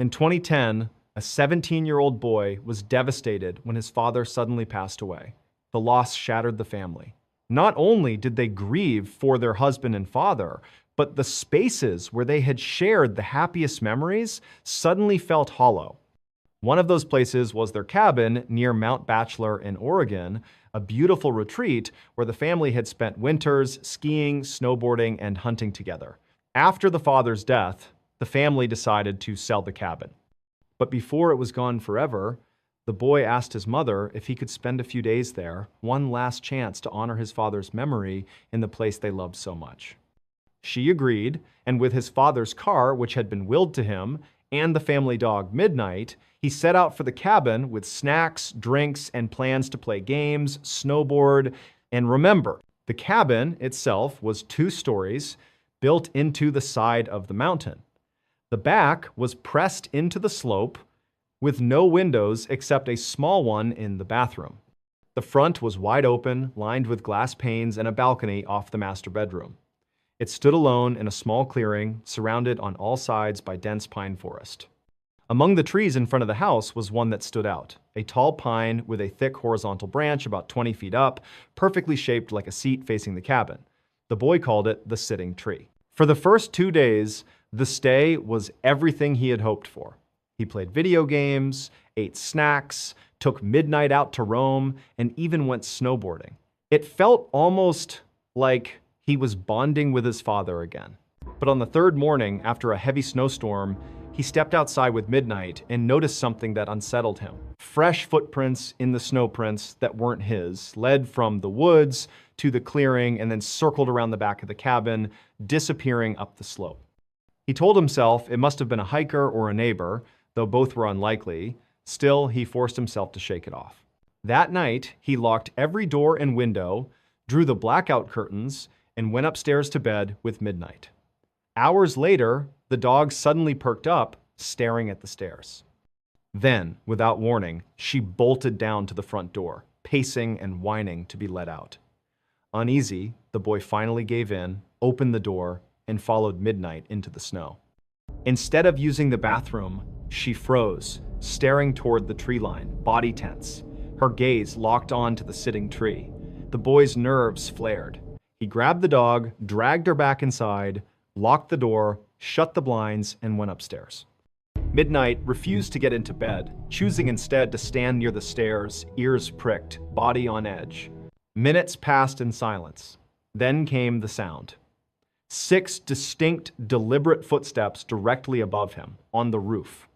In 2010, a 17-year-old boy was devastated when his father suddenly passed away. The loss shattered the family. Not only did they grieve for their husband and father, but the spaces where they had shared the happiest memories suddenly felt hollow. One of those places was their cabin near Mount Bachelor in Oregon, a beautiful retreat where the family had spent winters skiing, snowboarding, and hunting together. After the father's death, the family decided to sell the cabin. But before it was gone forever, the boy asked his mother if he could spend a few days there, one last chance to honor his father's memory in the place they loved so much. She agreed, and with his father's car, which had been willed to him, and the family dog Midnight, he set out for the cabin with snacks, drinks, and plans to play games, snowboard, and remember, the cabin itself was 2 stories built into the side of the mountain. The back was pressed into the slope with no windows except a small one in the bathroom. The front was wide open, lined with glass panes and a balcony off the master bedroom. It stood alone in a small clearing, surrounded on all sides by dense pine forest. Among the trees in front of the house was one that stood out, a tall pine with a thick horizontal branch about 20 feet up, perfectly shaped like a seat facing the cabin. The boy called it the sitting tree. For the first 2 days, the stay was everything he had hoped for. He played video games, ate snacks, took Midnight out to roam, and even went snowboarding. It felt almost like he was bonding with his father again. But on the 3rd morning, after a heavy snowstorm, he stepped outside with Midnight and noticed something that unsettled him. Fresh footprints in the snow prints that weren't his led from the woods to the clearing and then circled around the back of the cabin, disappearing up the slope. He told himself it must have been a hiker or a neighbor, though both were unlikely. Still, he forced himself to shake it off. That night, he locked every door and window, drew the blackout curtains, and went upstairs to bed with Midnight. Hours later, the dog suddenly perked up, staring at the stairs. Then, without warning, she bolted down to the front door, pacing and whining to be let out. Uneasy, the boy finally gave in, opened the door, and followed Midnight into the snow. Instead of using the bathroom, she froze, staring toward the tree line, body tense, her gaze locked on to the sitting tree. The boy's nerves flared. He grabbed the dog, dragged her back inside, locked the door, shut the blinds, and went upstairs. Midnight refused to get into bed, choosing instead to stand near the stairs, ears pricked, body on edge. Minutes passed in silence. Then came the sound. 6 distinct, deliberate footsteps directly above him, on the roof.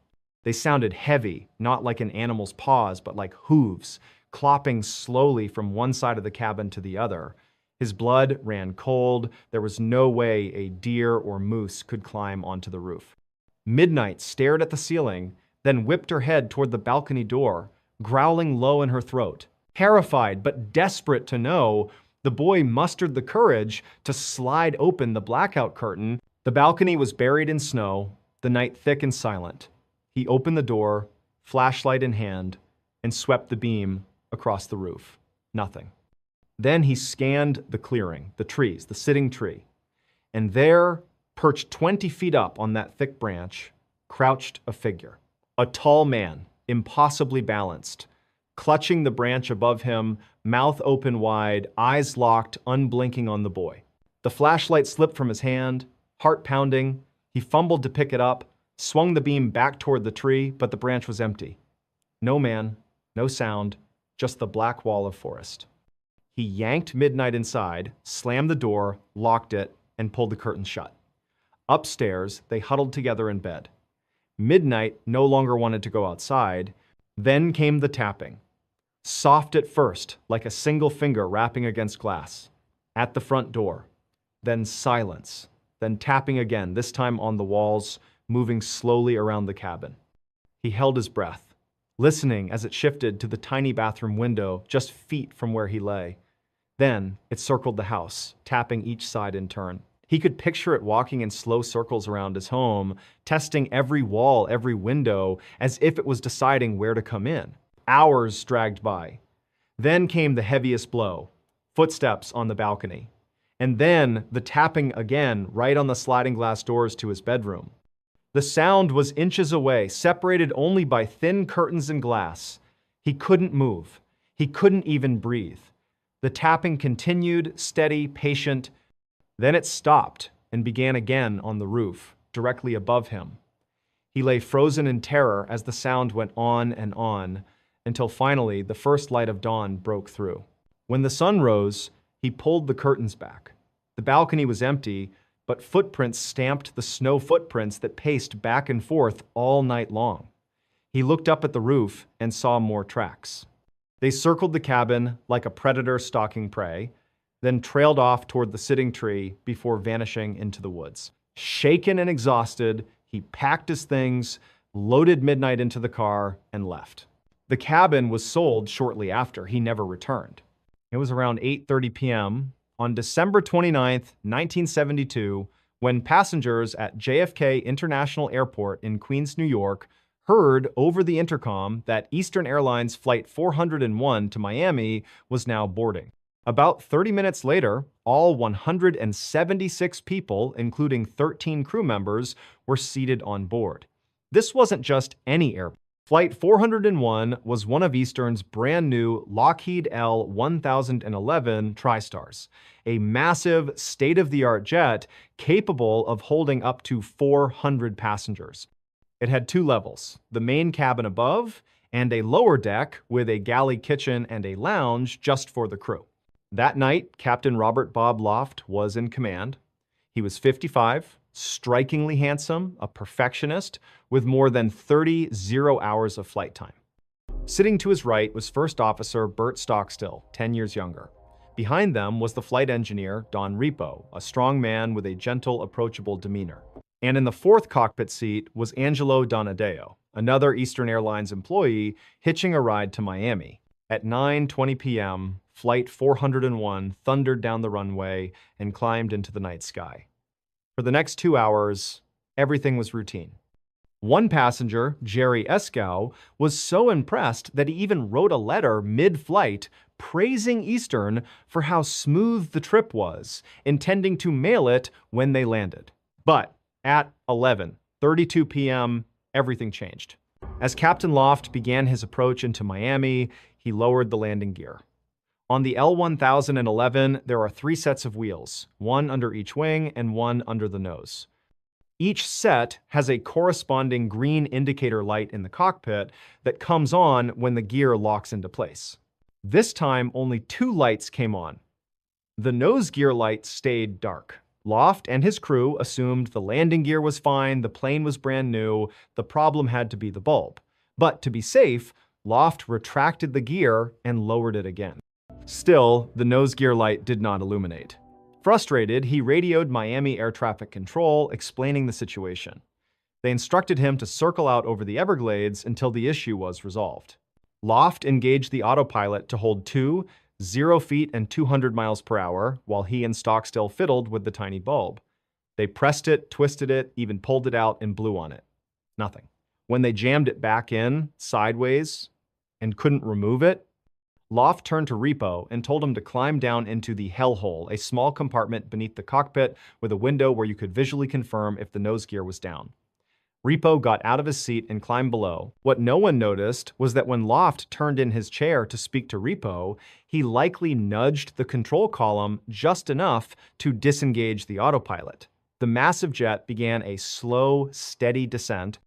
They sounded heavy, not like an animal's paws, but like hooves, clopping slowly from one side of the cabin to the other. His blood ran cold. There was no way a deer or moose could climb onto the roof. Midnight stared at the ceiling, then whipped her head toward the balcony door, growling low in her throat. Terrified but desperate to know, the boy mustered the courage to slide open the blackout curtain. The balcony was buried in snow, the night thick and silent. He opened the door, flashlight in hand, and swept the beam across the roof. Nothing. Then he scanned the clearing, the trees, the sitting tree. And there, perched 20 feet up on that thick branch, crouched a figure. A tall man, impossibly balanced, clutching the branch above him, mouth open wide, eyes locked, unblinking on the boy. The flashlight slipped from his hand, heart pounding. He fumbled to pick it up, swung the beam back toward the tree, but the branch was empty. No man, no sound, just the black wall of forest. He yanked Midnight inside, slammed the door, locked it, and pulled the curtains shut. Upstairs, they huddled together in bed. Midnight no longer wanted to go outside. Then came the tapping. Soft at first, like a single finger rapping against glass. At the front door. Then silence. Then tapping again, this time on the walls, moving slowly around the cabin. He held his breath, listening as it shifted to the tiny bathroom window just feet from where he lay. Then it circled the house, tapping each side in turn. He could picture it walking in slow circles around his home, testing every wall, every window, as if it was deciding where to come in. Hours dragged by. Then came the heaviest blow, footsteps on the balcony. And then the tapping again right on the sliding glass doors to his bedroom. The sound was inches away, separated only by thin curtains and glass. He couldn't move. He couldn't even breathe. The tapping continued, steady, patient. Then it stopped and began again on the roof, directly above him. He lay frozen in terror as the sound went on and on, until finally the first light of dawn broke through. When the sun rose, he pulled the curtains back. The balcony was empty, but footprints stamped the snow footprints that paced back and forth all night long. He looked up at the roof and saw more tracks. They circled the cabin like a predator stalking prey, then trailed off toward the sitting tree before vanishing into the woods. Shaken and exhausted, he packed his things, loaded Midnight into the car, and left. The cabin was sold shortly after. He never returned. It was around 8:30 p.m. on December 29th, 1972, when passengers at JFK International Airport in Queens, New York, heard over the intercom that Eastern Airlines Flight 401 to Miami was now boarding. About 30 minutes later, all 176 people, including 13 crew members, were seated on board. This wasn't just any airplane. Flight 401 was one of Eastern's brand new Lockheed L-1011 TriStars, a massive, state-of-the-art jet capable of holding up to 400 passengers. It had two levels, the main cabin above and a lower deck with a galley kitchen and a lounge just for the crew. That night, Captain Robert Bob Loft was in command. He was 55, strikingly handsome, a perfectionist, with more than 30 zero-hours of flight time. Sitting to his right was First Officer Bert Stockstill, 10 years younger. Behind them was the flight engineer, Don Repo, a strong man with a gentle, approachable demeanor. And in the fourth cockpit seat was Angelo Donadeo, another Eastern Airlines employee hitching a ride to Miami. At 9:20 p.m., Flight 401 thundered down the runway and climbed into the night sky. For the next 2 hours, everything was routine. One passenger, Jerry Eskow, was so impressed that he even wrote a letter mid-flight praising Eastern for how smooth the trip was, intending to mail it when they landed. But at 11:32 p.m., everything changed. As Captain Loft began his approach into Miami, he lowered the landing gear. On the L-1011, there are 3 sets of wheels, one under each wing and one under the nose. Each set has a corresponding green indicator light in the cockpit that comes on when the gear locks into place. This time, only 2 lights came on. The nose gear light stayed dark. Loft and his crew assumed the landing gear was fine, the plane was brand new, the problem had to be the bulb. But to be safe, Loft retracted the gear and lowered it again. Still, the nose gear light did not illuminate. Frustrated, he radioed Miami Air Traffic Control, explaining the situation. They instructed him to circle out over the Everglades until the issue was resolved. Loft engaged the autopilot to hold 0 feet and 200 miles per hour, while he and Stockstill fiddled with the tiny bulb. They pressed it, twisted it, even pulled it out and blew on it. Nothing. When they jammed it back in, sideways, and couldn't remove it, Loft turned to Repo and told him to climb down into the hellhole, a small compartment beneath the cockpit with a window where you could visually confirm if the nose gear was down. Repo got out of his seat and climbed below. What no one noticed was that when Loft turned in his chair to speak to Repo, he likely nudged the control column just enough to disengage the autopilot. The massive jet began a slow, steady descent,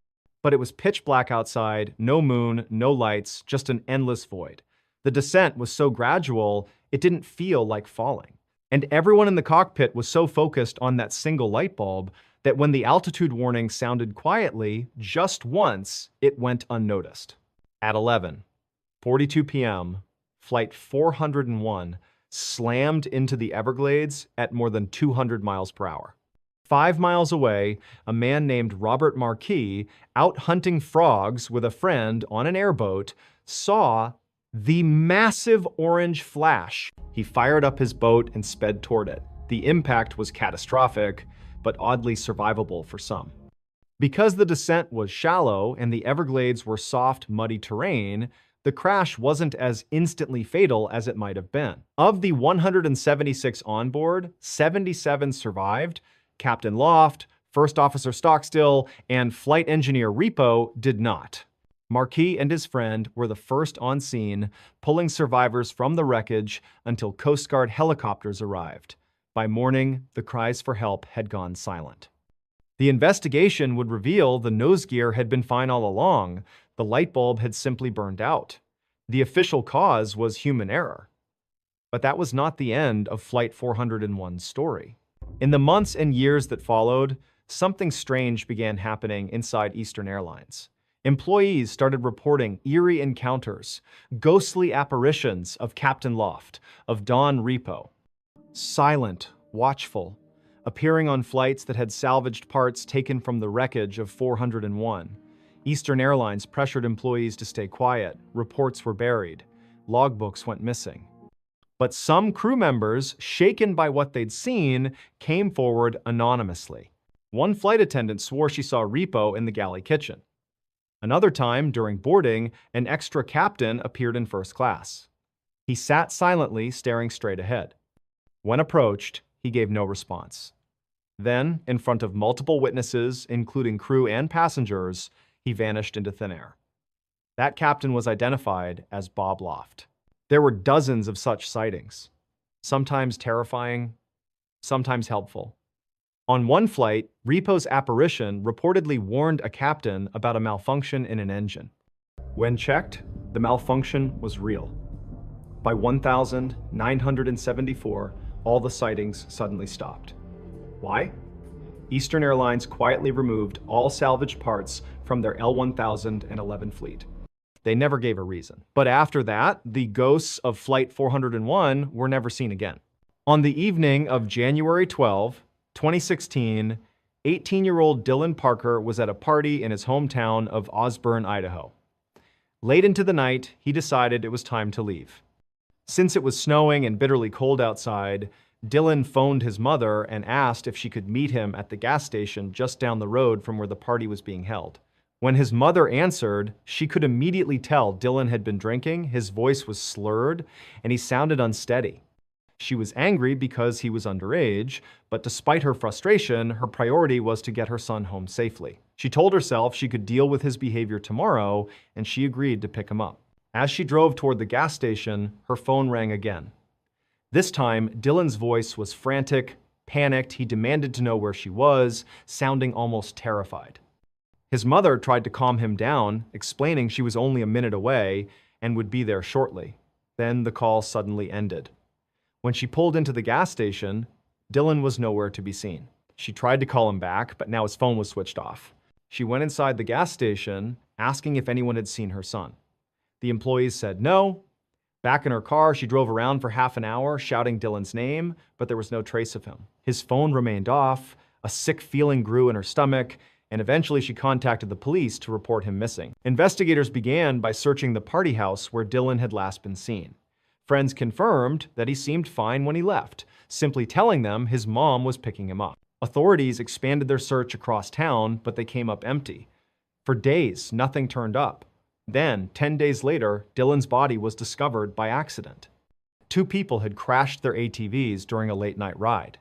but it was pitch black outside, no moon, no lights, just an endless void. The descent was so gradual, it didn't feel like falling. And everyone in the cockpit was so focused on that single light bulb that when the altitude warning sounded quietly, just once, it went unnoticed. At 11:42 p.m., Flight 401 slammed into the Everglades at more than 200 miles per hour. 5 miles away, a man named Robert Marquis, out hunting frogs with a friend on an airboat, saw the massive orange flash. He fired up his boat and sped toward it. The impact was catastrophic, but oddly survivable for some. Because the descent was shallow and the Everglades were soft, muddy terrain, the crash wasn't as instantly fatal as it might have been. Of the 176 on board, 77 survived: Captain Loft, First Officer Stockstill and Flight Engineer Repo did not. Marquis and his friend were the first on scene, pulling survivors from the wreckage until Coast Guard helicopters arrived. By morning, the cries for help had gone silent. The investigation would reveal the nose gear had been fine all along. The light bulb had simply burned out. The official cause was human error. But that was not the end of Flight 401's story. In the months and years that followed, something strange began happening inside Eastern Airlines. Employees started reporting eerie encounters, ghostly apparitions of Captain Loft, of Don Repo. Silent, watchful, appearing on flights that had salvaged parts taken from the wreckage of 401. Eastern Airlines pressured employees to stay quiet. Reports were buried. Logbooks went missing. But some crew members, shaken by what they'd seen, came forward anonymously. One flight attendant swore she saw Repo in the galley kitchen. Another time, during boarding, an extra captain appeared in first class. He sat silently, staring straight ahead. When approached, he gave no response. Then, in front of multiple witnesses, including crew and passengers, he vanished into thin air. That captain was identified as Bob Loft. There were dozens of such sightings, sometimes terrifying, sometimes helpful. On one flight, Repo's apparition reportedly warned a captain about a malfunction in an engine. When checked, the malfunction was real. By 1974, all the sightings suddenly stopped. Why? Eastern Airlines quietly removed all salvaged parts from their L1011 fleet. They never gave a reason. But after that, the ghosts of Flight 401 were never seen again. On the evening of January 12, 2016, 18-year-old Dylan Parker was at a party in his hometown of Osburn, Idaho. Late into the night, he decided it was time to leave. Since it was snowing and bitterly cold outside, Dylan phoned his mother and asked if she could meet him at the gas station just down the road from where the party was being held. When his mother answered, she could immediately tell Dylan had been drinking. His voice was slurred, and he sounded unsteady. She was angry because he was underage, but despite her frustration, her priority was to get her son home safely. She told herself she could deal with his behavior tomorrow, and she agreed to pick him up. As she drove toward the gas station, her phone rang again. This time, Dylan's voice was frantic, panicked. He demanded to know where she was, sounding almost terrified. His mother tried to calm him down, explaining she was only a minute away and would be there shortly. Then the call suddenly ended. When she pulled into the gas station, Dylan was nowhere to be seen. She tried to call him back, but now his phone was switched off. She went inside the gas station, asking if anyone had seen her son. The employees said no. Back in her car, she drove around for half an hour, shouting Dylan's name, but there was no trace of him. His phone remained off, a sick feeling grew in her stomach, and eventually she contacted the police to report him missing. Investigators began by searching the party house where Dylan had last been seen. Friends confirmed that he seemed fine when he left, simply telling them his mom was picking him up. Authorities expanded their search across town, but they came up empty. For days, nothing turned up. Then, 10 days later, Dylan's body was discovered by accident. Two people had crashed their ATVs during a late-night ride.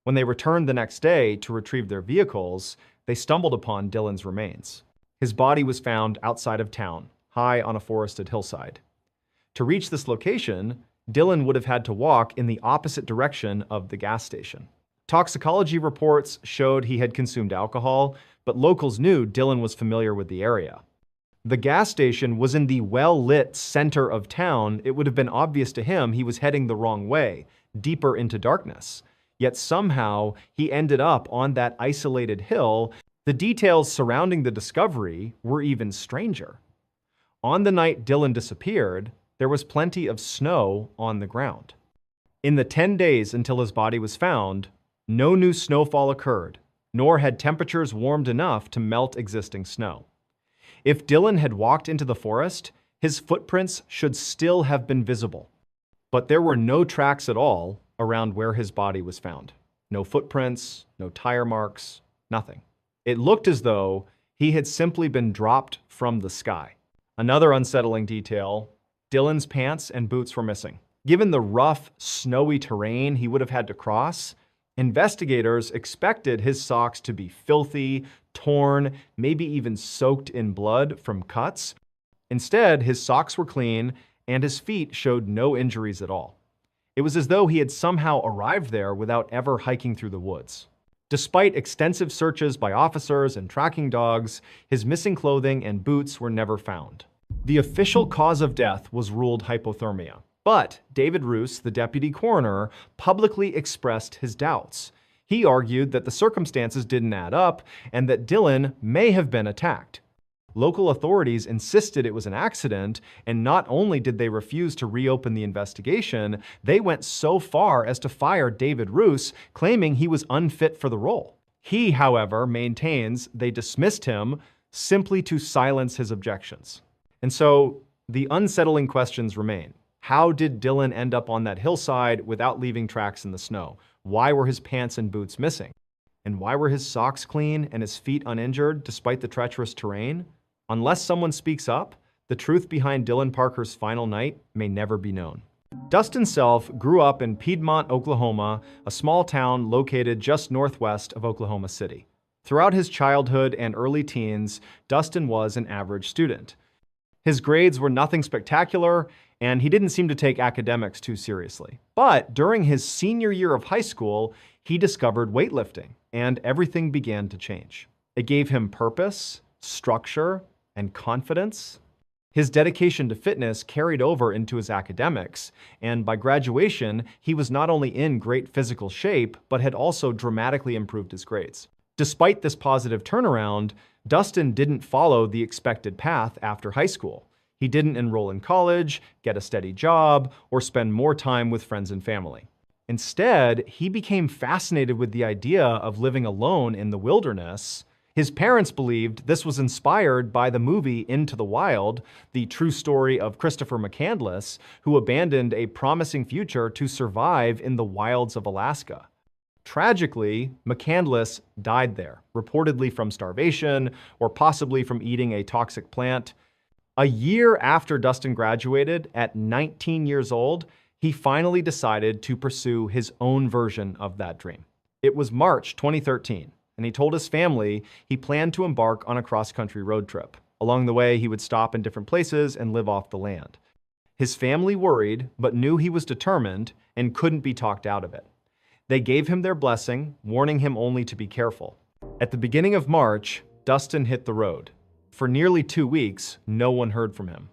When they returned the next day to retrieve their vehicles, they stumbled upon Dylan's remains. His body was found outside of town, high on a forested hillside. To reach this location, Dylan would have had to walk in the opposite direction of the gas station. Toxicology reports showed he had consumed alcohol, but locals knew Dylan was familiar with the area. The gas station was in the well-lit center of town. It would have been obvious to him he was heading the wrong way, deeper into darkness. Yet somehow, he ended up on that isolated hill. The details surrounding the discovery were even stranger. On the night Dylan disappeared, there was plenty of snow on the ground. In the 10 days until his body was found, no new snowfall occurred, nor had temperatures warmed enough to melt existing snow. If Dylan had walked into the forest, his footprints should still have been visible. But there were no tracks at all around where his body was found. No footprints, no tire marks, nothing. It looked as though he had simply been dropped from the sky. Another unsettling detail: Dylan's pants and boots were missing. Given the rough, snowy terrain he would have had to cross, Investigators expected his socks to be filthy, torn, maybe even soaked in blood from cuts. Instead, his socks were clean and his feet showed no injuries at all. It was as though he had somehow arrived there without ever hiking through the woods. Despite extensive searches by officers and tracking dogs, his missing clothing and boots were never found. The official cause of death was ruled hypothermia, but David Roos, the deputy coroner, publicly expressed his doubts. He argued that the circumstances didn't add up and that Dylan may have been attacked. Local authorities insisted it was an accident, and not only did they refuse to reopen the investigation, they went so far as to fire David Roos, claiming he was unfit for the role. He, however, maintains they dismissed him simply to silence his objections. And so the unsettling questions remain. How did Dylan end up on that hillside without leaving tracks in the snow? Why were his pants and boots missing? And why were his socks clean and his feet uninjured despite the treacherous terrain? Unless someone speaks up, the truth behind Dylan Parker's final night may never be known. Dustin Self grew up in Piedmont, Oklahoma, a small town located just northwest of Oklahoma City. Throughout his childhood and early teens, Dustin was an average student. His grades were nothing spectacular, and he didn't seem to take academics too seriously. But during his senior year of high school, he discovered weightlifting, and everything began to change. It gave him purpose, structure, and confidence. His dedication to fitness carried over into his academics, and by graduation, he was not only in great physical shape, but had also dramatically improved his grades. Despite this positive turnaround, Dustin didn't follow the expected path after high school. He didn't enroll in college, get a steady job, or spend more time with friends and family. Instead, he became fascinated with the idea of living alone in the wilderness. His parents believed this was inspired by the movie Into the Wild, the true story of Christopher McCandless, who abandoned a promising future to survive in the wilds of Alaska. Tragically, McCandless died there, reportedly from starvation or possibly from eating a toxic plant. A year after Dustin graduated, at 19 years old, he finally decided to pursue his own version of that dream. It was March 2013. And he told his family he planned to embark on a cross-country road trip. Along the way, he would stop in different places and live off the land. His family worried, but knew he was determined and couldn't be talked out of it. They gave him their blessing, warning him only to be careful. At the beginning of March, Dustin hit the road. For nearly 2 weeks, no one heard from him.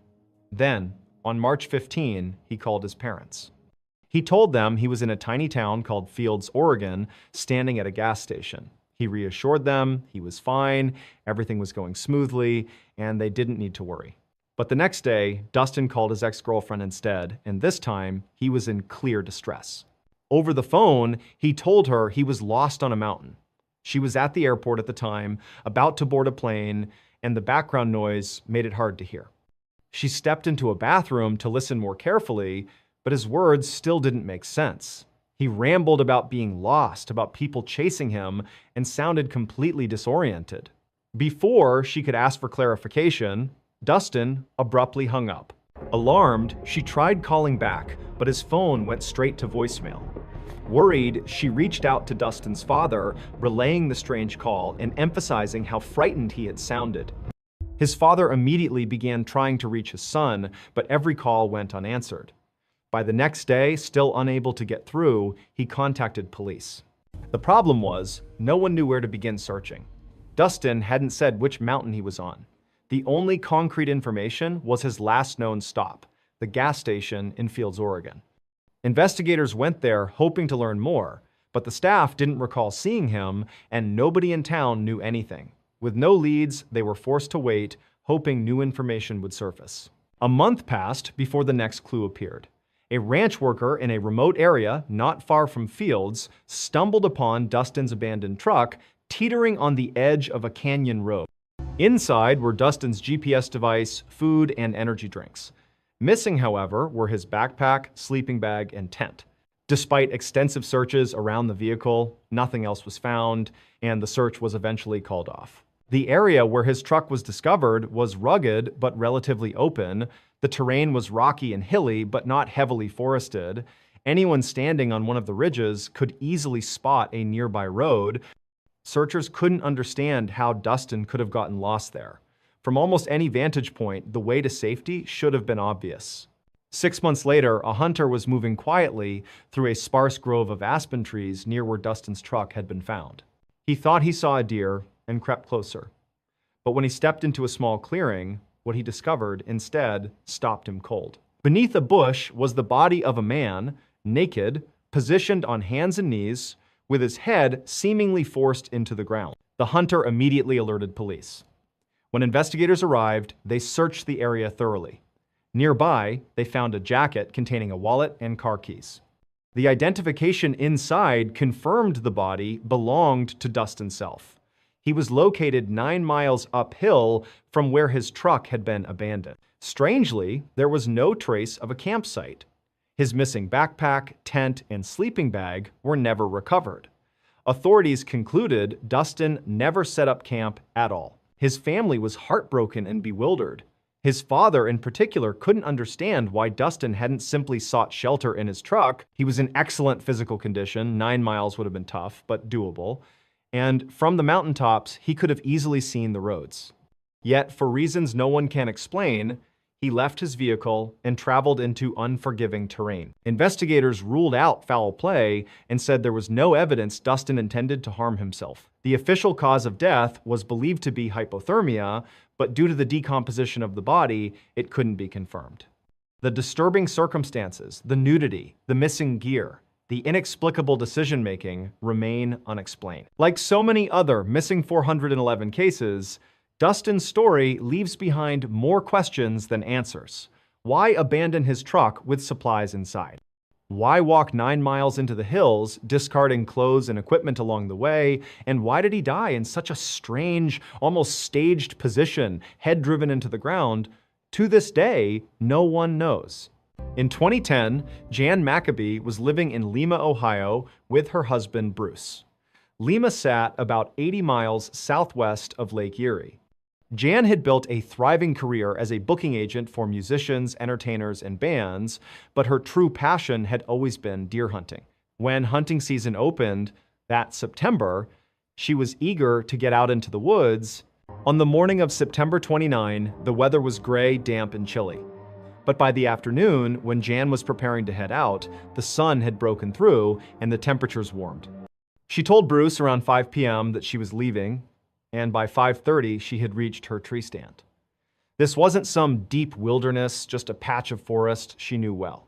Then, on March 15, he called his parents. He told them he was in a tiny town called Fields, Oregon, standing at a gas station. He reassured them he was fine, everything was going smoothly, and they didn't need to worry. But the next day, Dustin called his ex-girlfriend instead, and this time, he was in clear distress. Over the phone, he told her he was lost on a mountain. She was at the airport at the time, about to board a plane, and the background noise made it hard to hear. She stepped into a bathroom to listen more carefully, but his words still didn't make sense. He rambled about being lost, about people chasing him, and sounded completely disoriented. Before she could ask for clarification, Dustin abruptly hung up. Alarmed, she tried calling back, but his phone went straight to voicemail. Worried, she reached out to Dustin's father, relaying the strange call and emphasizing how frightened he had sounded. His father immediately began trying to reach his son, but every call went unanswered. By the next day, still unable to get through, he contacted police. The problem was, no one knew where to begin searching. Dustin hadn't said which mountain he was on. The only concrete information was his last known stop, the gas station in Fields, Oregon. Investigators went there hoping to learn more, but the staff didn't recall seeing him, and nobody in town knew anything. With no leads, they were forced to wait, hoping new information would surface. A month passed before the next clue appeared. A ranch worker in a remote area not far from Fields stumbled upon Dustin's abandoned truck teetering on the edge of a canyon road. Inside were Dustin's GPS device, food, and energy drinks. Missing, however, were his backpack, sleeping bag, and tent. Despite extensive searches around the vehicle, nothing else was found, and the search was eventually called off. The area where his truck was discovered was rugged but relatively open. The terrain was rocky and hilly but not heavily forested, Anyone standing on one of the ridges could easily spot a nearby road. Searchers couldn't understand how Dustin could have gotten lost there. From almost any vantage point, the way to safety should have been obvious. 6 months later, a hunter was moving quietly through a sparse grove of aspen trees near where Dustin's truck had been found. He thought he saw a deer and crept closer. But when he stepped into a small clearing, what he discovered instead stopped him cold. Beneath a bush was the body of a man, naked, positioned on hands and knees, with his head seemingly forced into the ground. The hunter immediately alerted police. When investigators arrived, they searched the area thoroughly. Nearby, they found a jacket containing a wallet and car keys. The identification inside confirmed the body belonged to Dustin Self. He was located 9 miles uphill from where his truck had been abandoned. Strangely, there was no trace of a campsite. His missing backpack, tent, and sleeping bag were never recovered. Authorities concluded Dustin never set up camp at all. His family was heartbroken and bewildered. His father, in particular, couldn't understand why Dustin hadn't simply sought shelter in his truck. He was in excellent physical condition. 9 miles would have been tough, but doable. And from the mountaintops, he could have easily seen the roads. Yet, for reasons no one can explain, he left his vehicle and traveled into unforgiving terrain. Investigators ruled out foul play and said there was no evidence Dustin intended to harm himself. The official cause of death was believed to be hypothermia, but due to the decomposition of the body, it couldn't be confirmed. The disturbing circumstances, the nudity, the missing gear, the inexplicable decision-making remain unexplained. Like so many other missing 411 cases, Dustin's story leaves behind more questions than answers. Why abandon his truck with supplies inside? Why walk 9 miles into the hills, discarding clothes and equipment along the way? And why did he die in such a strange, almost staged position, head driven into the ground? To this day, no one knows. In 2010, Jan Maccabee was living in Lima, Ohio, with her husband, Bruce. Lima sat about 80 miles southwest of Lake Erie. Jan had built a thriving career as a booking agent for musicians, entertainers, and bands, but her true passion had always been deer hunting. When hunting season opened that September, she was eager to get out into the woods. On the morning of September 29, the weather was gray, damp, and chilly. But by the afternoon, when Jan was preparing to head out, the sun had broken through and the temperatures warmed. She told Bruce around 5 p.m. that she was leaving, and by 5:30, she had reached her tree stand. This wasn't some deep wilderness, just a patch of forest she knew well.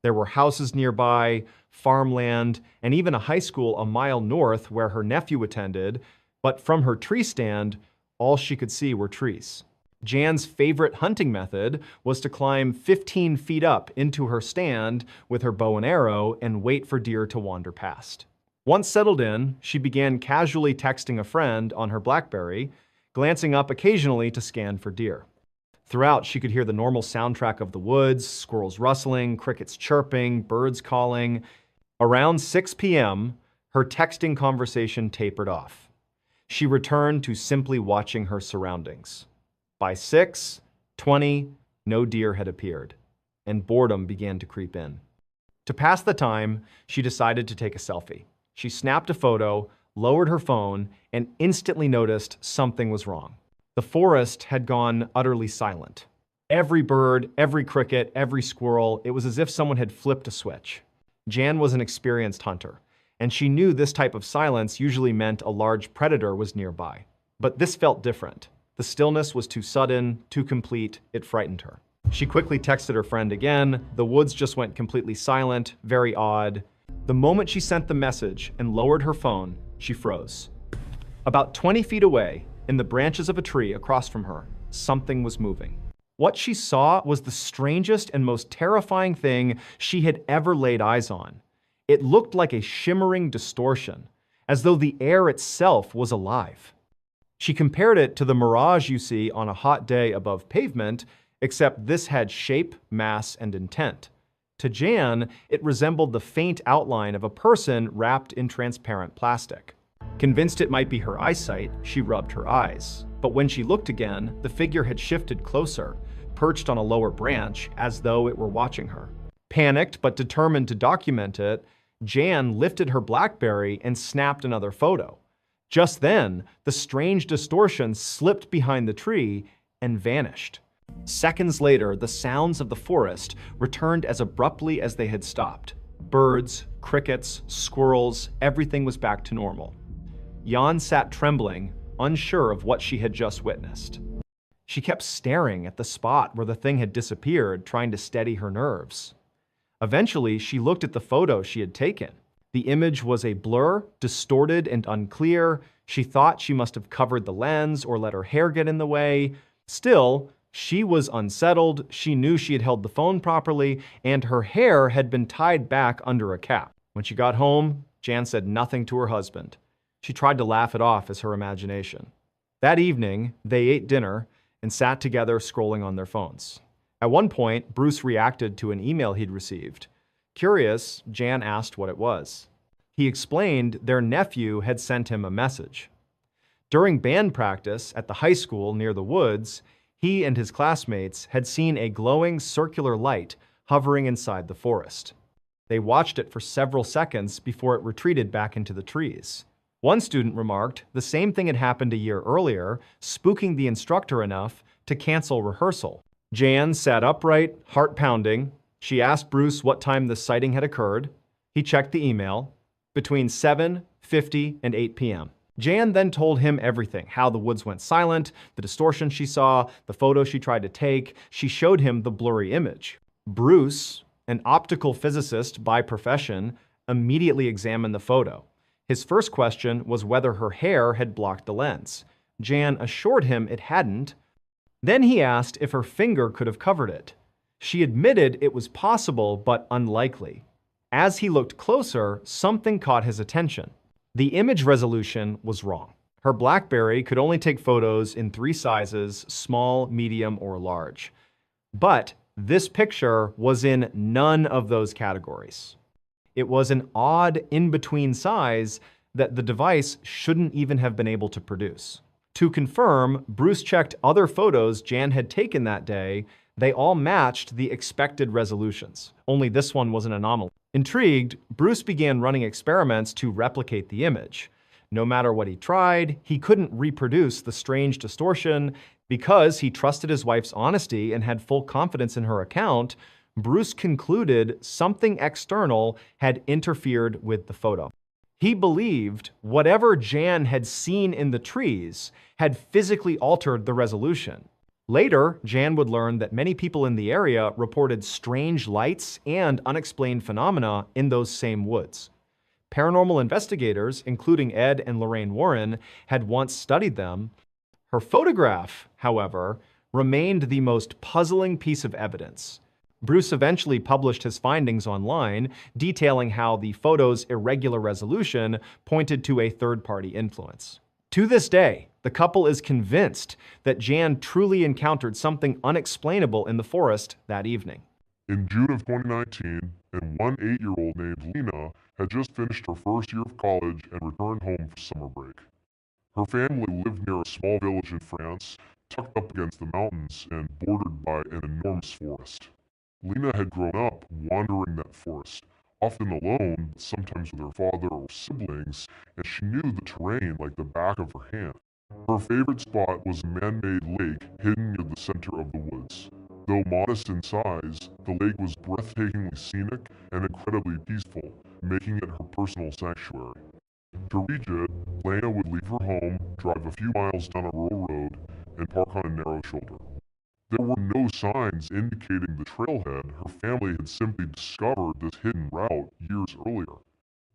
There were houses nearby, farmland, and even a high school a mile north where her nephew attended, but from her tree stand, all she could see were trees. Jan's favorite hunting method was to climb 15 feet up into her stand with her bow and arrow and wait for deer to wander past. Once settled in, she began casually texting a friend on her BlackBerry, glancing up occasionally to scan for deer. Throughout, she could hear the normal soundtrack of the woods, squirrels rustling, crickets chirping, birds calling. Around 6 p.m., her texting conversation tapered off. She returned to simply watching her surroundings. By 6:20, no deer had appeared, and boredom began to creep in. To pass the time, she decided to take a selfie. She snapped a photo, lowered her phone, and instantly noticed something was wrong. The forest had gone utterly silent. Every bird, every cricket, every squirrel, it was as if someone had flipped a switch. Jan was an experienced hunter, and she knew this type of silence usually meant a large predator was nearby. But this felt different. The stillness was too sudden, too complete, it frightened her. She quickly texted her friend again. The woods just went completely silent, very odd. The moment she sent the message and lowered her phone, she froze. About 20 feet away, in the branches of a tree across from her, something was moving. What she saw was the strangest and most terrifying thing she had ever laid eyes on. It looked like a shimmering distortion, as though the air itself was alive. She compared it to the mirage you see on a hot day above pavement, except this had shape, mass, and intent. To Jan, it resembled the faint outline of a person wrapped in transparent plastic. Convinced it might be her eyesight, she rubbed her eyes. But when she looked again, the figure had shifted closer, perched on a lower branch, as though it were watching her. Panicked but determined to document it, Jan lifted her BlackBerry and snapped another photo. Just then, the strange distortion slipped behind the tree and vanished. Seconds later, the sounds of the forest returned as abruptly as they had stopped. Birds, crickets, squirrels, everything was back to normal. Jan sat trembling, unsure of what she had just witnessed. She kept staring at the spot where the thing had disappeared, trying to steady her nerves. Eventually, she looked at the photo she had taken. The image was a blur, distorted and unclear. She thought she must have covered the lens or let her hair get in the way. Still, she was unsettled. She knew she had held the phone properly, and her hair had been tied back under a cap. When she got home, Jan said nothing to her husband. She tried to laugh it off as her imagination. That evening, they ate dinner and sat together scrolling on their phones. At one point, Bruce reacted to an email he'd received. Curious, Jan asked what it was. He explained their nephew had sent him a message. During band practice at the high school near the woods, he and his classmates had seen a glowing circular light hovering inside the forest. They watched it for several seconds before it retreated back into the trees. One student remarked the same thing had happened a year earlier, spooking the instructor enough to cancel rehearsal. Jan sat upright, heart pounding. She asked Bruce what time the sighting had occurred. He checked the email. Between 7:50 and 8 p.m. Jan then told him everything, how the woods went silent, the distortion she saw, the photo she tried to take. She showed him the blurry image. Bruce, an optical physicist by profession, immediately examined the photo. His first question was whether her hair had blocked the lens. Jan assured him it hadn't. Then he asked if her finger could have covered it. She admitted it was possible, but unlikely. As he looked closer, something caught his attention. The image resolution was wrong. Her BlackBerry could only take photos in 3 sizes, small, medium, or large. But this picture was in none of those categories. It was an odd in-between size that the device shouldn't even have been able to produce. To confirm, Bruce checked other photos Jan had taken that day. They all matched the expected resolutions. Only this one was an anomaly. Intrigued, Bruce began running experiments to replicate the image. No matter what he tried, he couldn't reproduce the strange distortion. Because he trusted his wife's honesty and had full confidence in her account, Bruce concluded something external had interfered with the photo. He believed whatever Jan had seen in the trees had physically altered the resolution. Later, Jan would learn that many people in the area reported strange lights and unexplained phenomena in those same woods. Paranormal investigators, including Ed and Lorraine Warren, had once studied them. Her photograph, however, remained the most puzzling piece of evidence. Bruce eventually published his findings online, detailing how the photo's irregular resolution pointed to a third-party influence. To this day, the couple is convinced that Jan truly encountered something unexplainable in the forest that evening. In June of 2019, and one 8-year-old named Lena had just finished her first year of college and returned home for summer break. Her family lived near a small village in France, tucked up against the mountains and bordered by an enormous forest. Lena had grown up wandering that forest, often alone, but sometimes with her father or siblings, and she knew the terrain like the back of her hand. Her favorite spot was a man-made lake hidden near the center of the woods. Though modest in size, the lake was breathtakingly scenic and incredibly peaceful, making it her personal sanctuary. To reach it, Lena would leave her home, drive a few miles down a rural road, and park on a narrow shoulder. There were no signs indicating the trailhead. Her family had simply discovered this hidden route years earlier.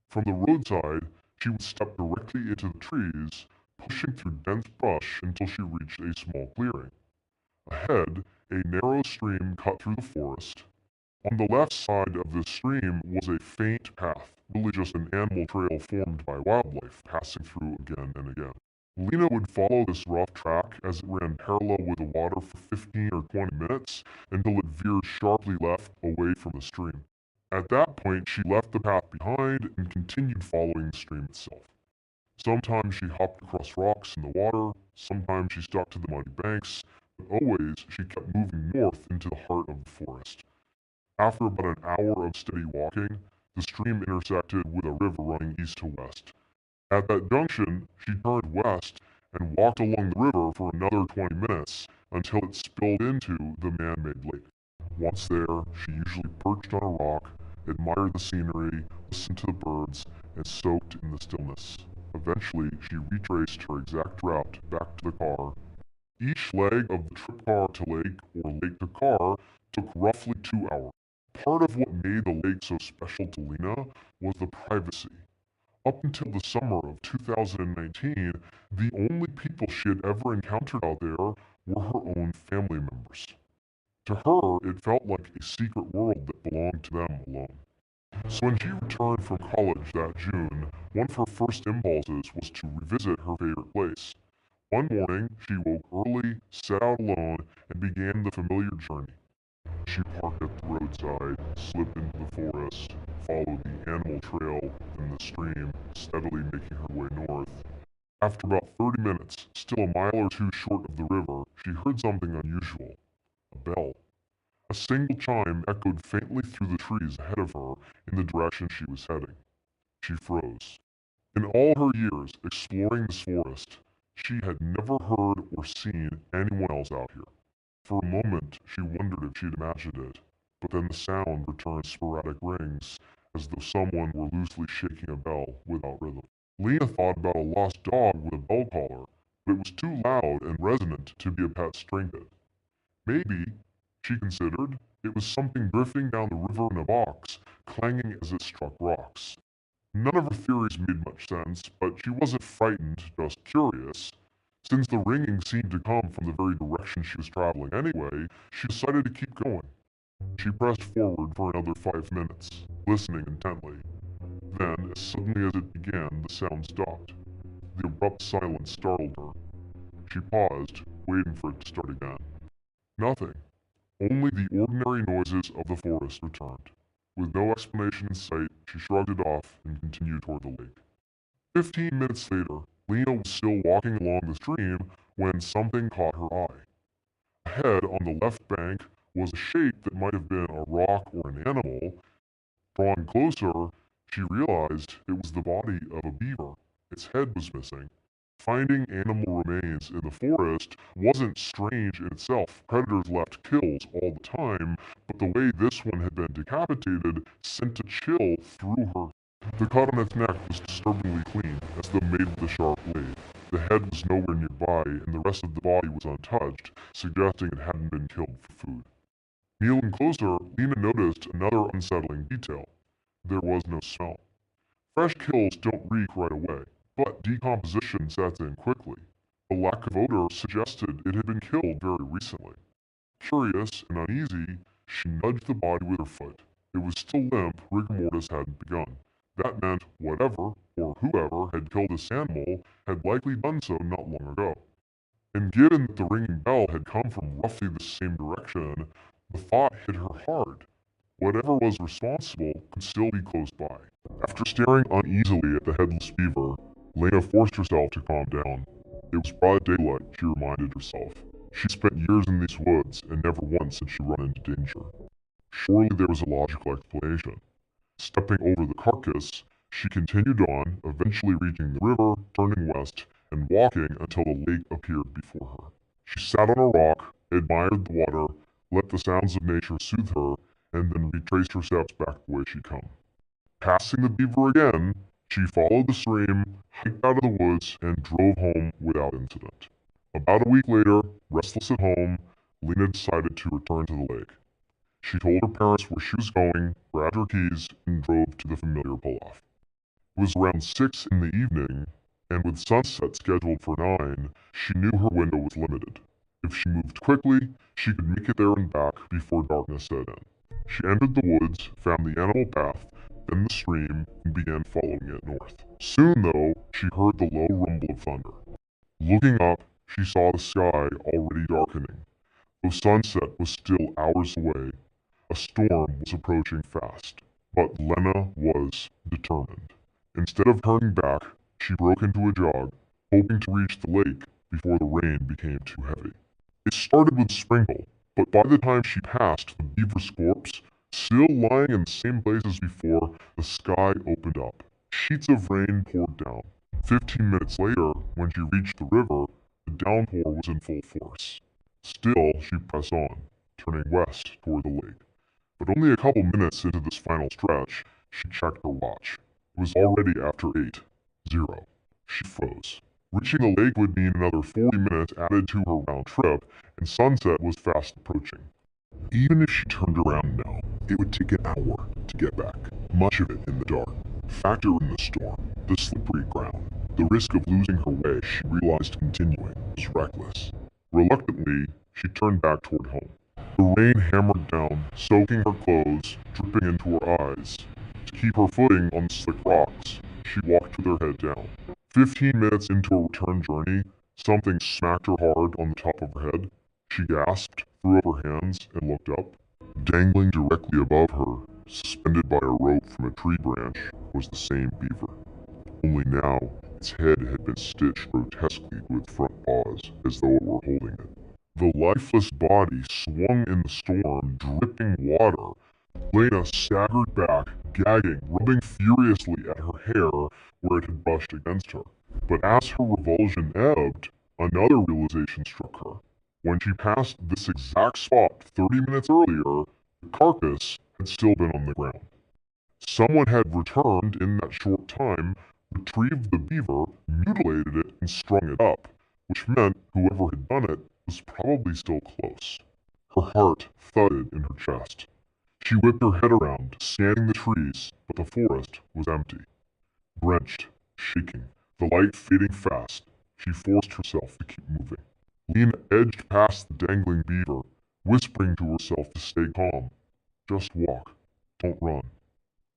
From the roadside, she would step directly into the trees, pushing through dense brush until she reached a small clearing. Ahead, a narrow stream cut through the forest. On the left side of this stream was a faint path, really just an animal trail formed by wildlife passing through again and again. Lena would follow this rough track as it ran parallel with the water for 15 or 20 minutes until it veered sharply left away from the stream. At that point, she left the path behind and continued following the stream itself. Sometimes she hopped across rocks in the water, sometimes she stuck to the muddy banks, but always she kept moving north into the heart of the forest. After about an hour of steady walking, the stream intersected with a river running east to west. At that junction, she turned west and walked along the river for another 20 minutes until it spilled into the man-made lake. Once there, she usually perched on a rock, admired the scenery, listened to the birds, and soaked in the stillness. Eventually, she retraced her exact route back to the car. Each leg of the trip car to lake or lake to car took roughly 2 hours. Part of what made the lake so special to Lena was the privacy. Up until the summer of 2019, the only people she had ever encountered out there were her own family members. To her, it felt like a secret world that belonged to them alone. So when she returned from college that June, one of her first impulses was to revisit her favorite place. One morning, she woke early, set out alone, and began the familiar journey. She parked at the roadside, slipped into the forest, followed the animal trail and the stream, steadily making her way north. After about 30 minutes, still a mile or two short of the river, she heard something unusual. A bell. A single chime echoed faintly through the trees ahead of her in the direction she was heading. She froze. In all her years exploring this forest, she had never heard or seen anyone else out here. For a moment, she wondered if she'd imagined it, but then the sound returned sporadic rings, as though someone were loosely shaking a bell without rhythm. Lena thought about a lost dog with a bell collar, but it was too loud and resonant to be a pet string hit. Maybe, she considered, it was something drifting down the river in a box, clanging as it struck rocks. None of her theories made much sense, but she wasn't frightened, just curious. Since the ringing seemed to come from the very direction she was traveling anyway, she decided to keep going. She pressed forward for another 5 minutes, listening intently. Then, as suddenly as it began, the sound stopped. The abrupt silence startled her. She paused, waiting for it to start again. Nothing. Only the ordinary noises of the forest returned. With no explanation in sight, she shrugged it off and continued toward the lake. 15 minutes later, Lena was still walking along the stream when something caught her eye. Ahead on the left bank was a shape that might have been a rock or an animal. Drawing closer, she realized it was the body of a beaver. Its head was missing. Finding animal remains in the forest wasn't strange in itself. Predators left kills all the time, but the way this one had been decapitated sent a chill through her. The cut on its neck was disturbingly clean, as though made with a sharp blade. The head was nowhere nearby, and the rest of the body was untouched, suggesting it hadn't been killed for food. Kneeling closer, Lena noticed another unsettling detail. There was no smell. Fresh kills don't reek right away, but decomposition sets in quickly. A lack of odor suggested it had been killed very recently. Curious and uneasy, she nudged the body with her foot. It was still limp, rigor mortis hadn't begun. That meant whatever, or whoever, had killed this animal had likely done so not long ago. And given that the ringing bell had come from roughly the same direction, the thought hit her hard. Whatever was responsible could still be close by. After staring uneasily at the headless beaver, Lena forced herself to calm down. It was broad daylight, she reminded herself. She spent years in these woods, and never once had she run into danger. Surely there was a logical explanation. Stepping over the carcass, she continued on, eventually reaching the river, turning west, and walking until the lake appeared before her. She sat on a rock, admired the water, let the sounds of nature soothe her, and then retraced her steps back the way she'd come. Passing the beaver again, she followed the stream, hiked out of the woods, and drove home without incident. About a week later, restless at home, Lena decided to return to the lake. She told her parents where she was going, grabbed her keys, and drove to the familiar pull-off. It was around 6 in the evening, and with sunset scheduled for 9, she knew her window was limited. If she moved quickly, she could make it there and back before darkness set in. She entered the woods, found the animal path, then the stream, and began following it north. Soon, though, she heard the low rumble of thunder. Looking up, she saw the sky already darkening. Though sunset was still hours away, a storm was approaching fast. But Lena was determined. Instead of turning back, she broke into a jog, hoping to reach the lake before the rain became too heavy. It started with a sprinkle, but by the time she passed the beaver's corpse, Still lying in the same place as before, the sky opened up. Sheets of rain poured down. 15 minutes later, when she reached the river, the downpour was in full force. Still, she pressed on, turning west toward the lake. But only a couple minutes into this final stretch, she checked her watch. It was already after 8:00. She froze. Reaching the lake would mean another 40 minutes added to her round trip, and sunset was fast approaching. Even if she turned around now, it would take an hour to get back, much of it in the dark. Factor in the storm, the slippery ground, the risk of losing her way. She realized continuing was reckless. Reluctantly, she turned back toward home. The rain hammered down, soaking her clothes, dripping into her eyes. To keep her footing on the slick rocks, she walked with her head down. 15 minutes into a return journey, something smacked her hard on the top of her head. She gasped, threw up her hands, and looked up. Dangling directly above her, suspended by a rope from a tree branch, was the same beaver. Only now, its head had been stitched grotesquely to its front paws, as though it were holding it. The lifeless body swung in the storm, dripping water. Lena staggered back, gagging, rubbing furiously at her hair where it had brushed against her. But as her revulsion ebbed, another realization struck her. When she passed this exact spot 30 minutes earlier, the carcass had still been on the ground. Someone had returned in that short time, retrieved the beaver, mutilated it, and strung it up, which meant whoever had done it was probably still close. Her heart thudded in her chest. She whipped her head around, scanning the trees, but the forest was empty. Drenched, shaking, the light fading fast, she forced herself to keep moving. Lena edged past the dangling beaver, whispering to herself to stay calm. Just walk. Don't run.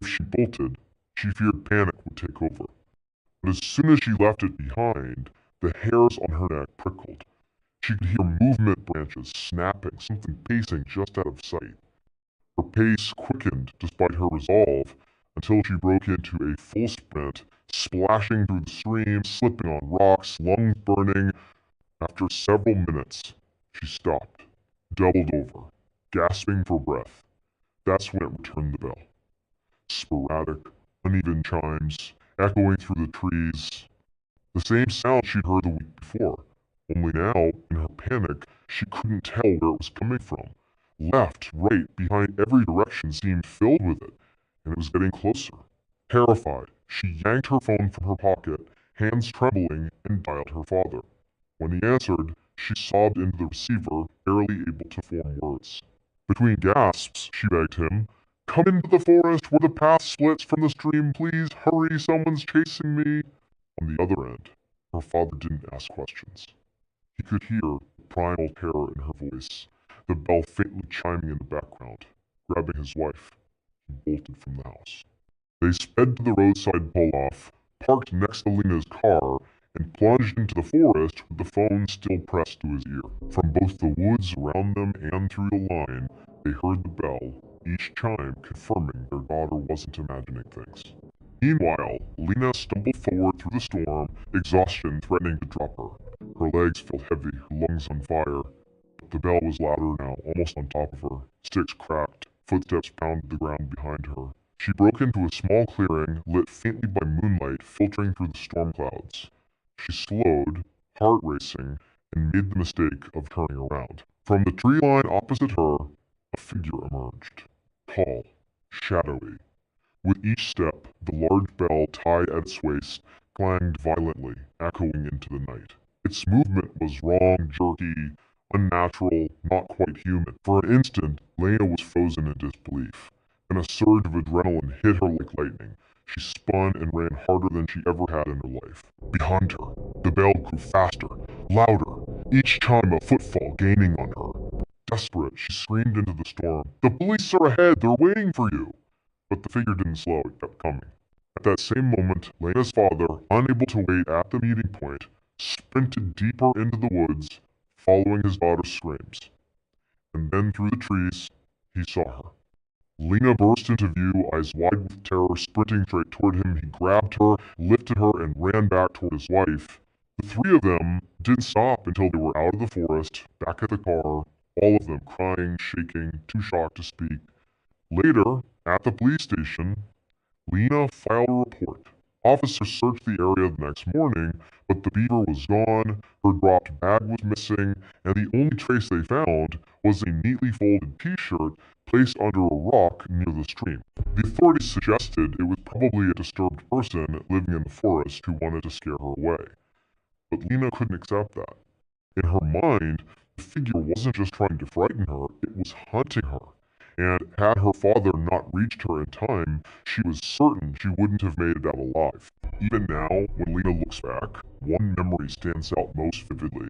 If she bolted, she feared panic would take over. But as soon as she left it behind, the hairs on her neck prickled. She could hear movement branches snapping, something pacing just out of sight. Her pace quickened despite her resolve until she broke into a full sprint, splashing through the stream, slipping on rocks, lungs burning. After several minutes, she stopped, doubled over, gasping for breath. That's when it returned the bell. Sporadic, uneven chimes, echoing through the trees. The same sound she'd heard the week before, only now, in her panic, she couldn't tell where it was coming from. Left, right, behind every direction seemed filled with it, and it was getting closer. Terrified, she yanked her phone from her pocket, hands trembling, and dialed her father. When he answered, she sobbed into the receiver, barely able to form words. Between gasps, she begged him, "Come into the forest where the path splits from the stream, please. Hurry, someone's chasing me." On the other end, her father didn't ask questions. He could hear the primal terror in her voice, the bell faintly chiming in the background. Grabbing his wife, he bolted from the house. They sped to the roadside pull-off, parked next to Lena's car, and plunged into the forest with the phone still pressed to his ear. From both the woods around them and through the line, they heard the bell, each chime confirming their daughter wasn't imagining things. Meanwhile, Lena stumbled forward through the storm, exhaustion threatening to drop her. Her legs felt heavy, her lungs on fire. But the bell was louder now, almost on top of her. Sticks cracked, footsteps pounded the ground behind her. She broke into a small clearing, lit faintly by moonlight filtering through the storm clouds. She slowed, heart racing, and made the mistake of turning around. From the tree line opposite her, a figure emerged. Tall, shadowy. With each step, the large bell tied at its waist clanged violently, echoing into the night. Its movement was wrong, jerky, unnatural, not quite human. For an instant, Lena was frozen in disbelief. Then a surge of adrenaline hit her like lightning. She spun and ran harder than she ever had in her life. Behind her, the bell grew faster, louder, each time a footfall gaining on her. Desperate, she screamed into the storm, "The police are ahead! They're waiting for you!" But the figure didn't slow, it kept coming. At that same moment, Lena's father, unable to wait at the meeting point, sprinted deeper into the woods, following his daughter's screams. And then through the trees, he saw her. Lena burst into view, eyes wide with terror, sprinting straight toward him. He grabbed her, lifted her, and ran back toward his wife. The three of them didn't stop until they were out of the forest, back at the car, all of them crying, shaking, too shocked to speak. Later, at the police station, Lena filed a report. Officers searched the area the next morning, but the beaver was gone, her dropped bag was missing, and the only trace they found was a neatly folded t-shirt placed under a rock near the stream. The authorities suggested it was probably a disturbed person living in the forest who wanted to scare her away. But Lena couldn't accept that. In her mind, the figure wasn't just trying to frighten her, it was hunting her. And had her father not reached her in time, she was certain she wouldn't have made it out alive. Even now, when Lena looks back, one memory stands out most vividly: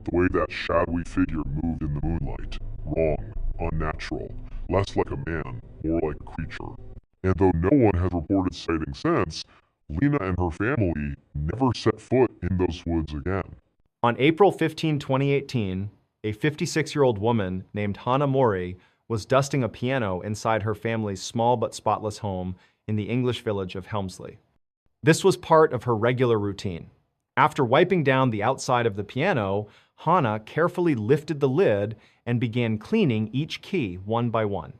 the way that shadowy figure moved in the moonlight. Wrong, unnatural, less like a man, more like a creature. And though no one has reported sighting since, Lena and her family never set foot in those woods again. On April 15, 2018, a 56-year-old woman named Hana Mori was dusting a piano inside her family's small but spotless home in the English village of Helmsley. This was part of her regular routine. After wiping down the outside of the piano, Hana carefully lifted the lid and began cleaning each key one by one.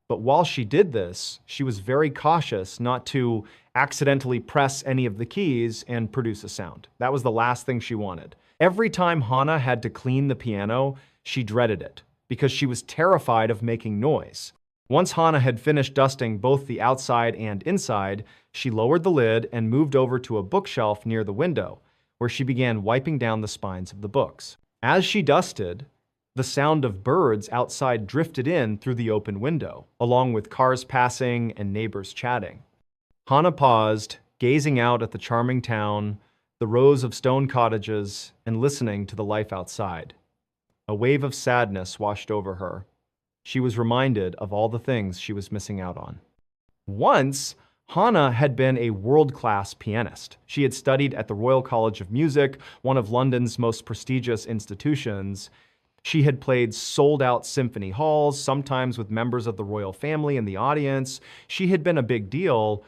But while she did this, she was very cautious not to accidentally press any of the keys and produce a sound. That was the last thing she wanted. Every time Hana had to clean the piano, she dreaded it, because she was terrified of making noise. Once Hana had finished dusting both the outside and inside, she lowered the lid and moved over to a bookshelf near the window, where she began wiping down the spines of the books. As she dusted, the sound of birds outside drifted in through the open window, along with cars passing and neighbors chatting. Hana paused, gazing out at the charming town, the rows of stone cottages, and listening to the life outside. A wave of sadness washed over her. She was reminded of all the things she was missing out on. Once, Hana had been a world-class pianist. She had studied at the Royal College of Music, one of London's most prestigious institutions. She had played sold-out symphony halls, sometimes with members of the royal family in the audience. She had been a big deal.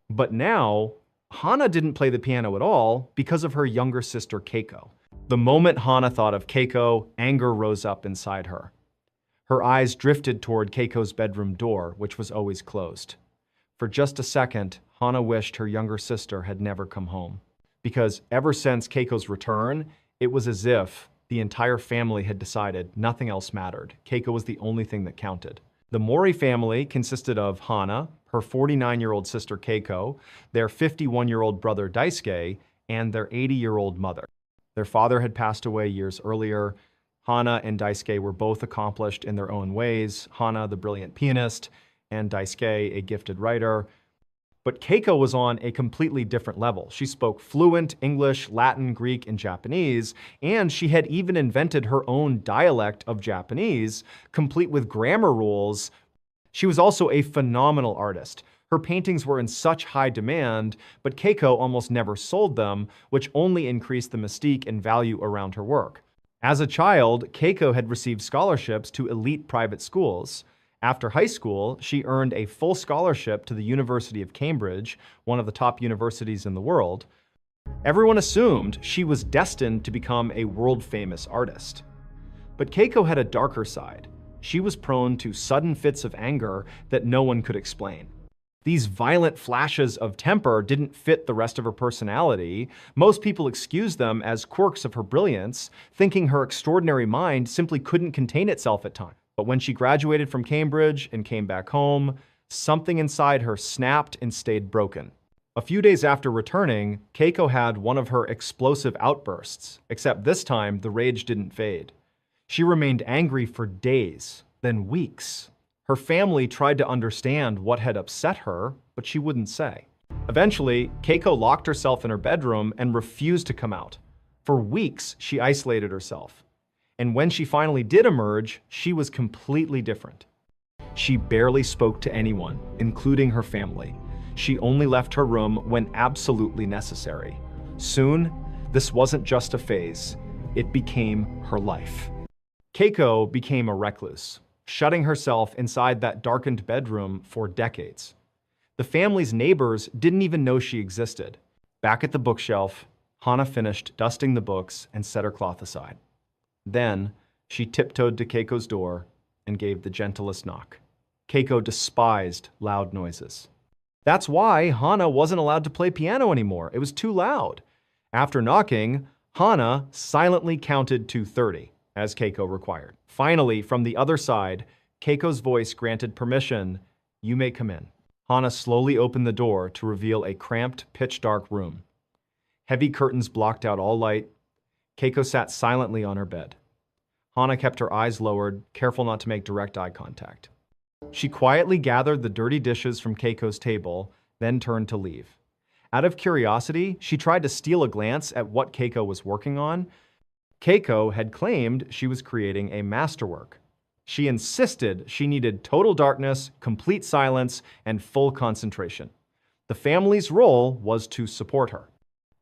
But now, Hana didn't play the piano at all because of her younger sister Keiko. The moment Hana thought of Keiko, anger rose up inside her. Her eyes drifted toward Keiko's bedroom door, which was always closed. For just a second, Hana wished her younger sister had never come home. Because ever since Keiko's return, it was as if the entire family had decided nothing else mattered. Keiko was the only thing that counted. The Mori family consisted of Hana, her 49-year-old sister Keiko, their 51-year-old brother Daisuke, and their 80-year-old mother. Their father had passed away years earlier. Hana and Daisuke were both accomplished in their own ways. Hana, the brilliant pianist, and Daisuke, a gifted writer. But Keiko was on a completely different level. She spoke fluent English, Latin, Greek, and Japanese, and she had even invented her own dialect of Japanese, complete with grammar rules. She was also a phenomenal artist. Her paintings were in such high demand, but Keiko almost never sold them, which only increased the mystique and value around her work. As a child, Keiko had received scholarships to elite private schools. After high school, she earned a full scholarship to the University of Cambridge, one of the top universities in the world. Everyone assumed she was destined to become a world-famous artist. But Keiko had a darker side. She was prone to sudden fits of anger that no one could explain. These violent flashes of temper didn't fit the rest of her personality. Most people excused them as quirks of her brilliance, thinking her extraordinary mind simply couldn't contain itself at times. But when she graduated from Cambridge and came back home, something inside her snapped and stayed broken. A few days after returning, Keiko had one of her explosive outbursts, except this time the rage didn't fade. She remained angry for days, then weeks. Her family tried to understand what had upset her, but she wouldn't say. Eventually, Keiko locked herself in her bedroom and refused to come out. For weeks, she isolated herself. And when she finally did emerge, she was completely different. She barely spoke to anyone, including her family. She only left her room when absolutely necessary. Soon, this wasn't just a phase. It became her life. Keiko became a recluse, shutting herself inside that darkened bedroom for decades. The family's neighbors didn't even know she existed. Back at the bookshelf, Hana finished dusting the books and set her cloth aside. Then, she tiptoed to Keiko's door and gave the gentlest knock. Keiko despised loud noises. That's why Hana wasn't allowed to play piano anymore. It was too loud. After knocking, Hana silently counted to 30, as Keiko required. Finally, from the other side, Keiko's voice granted permission. You may come in. Hana slowly opened the door to reveal a cramped, pitch-dark room. Heavy curtains blocked out all light. Keiko sat silently on her bed. Hana kept her eyes lowered, careful not to make direct eye contact. She quietly gathered the dirty dishes from Keiko's table, then turned to leave. Out of curiosity, she tried to steal a glance at what Keiko was working on. Keiko had claimed she was creating a masterwork. She insisted she needed total darkness, complete silence, and full concentration. The family's role was to support her.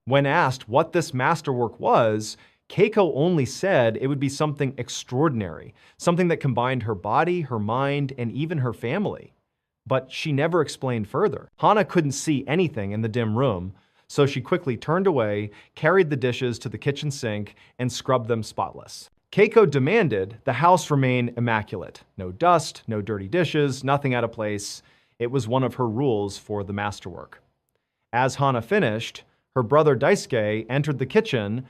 When asked what this masterwork was, Keiko only said it would be something extraordinary, something that combined her body, her mind, and even her family. But she never explained further. Hana couldn't see anything in the dim room, so she quickly turned away, carried the dishes to the kitchen sink, and scrubbed them spotless. Keiko demanded the house remain immaculate. No dust, no dirty dishes, nothing out of place. It was one of her rules for the masterwork. As Hana finished, her brother Daisuke entered the kitchen.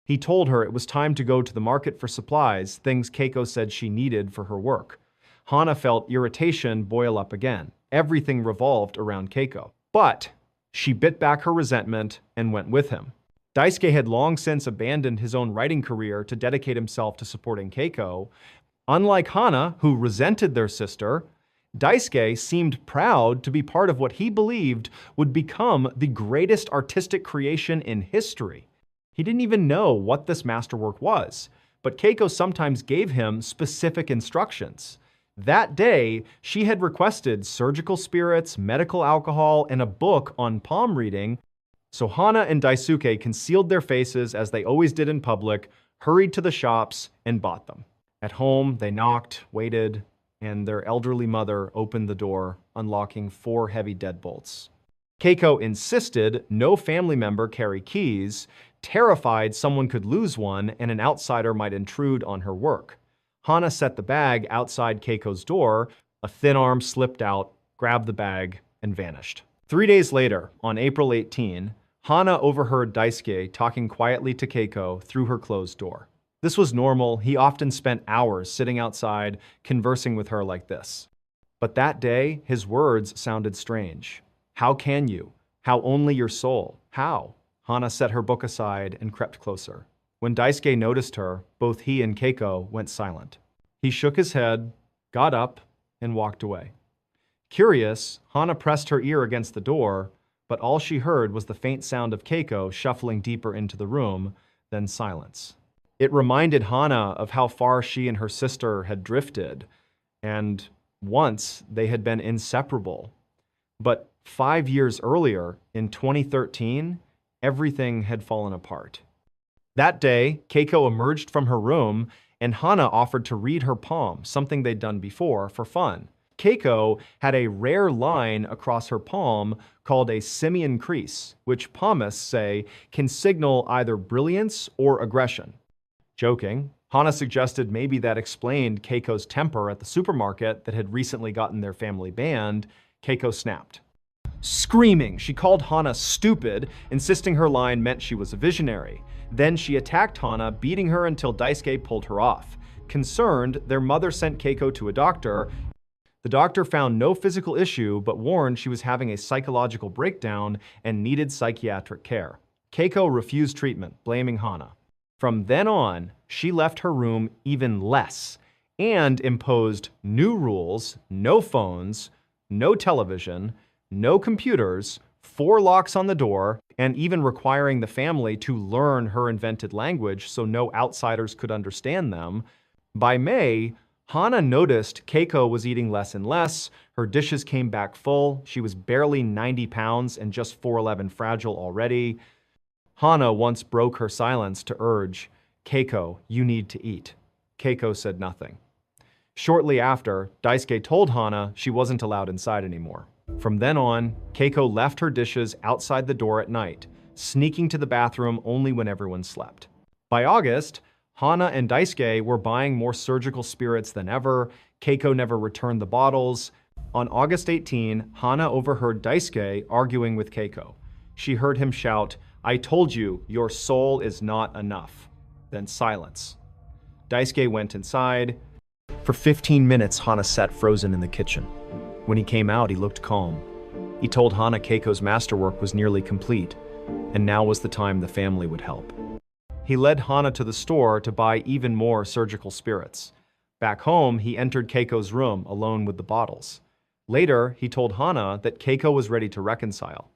He told her it was time to go to the market for supplies, things Keiko said she needed for her work. Hana felt irritation boil up again. Everything revolved around Keiko. But she bit back her resentment and went with him. Daisuke had long since abandoned his own writing career to dedicate himself to supporting Keiko. Unlike Hana, who resented their sister, Daisuke seemed proud to be part of what he believed would become the greatest artistic creation in history. He didn't even know what this masterwork was, but Keiko sometimes gave him specific instructions. That day, she had requested surgical spirits, medical alcohol, and a book on palm reading, so Hana and Daisuke concealed their faces as they always did in public, hurried to the shops, and bought them. At home, they knocked, waited, and their elderly mother opened the door, unlocking 4 heavy deadbolts. Keiko insisted no family member carry keys, terrified someone could lose one and an outsider might intrude on her work. Hana set the bag outside Keiko's door. A thin arm slipped out, grabbed the bag, and vanished. 3 days later, on April 18, Hana overheard Daisuke talking quietly to Keiko through her closed door. This was normal. He often spent hours sitting outside, conversing with her like this. But that day, his words sounded strange. How can you? How only your soul? How? Hana set her book aside and crept closer. When Daisuke noticed her, both he and Keiko went silent. He shook his head, got up, and walked away. Curious, Hana pressed her ear against the door, but all she heard was the faint sound of Keiko shuffling deeper into the room, then silence. It reminded Hana of how far she and her sister had drifted, and once they had been inseparable. But 5 years earlier, in 2013, everything had fallen apart. That day, Keiko emerged from her room, and Hana offered to read her palm, something they'd done before, for fun. Keiko had a rare line across her palm called a simian crease, which palmists say can signal either brilliance or aggression. Joking, Hana suggested maybe that explained Keiko's temper at the supermarket that had recently gotten their family banned. Keiko snapped. Screaming, she called Hana stupid, insisting her line meant she was a visionary. Then she attacked Hana, beating her until Daisuke pulled her off. Concerned, their mother sent Keiko to a doctor. The doctor found no physical issue, but warned she was having a psychological breakdown and needed psychiatric care. Keiko refused treatment, blaming Hana. From then on, she left her room even less and imposed new rules: no phones, no television, no computers, 4 locks on the door, and even requiring the family to learn her invented language so no outsiders could understand them. By May, Hana noticed Keiko was eating less and less. Her dishes came back full. She was barely 90 pounds and just 4'11" fragile already. Hana once broke her silence to urge, Keiko, you need to eat. Keiko said nothing. Shortly after, Daisuke told Hana she wasn't allowed inside anymore. From then on, Keiko left her dishes outside the door at night, sneaking to the bathroom only when everyone slept. By August, Hana and Daisuke were buying more surgical spirits than ever. Keiko never returned the bottles. On August 18, Hana overheard Daisuke arguing with Keiko. She heard him shout, "I told you, your soul is not enough." Then silence. Daisuke went inside. For 15 minutes, Hana sat frozen in the kitchen. When he came out, he looked calm. He told Hana Keiko's masterwork was nearly complete, and now was the time the family would help. He led Hana to the store to buy even more surgical spirits. Back home, he entered Keiko's room alone with the bottles. Later, he told Hana that Keiko was ready to reconcile.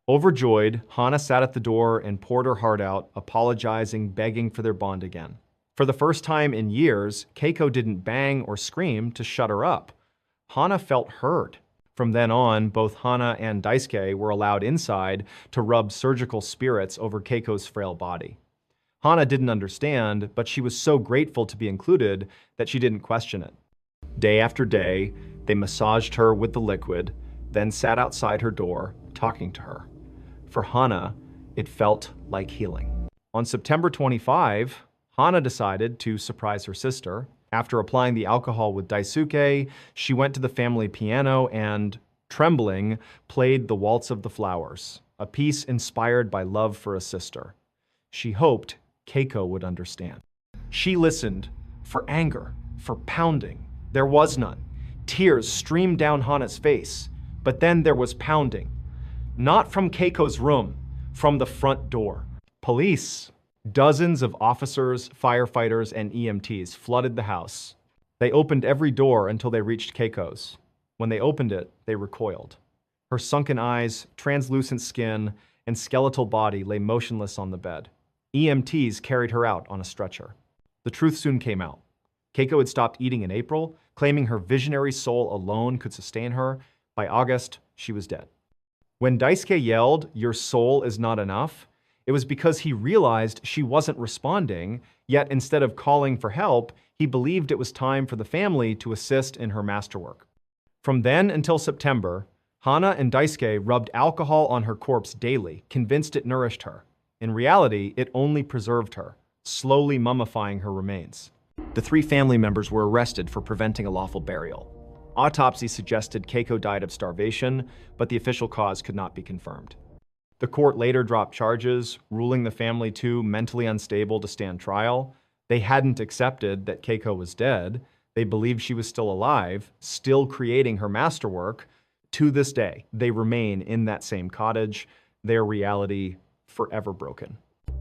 Overjoyed, Hana sat at the door and poured her heart out, apologizing, begging for their bond again. For the first time in years, Keiko didn't bang or scream to shut her up. Hana felt heard. From then on, both Hana and Daisuke were allowed inside to rub surgical spirits over Keiko's frail body. Hana didn't understand, but she was so grateful to be included that she didn't question it. Day after day, they massaged her with the liquid, then sat outside her door, talking to her. For Hana, it felt like healing. On September 25, Hana decided to surprise her sister. After applying the alcohol with Daisuke, she went to the family piano and, trembling, played The Waltz of the Flowers, a piece inspired by love for a sister. She hoped Keiko would understand. She listened for anger, for pounding. There was none. Tears streamed down Hana's face, but then there was pounding. Not from Keiko's room, from the front door. Police. Dozens of officers, firefighters, and EMTs flooded the house. They opened every door until they reached Keiko's. When they opened it, they recoiled. Her sunken eyes, translucent skin, and skeletal body lay motionless on the bed. EMTs carried her out on a stretcher. The truth soon came out. Keiko had stopped eating in April, claiming her visionary soul alone could sustain her. By August, she was dead. When Daisuke yelled, "Your soul is not enough," it was because he realized she wasn't responding, yet instead of calling for help, he believed it was time for the family to assist in her masterwork. From then until September, Hana and Daisuke rubbed alcohol on her corpse daily, convinced it nourished her. In reality, it only preserved her, slowly mummifying her remains. The 3 family members were arrested for preventing a lawful burial. Autopsies suggested Keiko died of starvation, but the official cause could not be confirmed. The court later dropped charges, ruling the family too mentally unstable to stand trial. They hadn't accepted that Keiko was dead. They believed she was still alive, still creating her masterwork. To this day, they remain in that same cottage, their reality forever broken.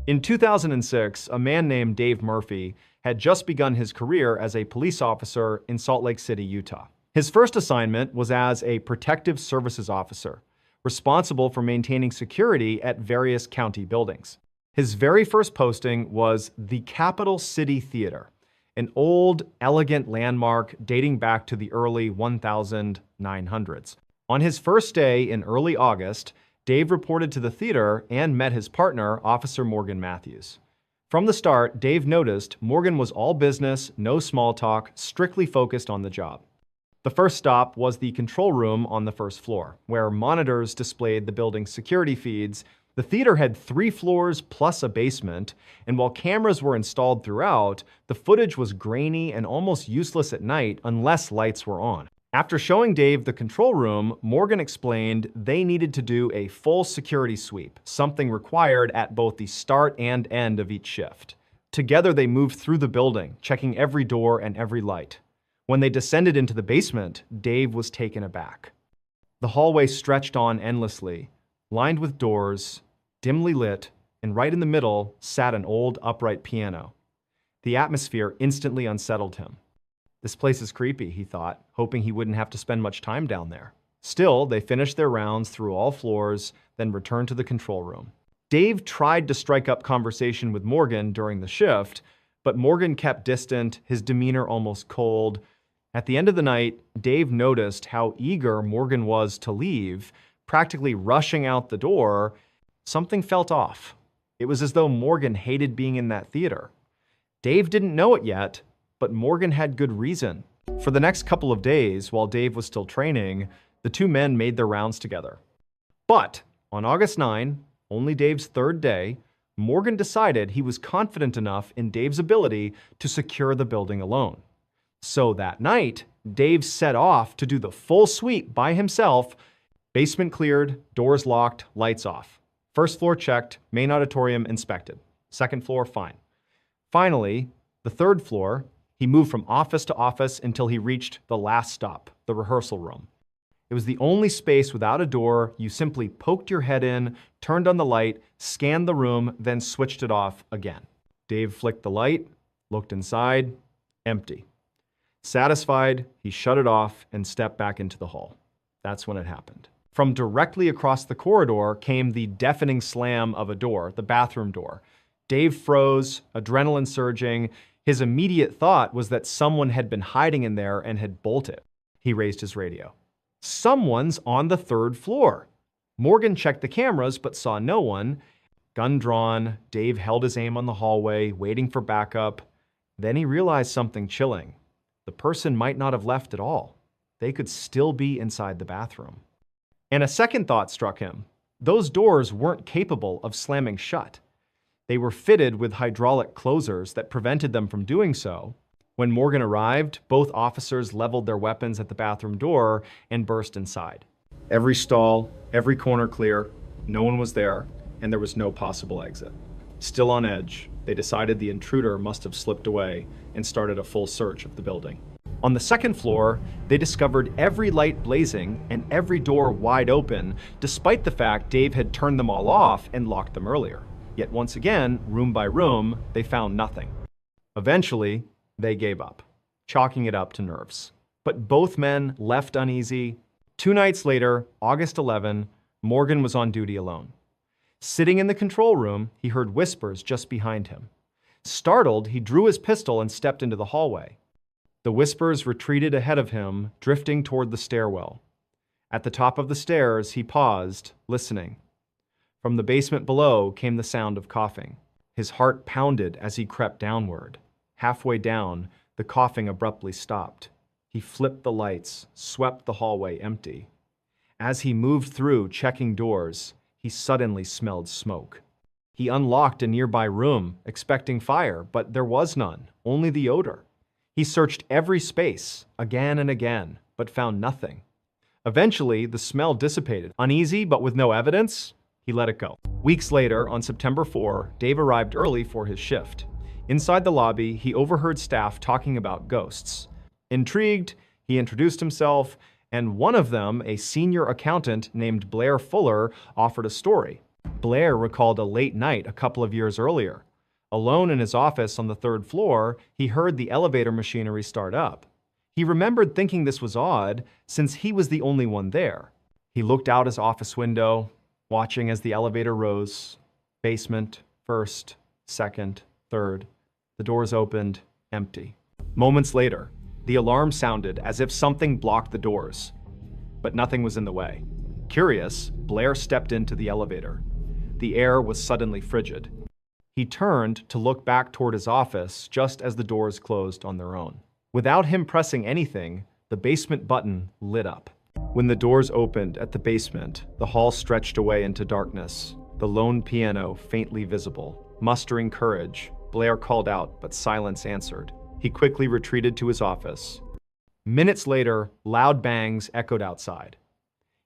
In 2006, a man named Dave Murphy had just begun his career as a police officer in Salt Lake City, Utah. His first assignment was as a protective services officer, responsible for maintaining security at various county buildings. His very first posting was the Capitol City Theater, an old, elegant landmark dating back to the early 1900s. On his first day in early August, Dave reported to the theater and met his partner, Officer Morgan Matthews. From the start, Dave noticed Morgan was all business, no small talk, strictly focused on the job. The first stop was the control room on the first floor, where monitors displayed the building's security feeds. The theater had 3 floors plus a basement, and while cameras were installed throughout, the footage was grainy and almost useless at night unless lights were on. After showing Dave the control room, Morgan explained they needed to do a full security sweep, something required at both the start and end of each shift. Together they moved through the building, checking every door and every light. When they descended into the basement, Dave was taken aback. The hallway stretched on endlessly, lined with doors, dimly lit, and right in the middle sat an old upright piano. The atmosphere instantly unsettled him. This place is creepy, he thought, hoping he wouldn't have to spend much time down there. Still, they finished their rounds through all floors, then returned to the control room. Dave tried to strike up conversation with Morgan during the shift, but Morgan kept distant, his demeanor almost cold. At the end of the night, Dave noticed how eager Morgan was to leave, practically rushing out the door. Something felt off. It was as though Morgan hated being in that theater. Dave didn't know it yet, but Morgan had good reason. For the next couple of days, while Dave was still training, the 2 men made their rounds together. But on August 9, only Dave's 3rd day, Morgan decided he was confident enough in Dave's ability to secure the building alone. So that night, Dave set off to do the full sweep by himself. Basement cleared, doors locked, lights off. First floor checked, main auditorium inspected. Second floor, fine. Finally, the third floor, he moved from office to office until he reached the last stop, the rehearsal room. It was the only space without a door. You simply poked your head in, turned on the light, scanned the room, then switched it off again. Dave flicked the light, looked inside, empty. Satisfied, he shut it off and stepped back into the hall. That's when it happened. From directly across the corridor came the deafening slam of a door, the bathroom door. Dave froze, adrenaline surging. His immediate thought was that someone had been hiding in there and had bolted. He raised his radio. Someone's on the third floor. Morgan checked the cameras but saw no one. Gun drawn, Dave held his aim on the hallway, waiting for backup. Then he realized something chilling. The person might not have left at all. They could still be inside the bathroom. And a second thought struck him. Those doors weren't capable of slamming shut. They were fitted with hydraulic closers that prevented them from doing so. When Morgan arrived, both officers leveled their weapons at the bathroom door and burst inside. Every stall, every corner clear, no one was there, and there was no possible exit. Still on edge, they decided the intruder must have slipped away and started a full search of the building. On the second floor, they discovered every light blazing and every door wide open, despite the fact Dave had turned them all off and locked them earlier. Yet once again, room by room, they found nothing. Eventually, they gave up, chalking it up to nerves. But both men left uneasy. 2 nights later, August 11, Morgan was on duty alone. Sitting in the control room, he heard whispers just behind him. Startled, he drew his pistol and stepped into the hallway. The whispers retreated ahead of him, drifting toward the stairwell. At the top of the stairs, he paused, listening. From the basement below came the sound of coughing. His heart pounded as he crept downward. Halfway down, the coughing abruptly stopped. He flipped the lights, swept the hallway empty. As he moved through, checking doors, he suddenly smelled smoke. He unlocked a nearby room, expecting fire, but there was none, only the odor. He searched every space, again and again, but found nothing. Eventually, the smell dissipated. Uneasy, but with no evidence, he let it go. Weeks later, on September 4, Dave arrived early for his shift. Inside the lobby, he overheard staff talking about ghosts. Intrigued, he introduced himself, and one of them, a senior accountant named Blair Fuller, offered a story. Blair recalled a late night a couple of years earlier. Alone in his office on the 3rd floor, he heard the elevator machinery start up. He remembered thinking this was odd, since he was the only one there. He looked out his office window, watching as the elevator rose. Basement, 1st, 2nd, 3rd. The doors opened, empty. Moments later, the alarm sounded as if something blocked the doors, but nothing was in the way. Curious, Blair stepped into the elevator. The air was suddenly frigid. He turned to look back toward his office just as the doors closed on their own. Without him pressing anything, the basement button lit up. When the doors opened at the basement, the hall stretched away into darkness, the lone piano faintly visible. Mustering courage, Blair called out, but silence answered. He quickly retreated to his office. Minutes later, loud bangs echoed outside.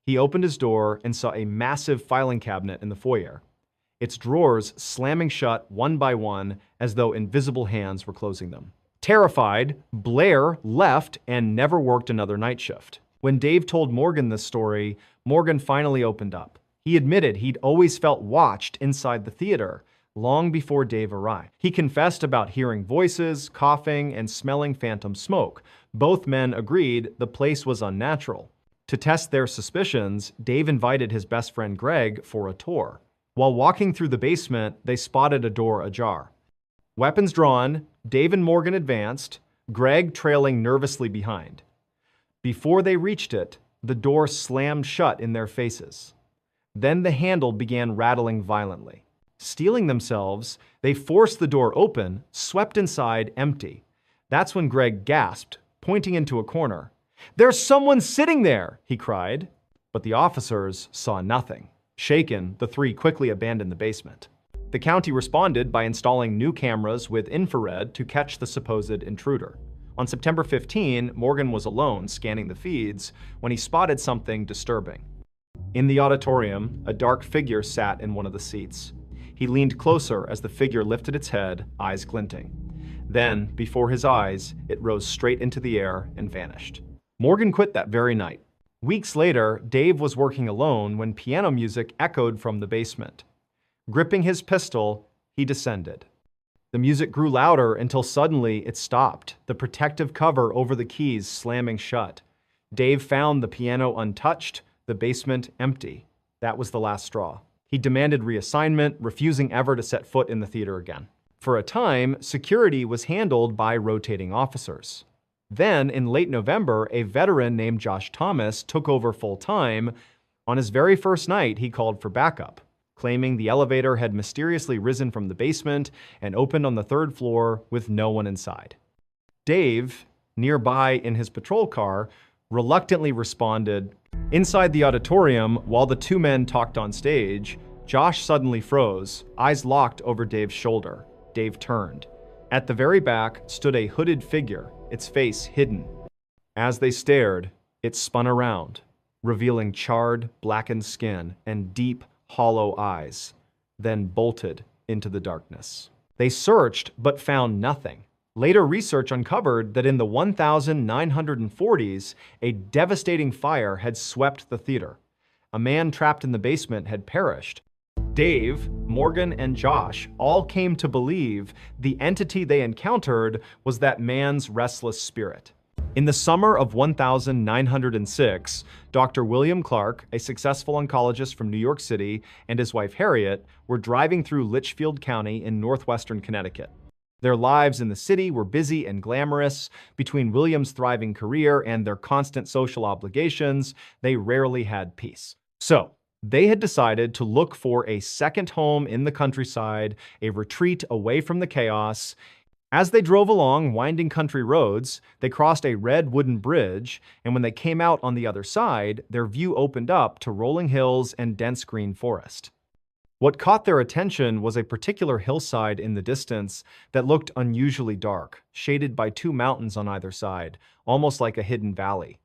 He opened his door and saw a massive filing cabinet in the foyer, its drawers slamming shut one by one as though invisible hands were closing them. Terrified, Blair left and never worked another night shift. When Dave told Morgan this story, Morgan finally opened up. He admitted he'd always felt watched inside the theater, long before Dave arrived. He confessed about hearing voices, coughing, and smelling phantom smoke. Both men agreed the place was unnatural. To test their suspicions, Dave invited his best friend Greg for a tour. While walking through the basement, they spotted a door ajar. Weapons drawn, Dave and Morgan advanced, Greg trailing nervously behind. Before they reached it, the door slammed shut in their faces. Then the handle began rattling violently. Steeling themselves, they forced the door open, swept inside empty. That's when Greg gasped, pointing into a corner. "There's someone sitting there!" he cried. But the officers saw nothing. Shaken, the three quickly abandoned the basement. The county responded by installing new cameras with infrared to catch the supposed intruder. On September 15, Morgan was alone scanning the feeds when he spotted something disturbing. In the auditorium, a dark figure sat in one of the seats. He leaned closer as the figure lifted its head, eyes glinting. Then, before his eyes, it rose straight into the air and vanished. Morgan quit that very night. Weeks later, Dave was working alone when piano music echoed from the basement. Gripping his pistol, he descended. The music grew louder until suddenly it stopped, the protective cover over the keys slamming shut. Dave found the piano untouched, the basement empty. That was the last straw. He demanded reassignment, refusing ever to set foot in the theater again. For a time, security was handled by rotating officers. Then, in late November, a veteran named Josh Thomas took over full-time. On his very first night, he called for backup, claiming the elevator had mysteriously risen from the basement and opened on the third floor with no one inside. Dave, nearby in his patrol car, reluctantly responded. Inside the auditorium, while the two men talked on stage, Josh suddenly froze, eyes locked over Dave's shoulder. Dave turned. At the very back stood a hooded figure, its face hidden. As they stared, it spun around, revealing charred, blackened skin and deep, hollow eyes, then bolted into the darkness. They searched but found nothing. Later research uncovered that in the 1940s, a devastating fire had swept the theater. A man trapped in the basement had perished. Dave, Morgan, and Josh all came to believe the entity they encountered was that man's restless spirit. In the summer of 1906, Dr. William Clark, a successful oncologist from New York City, and his wife Harriet were driving through Litchfield County in northwestern Connecticut. Their lives in the city were busy and glamorous. Between William's thriving career and their constant social obligations, they rarely had peace. So, they had decided to look for a second home in the countryside, a retreat away from the chaos. As they drove along winding country roads, they crossed a red wooden bridge, and when they came out on the other side, their view opened up to rolling hills and dense green forest. What caught their attention was a particular hillside in the distance that looked unusually dark, shaded by two mountains on either side, almost like a hidden valley.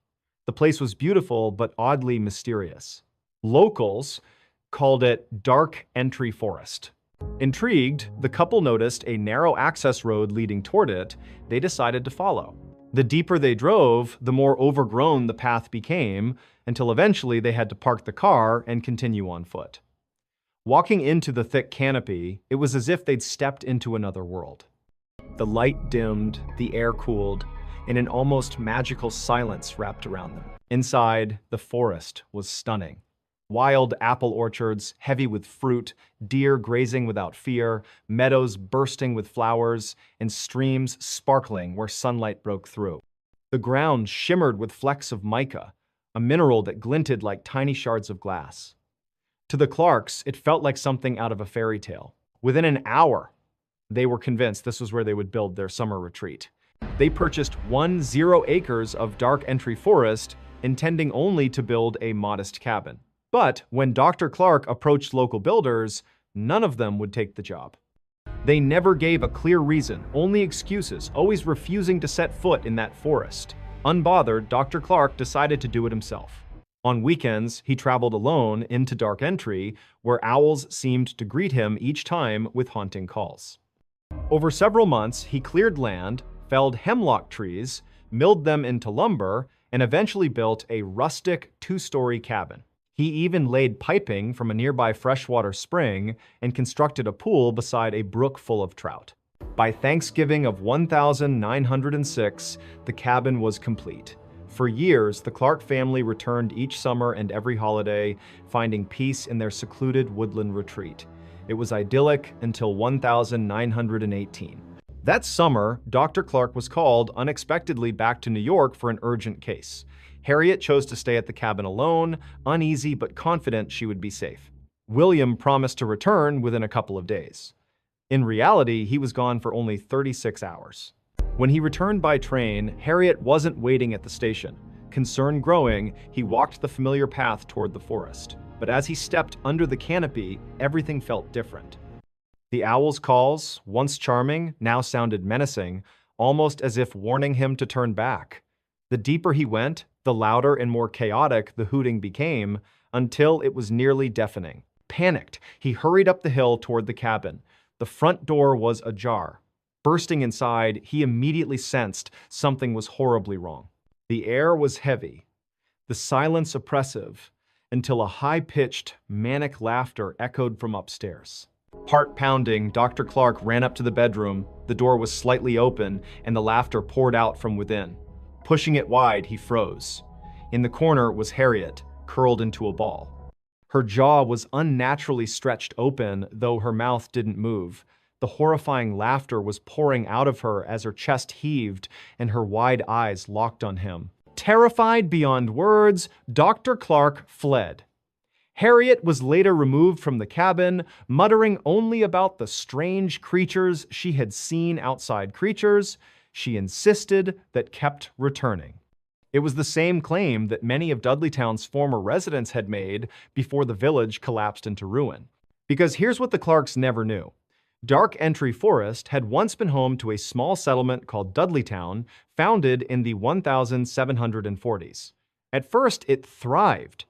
The place was beautiful but oddly mysterious. Locals called it Dark Entry Forest. Intrigued, the couple noticed a narrow access road leading toward it. They decided to follow. The deeper they drove, the more overgrown the path became, until eventually they had to park the car and continue on foot. Walking into the thick canopy, it was as if they'd stepped into another world. The light dimmed, the air cooled, and an almost magical silence wrapped around them. Inside, the forest was stunning. Wild apple orchards, heavy with fruit, deer grazing without fear, meadows bursting with flowers, and streams sparkling where sunlight broke through. The ground shimmered with flecks of mica, a mineral that glinted like tiny shards of glass. To the Clarks, it felt like something out of a fairy tale. Within an hour, they were convinced this was where they would build their summer retreat. They purchased 10 acres of dark entry forest, intending only to build a modest cabin. But when Dr. Clark approached local builders, none of them would take the job. They never gave a clear reason, only excuses, always refusing to set foot in that forest. Unbothered, Dr. Clark decided to do it himself. On weekends, he traveled alone into Dark Entry, where owls seemed to greet him each time with haunting calls. Over several months, he cleared land, felled hemlock trees, milled them into lumber, and eventually built a rustic two-story cabin. He even laid piping from a nearby freshwater spring and constructed a pool beside a brook full of trout. By Thanksgiving of 1906, the cabin was complete. For years, the Clark family returned each summer and every holiday, finding peace in their secluded woodland retreat. It was idyllic until 1918. That summer, Dr. Clark was called unexpectedly back to New York for an urgent case. Harriet chose to stay at the cabin alone, uneasy but confident she would be safe. William promised to return within a couple of days. In reality, he was gone for only 36 hours. When he returned by train, Harriet wasn't waiting at the station. Concern growing, he walked the familiar path toward the forest. But as he stepped under the canopy, everything felt different. The owl's calls, once charming, now sounded menacing, almost as if warning him to turn back. The deeper he went, the louder and more chaotic the hooting became, until it was nearly deafening. Panicked, he hurried up the hill toward the cabin. The front door was ajar. Bursting inside, he immediately sensed something was horribly wrong. The air was heavy, the silence oppressive, until a high-pitched, manic laughter echoed from upstairs. Heart pounding, Dr. Clark ran up to the bedroom. The door was slightly open, and the laughter poured out from within. Pushing it wide, he froze. In the corner was Harriet, curled into a ball. Her jaw was unnaturally stretched open, though her mouth didn't move. The horrifying laughter was pouring out of her as her chest heaved and her wide eyes locked on him. Terrified beyond words, Dr. Clark fled. Harriet was later removed from the cabin, muttering only about the strange creatures she had seen outside, creatures she insisted that kept returning. It was the same claim that many of Dudleytown's former residents had made before the village collapsed into ruin. Because here's what the Clarks never knew. Dark Entry Forest had once been home to a small settlement called Dudleytown, founded in the 1740s. At first, it thrived.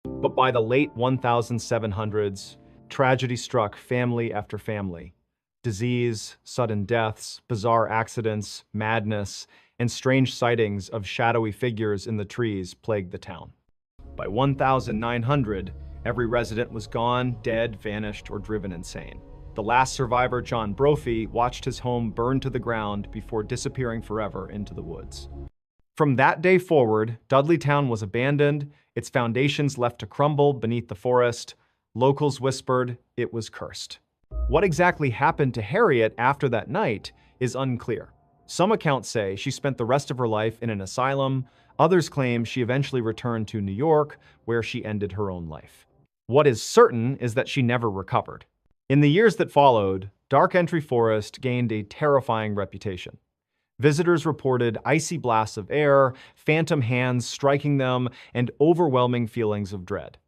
But by the late 1700s, tragedy struck family after family. Disease, sudden deaths, bizarre accidents, madness, and strange sightings of shadowy figures in the trees plagued the town. By 1900, every resident was gone, dead, vanished, or driven insane. The last survivor, John Brophy, watched his home burn to the ground before disappearing forever into the woods. From that day forward, Dudleytown was abandoned, its foundations left to crumble beneath the forest. Locals whispered it was cursed. What exactly happened to Harriet after that night is unclear. Some accounts say she spent the rest of her life in an asylum. Others claim she eventually returned to New York, where she ended her own life. What is certain is that she never recovered. In the years that followed, Dark Entry Forest gained a terrifying reputation. Visitors reported icy blasts of air, phantom hands striking them, and overwhelming feelings of dread.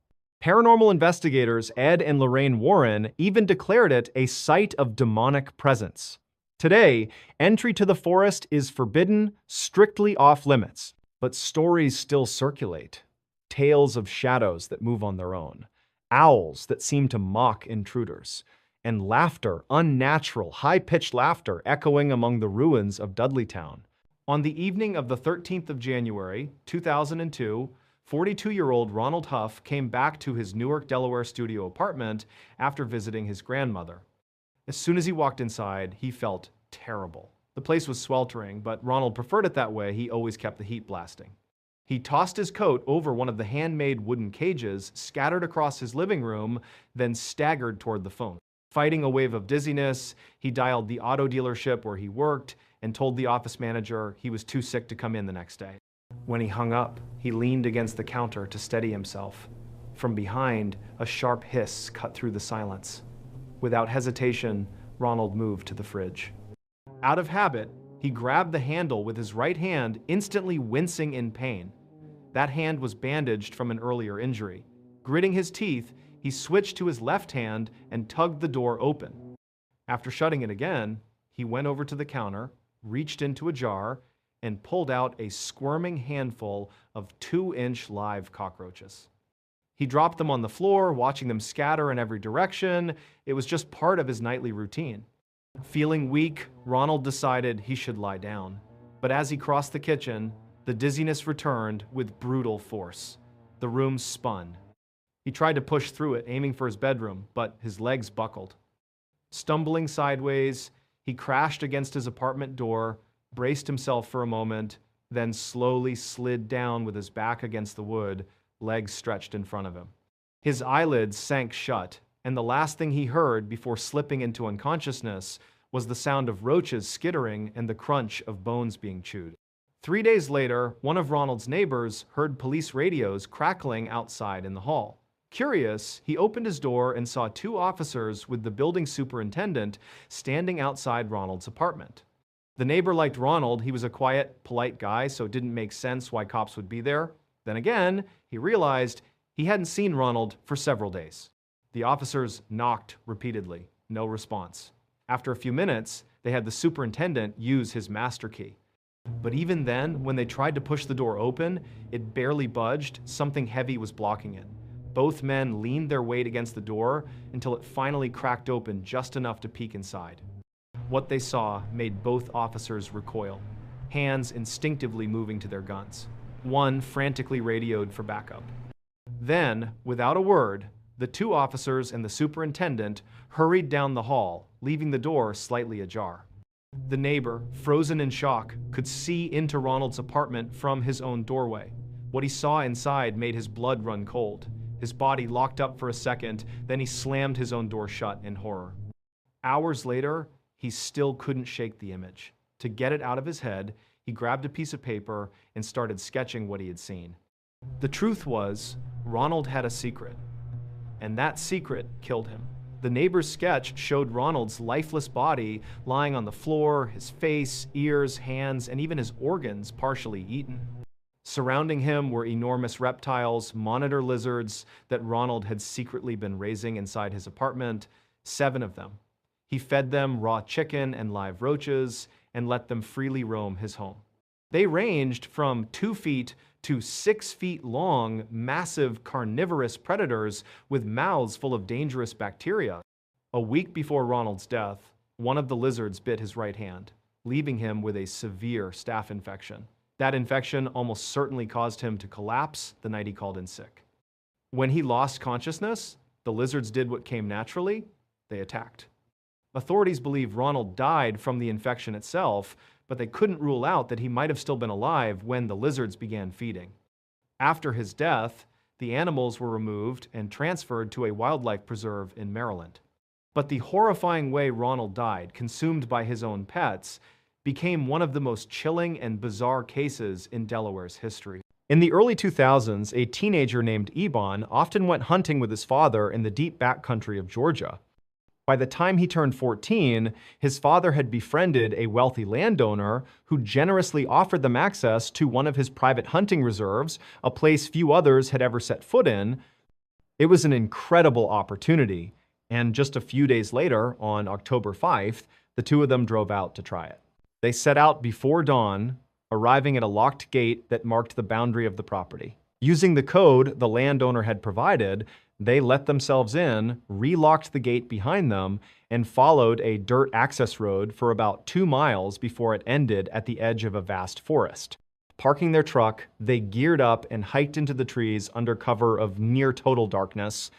Paranormal investigators Ed and Lorraine Warren even declared it a site of demonic presence. Today, entry to the forest is forbidden, strictly off-limits, but stories still circulate. Tales of shadows that move on their own, owls that seem to mock intruders, and laughter, unnatural, high-pitched laughter echoing among the ruins of Dudleytown. On the evening of the 13th of January, 2002, 42-year-old Ronald Huff came back to his Newark, Delaware studio apartment after visiting his grandmother. As soon as he walked inside, he felt terrible. The place was sweltering, but Ronald preferred it that way. He always kept the heat blasting. He tossed his coat over one of the handmade wooden cages scattered across his living room, then staggered toward the phone. Fighting a wave of dizziness, he dialed the auto dealership where he worked and told the office manager he was too sick to come in the next day. When he hung up, he leaned against the counter to steady himself. From behind, a sharp hiss cut through the silence. Without hesitation, Ronald moved to the fridge. Out of habit, he grabbed the handle with his right hand, instantly wincing in pain. That hand was bandaged from an earlier injury. Gritting his teeth, he switched to his left hand and tugged the door open. After shutting it again, he went over to the counter, reached into a jar, and pulled out a squirming handful of 2-inch live cockroaches. He dropped them on the floor, watching them scatter in every direction. It was just part of his nightly routine. Feeling weak, Ronald decided he should lie down. But as he crossed the kitchen, the dizziness returned with brutal force. The room spun. He tried to push through it, aiming for his bedroom, but his legs buckled. Stumbling sideways, he crashed against his apartment door, braced himself for a moment, then slowly slid down with his back against the wood, legs stretched in front of him. His eyelids sank shut, and the last thing he heard before slipping into unconsciousness was the sound of roaches skittering and the crunch of bones being chewed. 3 days later, one of Ronald's neighbors heard police radios crackling outside in the hall. Curious, he opened his door and saw 2 officers with the building superintendent standing outside Ronald's apartment. The neighbor liked Ronald. He was a quiet, polite guy, so it didn't make sense why cops would be there. Then again, he realized he hadn't seen Ronald for several days. The officers knocked repeatedly. No response. After a few minutes, They had the superintendent use his master key. But even then, when they tried to push the door open, it barely budged. Something heavy was blocking it. Both men leaned their weight against the door until it finally cracked open just enough to peek inside. What they saw made both officers recoil, hands instinctively moving to their guns. One frantically radioed for backup. Then, without a word, the two officers and the superintendent hurried down the hall, leaving the door slightly ajar. The neighbor, frozen in shock, could see into Ronald's apartment from his own doorway. What he saw inside made his blood run cold. His body locked up for a second, then he slammed his own door shut in horror. Hours later, he still couldn't shake the image. To get it out of his head, he grabbed a piece of paper and started sketching what he had seen. The truth was, Ronald had a secret, and that secret killed him. The neighbor's sketch showed Ronald's lifeless body lying on the floor, his face, ears, hands, and even his organs partially eaten. Surrounding him were enormous reptiles, monitor lizards that Ronald had secretly been raising inside his apartment, 7 of them. He fed them raw chicken and live roaches and let them freely roam his home. They ranged from 2 feet to 6 feet long, massive carnivorous predators with mouths full of dangerous bacteria. A week before Ronald's death, one of the lizards bit his right hand, leaving him with a severe staph infection. That infection almost certainly caused him to collapse the night he called in sick. When he lost consciousness, the lizards did what came naturally: they attacked. Authorities believe Ronald died from the infection itself, but they couldn't rule out that he might have still been alive when the lizards began feeding. After his death, the animals were removed and transferred to a wildlife preserve in Maryland. But the horrifying way Ronald died, consumed by his own pets, became one of the most chilling and bizarre cases in Delaware's history. In the early 2000s, a teenager named Ebon often went hunting with his father in the deep backcountry of Georgia. By the time he turned 14, his father had befriended a wealthy landowner who generously offered them access to one of his private hunting reserves, a place few others had ever set foot in. It was an incredible opportunity, and just a few days later, on October 5th, the two of them drove out to try it. They set out before dawn, arriving at a locked gate that marked the boundary of the property. Using the code the landowner had provided, they let themselves in, relocked the gate behind them, and followed a dirt access road for about 2 miles before it ended at the edge of a vast forest. Parking their truck, they geared up and hiked into the trees under cover of near total darkness.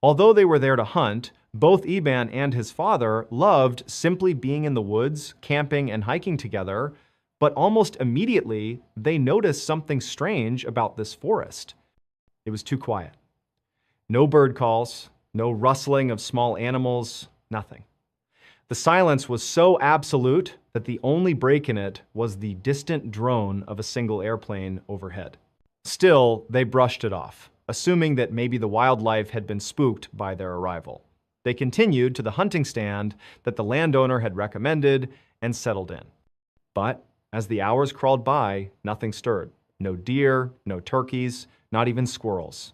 Although they were there to hunt, both Eban and his father loved simply being in the woods, camping and hiking together, but almost immediately they noticed something strange about this forest. It was too quiet. No bird calls, no rustling of small animals, nothing. The silence was so absolute that the only break in it was the distant drone of a single airplane overhead. Still, they brushed it off, assuming that maybe the wildlife had been spooked by their arrival. They continued to the hunting stand that the landowner had recommended and settled in. But as the hours crawled by, nothing stirred. No deer, no turkeys, not even squirrels.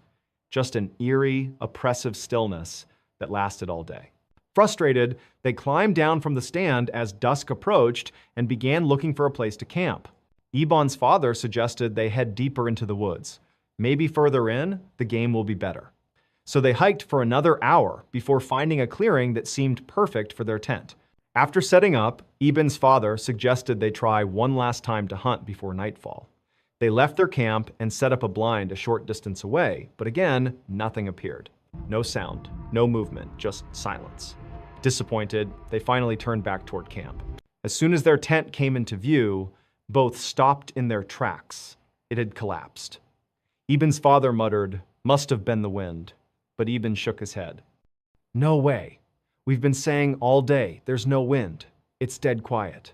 Just an eerie, oppressive stillness that lasted all day. Frustrated, they climbed down from the stand as dusk approached and began looking for a place to camp. Ebon's father suggested they head deeper into the woods. Maybe further in, the game will be better. So they hiked for another hour before finding a clearing that seemed perfect for their tent. After setting up, Eban's father suggested they try one last time to hunt before nightfall. They left their camp and set up a blind a short distance away, but again, nothing appeared. No sound, no movement, just silence. Disappointed, they finally turned back toward camp. As soon as their tent came into view, both stopped in their tracks. It had collapsed. Eban's father muttered, "Must have been the wind," but Eben shook his head. "No way. We've been saying all day, there's no wind. It's dead quiet."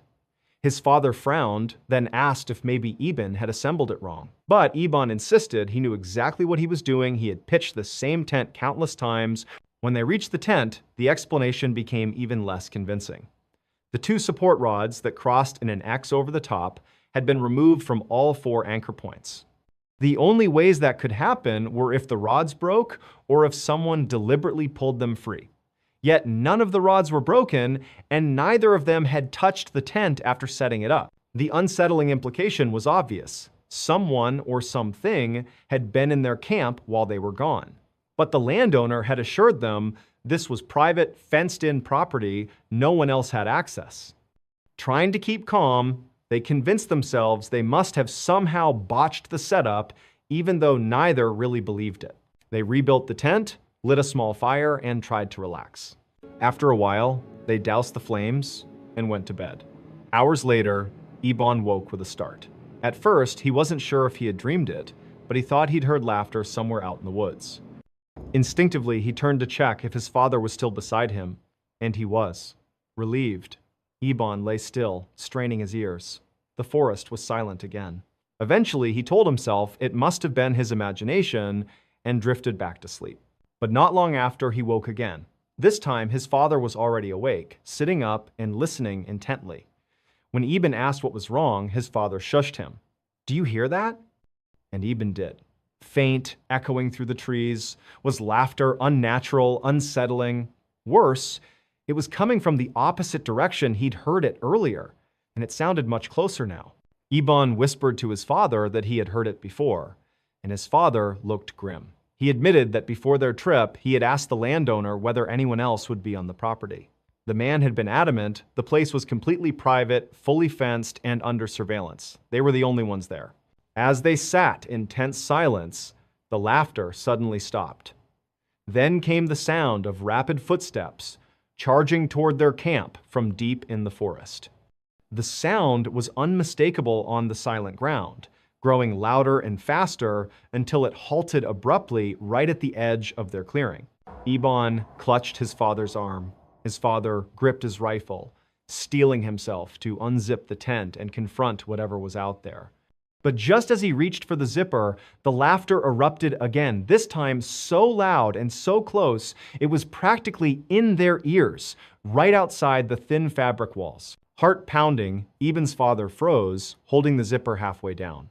His father frowned, then asked if maybe Eben had assembled it wrong. But Ebon insisted he knew exactly what he was doing. He had pitched the same tent countless times. When they reached the tent, the explanation became even less convincing. The 2 support rods that crossed in an X over the top had been removed from all 4 anchor points. The only ways that could happen were if the rods broke or if someone deliberately pulled them free. Yet none of the rods were broken, and neither of them had touched the tent after setting it up. The unsettling implication was obvious. Someone or something had been in their camp while they were gone. But the landowner had assured them this was private, fenced-in property. No one else had access. Trying to keep calm, they convinced themselves they must have somehow botched the setup, even though neither really believed it. They rebuilt the tent, lit a small fire, and tried to relax. After a while, they doused the flames and went to bed. Hours later, Ebon woke with a start. At first, he wasn't sure if he had dreamed it, but he thought he'd heard laughter somewhere out in the woods. Instinctively, he turned to check if his father was still beside him, and he was. Relieved, Ebon lay still, straining his ears. The forest was silent again. Eventually, he told himself it must have been his imagination and drifted back to sleep. But not long after, he woke again. This time, his father was already awake, sitting up and listening intently. When Eben asked what was wrong, his father shushed him. "Do you hear that?" And Eben did. Faint, echoing through the trees, was laughter, unnatural, unsettling. Worse, it was coming from the opposite direction he'd heard it earlier, and it sounded much closer now. Ebon whispered to his father that he had heard it before, and his father looked grim. He admitted that before their trip, he had asked the landowner whether anyone else would be on the property. The man had been adamant the place was completely private, fully fenced, and under surveillance. They were the only ones there. As they sat in tense silence, the laughter suddenly stopped. Then came the sound of rapid footsteps charging toward their camp from deep in the forest. The sound was unmistakable on the silent ground, growing louder and faster until it halted abruptly right at the edge of their clearing. Ebon clutched his father's arm. His father gripped his rifle, steeling himself to unzip the tent and confront whatever was out there. But just as he reached for the zipper, the laughter erupted again, this time so loud and so close, it was practically in their ears, right outside the thin fabric walls. Heart pounding, Eben's father froze, holding the zipper halfway down.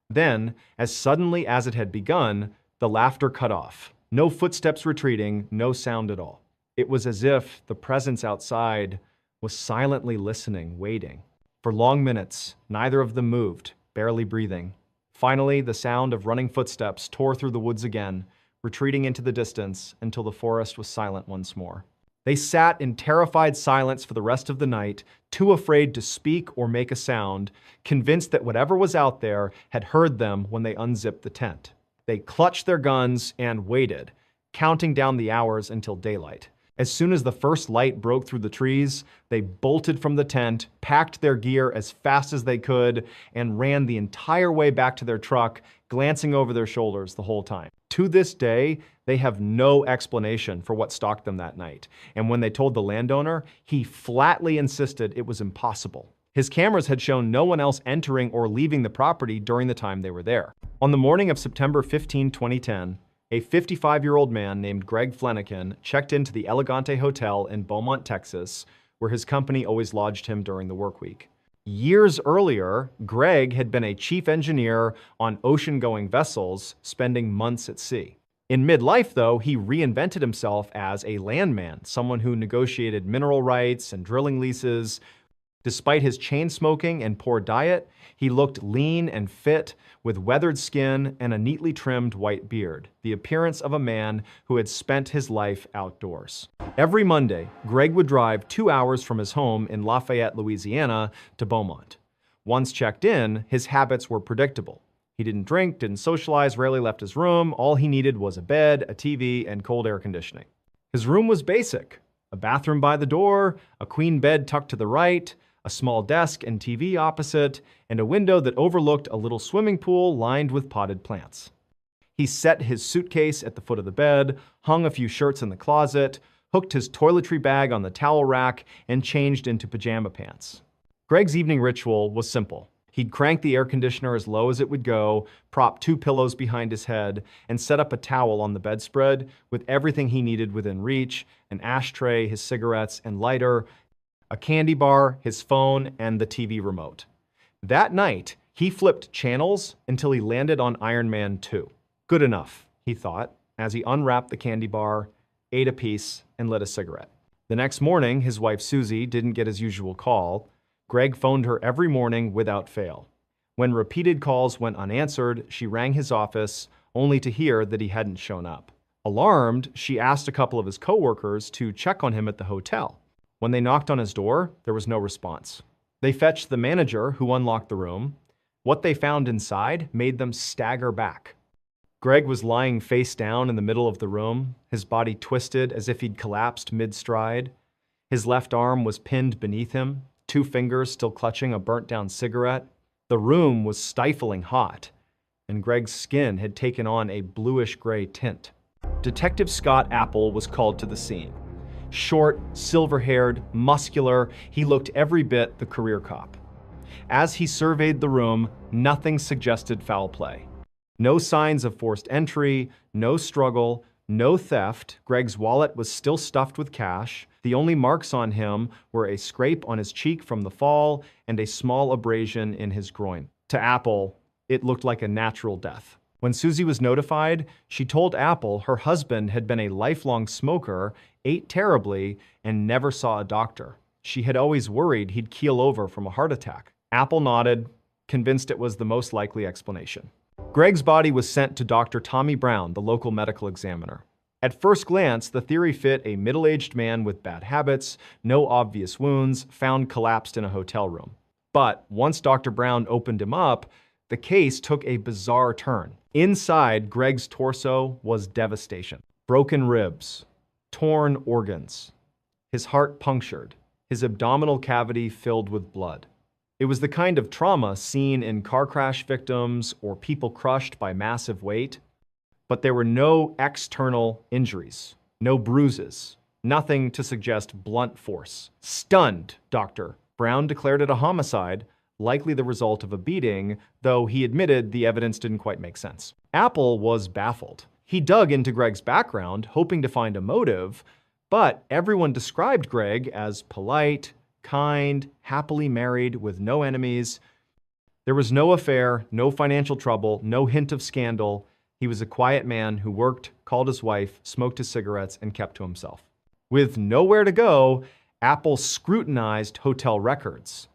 Then, as suddenly as it had begun, the laughter cut off. No footsteps retreating, no sound at all. It was as if the presence outside was silently listening, waiting. For long minutes, neither of them moved, barely breathing. Finally, the sound of running footsteps tore through the woods again, retreating into the distance until the forest was silent once more. They sat in terrified silence for the rest of the night, too afraid to speak or make a sound, convinced that whatever was out there had heard them when they unzipped the tent. They clutched their guns and waited, counting down the hours until daylight. As soon as the first light broke through the trees, they bolted from the tent, packed their gear as fast as they could, and ran the entire way back to their truck, glancing over their shoulders the whole time. To this day, they have no explanation for what stalked them that night. And when they told the landowner, he flatly insisted it was impossible. His cameras had shown no one else entering or leaving the property during the time they were there. On the morning of September 15, 2010, a 55-year-old man named Greg Flanagan checked into the Elegante Hotel in Beaumont, Texas, where his company always lodged him during the work week. Years earlier, Greg had been a chief engineer on ocean-going vessels, spending months at sea. In midlife, though, he reinvented himself as a landman, someone who negotiated mineral rights and drilling leases. Despite his chain smoking and poor diet, he looked lean and fit, with weathered skin and a neatly trimmed white beard, the appearance of a man who had spent his life outdoors. Every Monday, Greg would drive 2 hours from his home in Lafayette, Louisiana, to Beaumont. Once checked in, his habits were predictable. He didn't drink, didn't socialize, rarely left his room. All he needed was a bed, a TV, and cold air conditioning. His room was basic: a bathroom by the door, a queen bed tucked to the right, a small desk and TV opposite, and a window that overlooked a little swimming pool lined with potted plants. He set his suitcase at the foot of the bed, hung a few shirts in the closet, hooked his toiletry bag on the towel rack, and changed into pajama pants. Greg's evening ritual was simple. He'd crank the air conditioner as low as it would go, prop 2 pillows behind his head, and set up a towel on the bedspread with everything he needed within reach: an ashtray, his cigarettes and lighter, a candy bar, his phone, and the TV remote. That night, he flipped channels until he landed on Iron Man 2. Good enough, he thought, as he unwrapped the candy bar, ate a piece, and lit a cigarette. The next morning, his wife Susie didn't get his usual call. Greg phoned her every morning without fail. When repeated calls went unanswered, she rang his office, only to hear that he hadn't shown up. Alarmed, she asked a couple of his coworkers to check on him at the hotel. When they knocked on his door, there was no response. They fetched the manager, who unlocked the room. What they found inside made them stagger back. Greg was lying face down in the middle of the room, his body twisted as if he'd collapsed mid-stride. His left arm was pinned beneath him, 2 fingers still clutching a burnt-down cigarette. The room was stifling hot, and Greg's skin had taken on a bluish-gray tint. Detective Scott Apple was called to the scene. Short, silver-haired, muscular, he looked every bit the career cop. As he surveyed the room, nothing suggested foul play. No signs of forced entry, no struggle, no theft. Greg's wallet was still stuffed with cash. The only marks on him were a scrape on his cheek from the fall and a small abrasion in his groin. To Apple, it looked like a natural death. When Susie was notified, she told Apple her husband had been a lifelong smoker, ate terribly, and never saw a doctor. She had always worried he'd keel over from a heart attack. Apple nodded, convinced it was the most likely explanation. Greg's body was sent to Dr. Tommy Brown, the local medical examiner. At first glance, the theory fit a middle-aged man with bad habits, no obvious wounds, found collapsed in a hotel room. But once Dr. Brown opened him up, the case took a bizarre turn. Inside Greg's torso was devastation. Broken ribs, torn organs, his heart punctured, his abdominal cavity filled with blood. It was the kind of trauma seen in car crash victims or people crushed by massive weight. But there were no external injuries, no bruises, nothing to suggest blunt force. Stunned, Dr. Brown declared it a homicide, likely the result of a beating, though he admitted the evidence didn't quite make sense. Apple was baffled. He dug into Greg's background, hoping to find a motive, but everyone described Greg as polite, kind, happily married with no enemies. There was no affair, no financial trouble, no hint of scandal. He was a quiet man who worked, called his wife, smoked his cigarettes, and kept to himself. With nowhere to go, Apple scrutinized hotel records.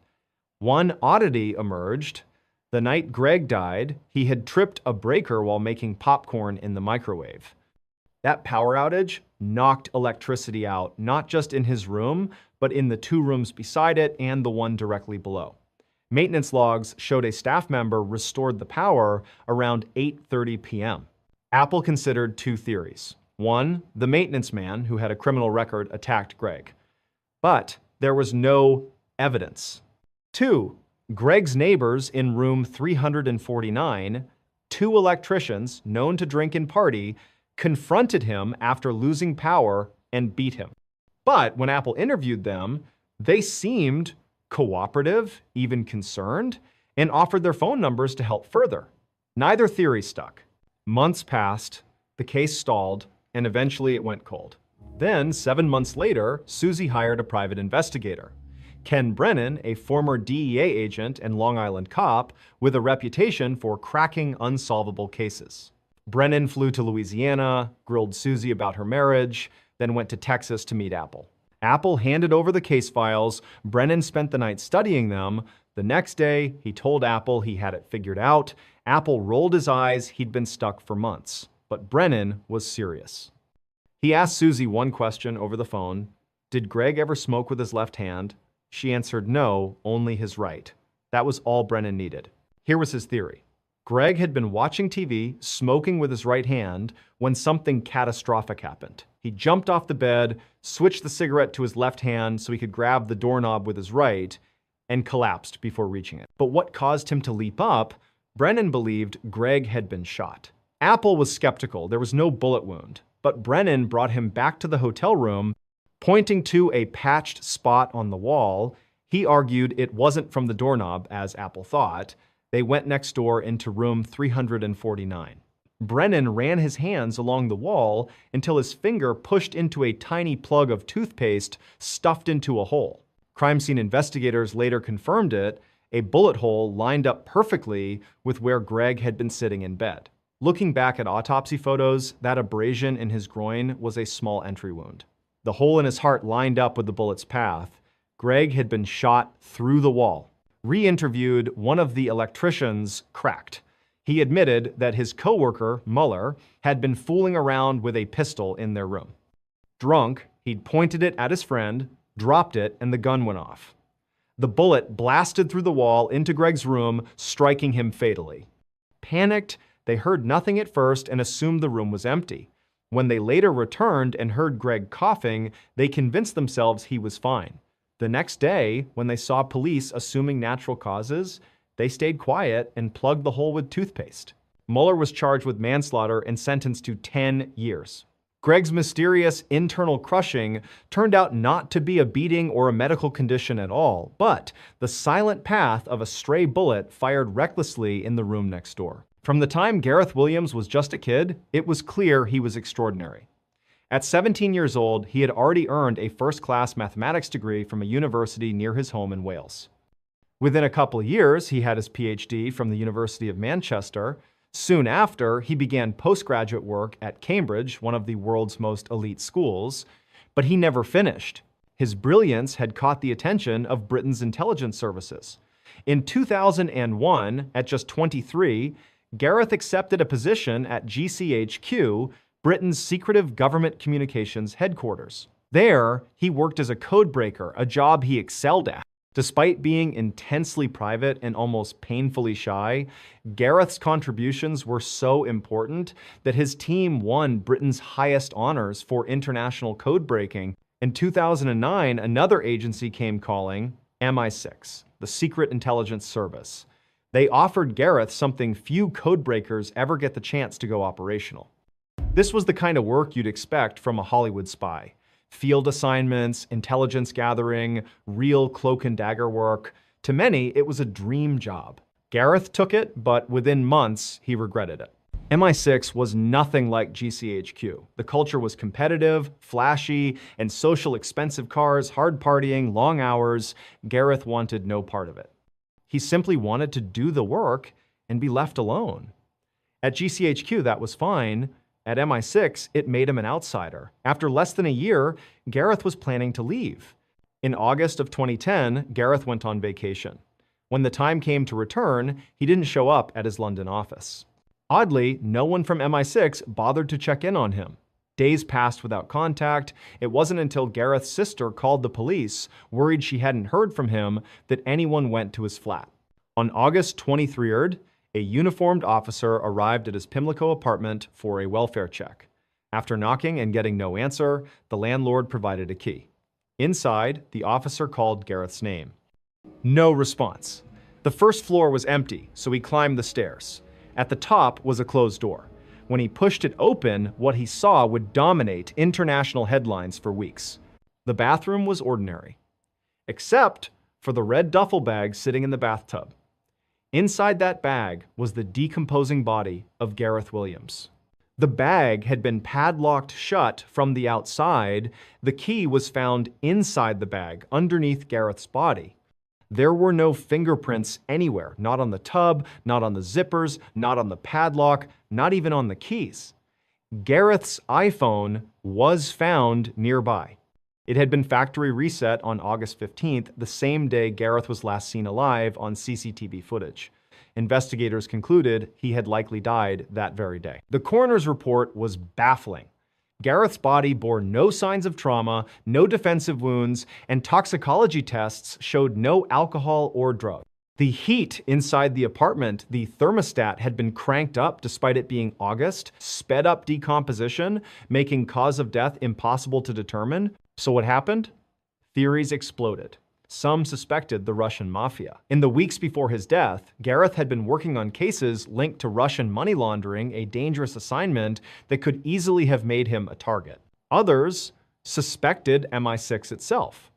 One oddity emerged. The night Greg died, he had tripped a breaker while making popcorn in the microwave. That power outage knocked electricity out, not just in his room, but in the 2 rooms beside it and the one directly below. Maintenance logs showed a staff member restored the power around 8:30 p.m. Apple considered 2 theories. One, the maintenance man who had a criminal record attacked Greg. But there was no evidence. 2, Greg's neighbors in room 349, 2 electricians known to drink and party, confronted him after losing power and beat him. But when Apple interviewed them, they seemed cooperative, even concerned, and offered their phone numbers to help further. Neither theory stuck. Months passed, the case stalled, and eventually it went cold. Then, 7 months later, Susie hired a private investigator. Ken Brennan, a former DEA agent and Long Island cop with a reputation for cracking unsolvable cases. Brennan flew to Louisiana, grilled Susie about her marriage, then went to Texas to meet Apple. Apple handed over the case files. Brennan spent the night studying them. The next day, he told Apple he had it figured out. Apple rolled his eyes. He'd been stuck for months. But Brennan was serious. He asked Susie one question over the phone. Did Greg ever smoke with his left hand? She answered no, only his right. That was all Brennan needed. Here was his theory. Greg had been watching TV, smoking with his right hand, when something catastrophic happened. He jumped off the bed, switched the cigarette to his left hand so he could grab the doorknob with his right, and collapsed before reaching it. But what caused him to leap up? Brennan believed Greg had been shot. Apple was skeptical. There was no bullet wound. But Brennan brought him back to the hotel room, pointing to a patched spot on the wall. He argued it wasn't from the doorknob, as Apple thought. They went next door into room 349. Brennan ran his hands along the wall until his finger pushed into a tiny plug of toothpaste stuffed into a hole. Crime scene investigators later confirmed it, a bullet hole lined up perfectly with where Greg had been sitting in bed. Looking back at autopsy photos, that abrasion in his groin was a small entry wound. The hole in his heart lined up with the bullet's path. Greg had been shot through the wall. Re-interviewed, one of the electricians cracked. He admitted that his coworker, Muller, had been fooling around with a pistol in their room. Drunk, he'd pointed it at his friend, dropped it, and the gun went off. The bullet blasted through the wall into Greg's room, striking him fatally. Panicked, they heard nothing at first and assumed the room was empty. When they later returned and heard Greg coughing, they convinced themselves he was fine. The next day, when they saw police assuming natural causes, they stayed quiet and plugged the hole with toothpaste. Muller was charged with manslaughter and sentenced to 10 years. Greg's mysterious internal crushing turned out not to be a beating or a medical condition at all, but the silent path of a stray bullet fired recklessly in the room next door. From the time Gareth Williams was just a kid, it was clear he was extraordinary. At 17 years old, he had already earned a first-class mathematics degree from a university near his home in Wales. Within a couple of years, he had his PhD from the University of Manchester. Soon after, he began postgraduate work at Cambridge, one of the world's most elite schools, but he never finished. His brilliance had caught the attention of Britain's intelligence services. In 2001, at just 23, Gareth accepted a position at GCHQ, Britain's secretive government communications headquarters. There, he worked as a codebreaker, a job he excelled at. Despite being intensely private and almost painfully shy, Gareth's contributions were so important that his team won Britain's highest honors for international codebreaking. In 2009, another agency came calling, MI6, the Secret Intelligence Service. They offered Gareth something few codebreakers ever get the chance to go operational. This was the kind of work you'd expect from a Hollywood spy. Field assignments, intelligence gathering, real cloak and dagger work. To many, it was a dream job. Gareth took it, but within months, he regretted it. MI6 was nothing like GCHQ. The culture was competitive, flashy, and social expensive cars, hard partying, long hours. Gareth wanted no part of it. He simply wanted to do the work and be left alone. At GCHQ, that was fine. At MI6, it made him an outsider. After less than a year, Gareth was planning to leave. In August of 2010, Gareth went on vacation. When the time came to return, he didn't show up at his London office. Oddly, no one from MI6 bothered to check in on him. Days passed without contact. It wasn't until Gareth's sister called the police, worried she hadn't heard from him, that anyone went to his flat. On August 23rd, a uniformed officer arrived at his Pimlico apartment for a welfare check. After knocking and getting no answer, the landlord provided a key. Inside, the officer called Gareth's name. No response. The first floor was empty, so he climbed the stairs. At the top was a closed door. When he pushed it open, what he saw would dominate international headlines for weeks. The bathroom was ordinary, except for the red duffel bag sitting in the bathtub. Inside that bag was the decomposing body of Gareth Williams. The bag had been padlocked shut from the outside. The key was found inside the bag, underneath Gareth's body. There were no fingerprints anywhere, not on the tub, not on the zippers, not on the padlock, not even on the keys. Gareth's iPhone was found nearby. It had been factory reset on August 15th, the same day Gareth was last seen alive on CCTV footage. Investigators concluded he had likely died that very day. The coroner's report was baffling. Gareth's body bore no signs of trauma, no defensive wounds, and toxicology tests showed no alcohol or drugs. The heat inside the apartment, the thermostat, had been cranked up despite it being August, sped up decomposition, making cause of death impossible to determine. So what happened? Theories exploded. Some suspected the Russian mafia. In the weeks before his death, Gareth had been working on cases linked to Russian money laundering, a dangerous assignment that could easily have made him a target. Others suspected MI6 itself.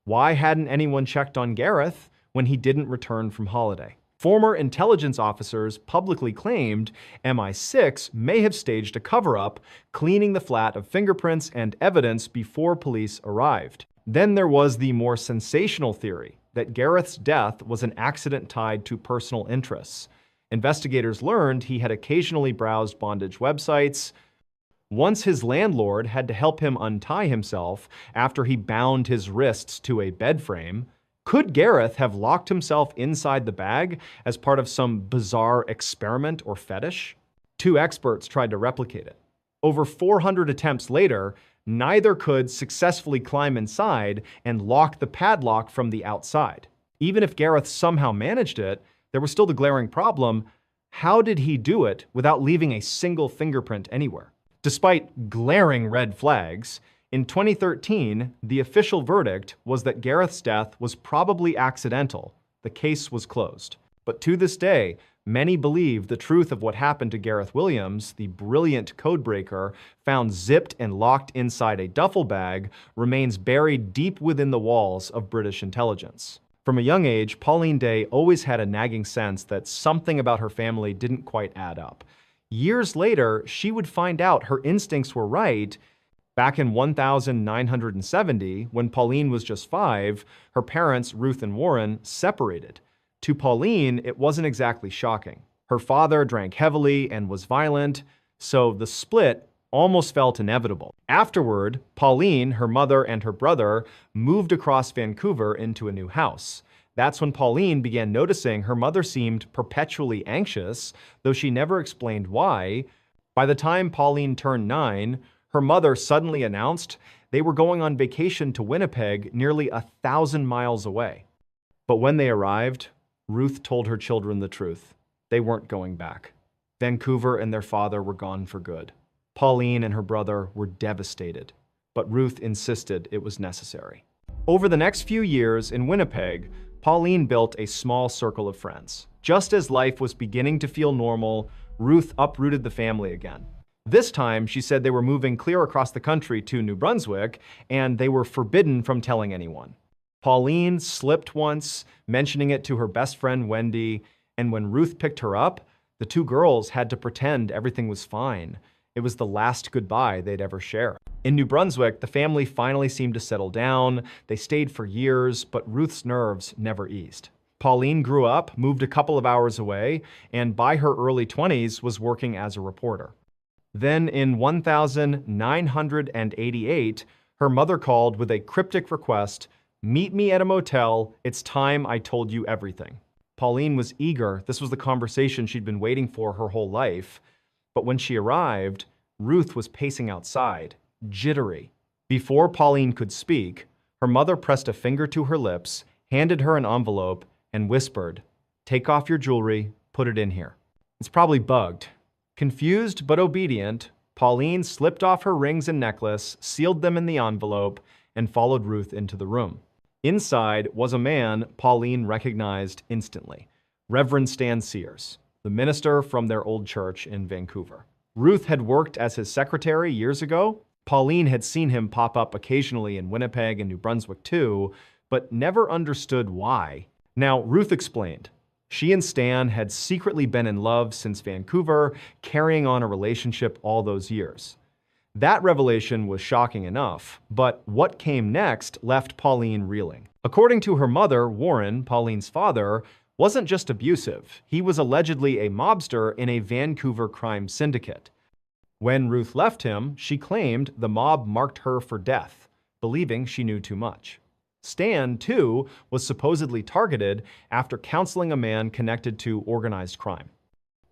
Why hadn't anyone checked on Gareth when he didn't return from holiday? Former intelligence officers publicly claimed MI6 may have staged a cover-up, cleaning the flat of fingerprints and evidence before police arrived. Then there was the more sensational theory that Gareth's death was an accident tied to personal interests. Investigators learned he had occasionally browsed bondage websites. Once his landlord had to help him untie himself after he bound his wrists to a bed frame, could Gareth have locked himself inside the bag as part of some bizarre experiment or fetish? Two experts tried to replicate it. Over 400 attempts later, neither could successfully climb inside and lock the padlock from the outside. Even if Gareth somehow managed it, there was still the glaring problem: how did he do it without leaving a single fingerprint anywhere? Despite glaring red flags, in 2013, the official verdict was that Gareth's death was probably accidental. The case was closed. But to this day, many believe the truth of what happened to Gareth Williams, the brilliant codebreaker found zipped and locked inside a duffel bag, remains buried deep within the walls of British intelligence. From a young age, Pauline Day always had a nagging sense that something about her family didn't quite add up. Years later, she would find out her instincts were right. Back in 1970, when Pauline was just 5, her parents, Ruth and Warren, separated. To Pauline, it wasn't exactly shocking. Her father drank heavily and was violent, so the split almost felt inevitable. Afterward, Pauline, her mother, and her brother moved across Vancouver into a new house. That's when Pauline began noticing her mother seemed perpetually anxious, though she never explained why. By the time Pauline turned 9, her mother suddenly announced they were going on vacation to Winnipeg, nearly 1,000 miles away. But when they arrived, Ruth told her children the truth. They weren't going back. Vancouver and their father were gone for good. Pauline and her brother were devastated, but Ruth insisted it was necessary. Over the next few years in Winnipeg, Pauline built a small circle of friends. Just as life was beginning to feel normal, Ruth uprooted the family again. This time, she said they were moving clear across the country to New Brunswick, and they were forbidden from telling anyone. Pauline slipped once, mentioning it to her best friend Wendy, and when Ruth picked her up, the two girls had to pretend everything was fine. It was the last goodbye they'd ever share. In New Brunswick, the family finally seemed to settle down. They stayed for years, but Ruth's nerves never eased. Pauline grew up, moved a couple of hours away, and by her early 20s was working as a reporter. Then in 1988, her mother called with a cryptic request: "Meet me at a motel. It's time I told you everything." Pauline was eager. This was the conversation she'd been waiting for her whole life. But when she arrived, Ruth was pacing outside, jittery. Before Pauline could speak, her mother pressed a finger to her lips, handed her an envelope, and whispered, "Take off your jewelry, put it in here." It's probably bugged. Confused but obedient, Pauline slipped off her rings and necklace, sealed them in the envelope, and followed Ruth into the room. Inside was a man Pauline recognized instantly: Reverend Stan Sears, the minister from their old church in Vancouver. Ruth had worked as his secretary years ago. Pauline had seen him pop up occasionally in Winnipeg and New Brunswick too, but never understood why. Now, Ruth explained. She and Stan had secretly been in love since Vancouver, carrying on a relationship all those years. That revelation was shocking enough, but what came next left Pauline reeling. According to her mother, Warren, Pauline's father, wasn't just abusive. He was allegedly a mobster in a Vancouver crime syndicate. When Ruth left him, she claimed the mob marked her for death, believing she knew too much. Stan, too, was supposedly targeted after counseling a man connected to organized crime.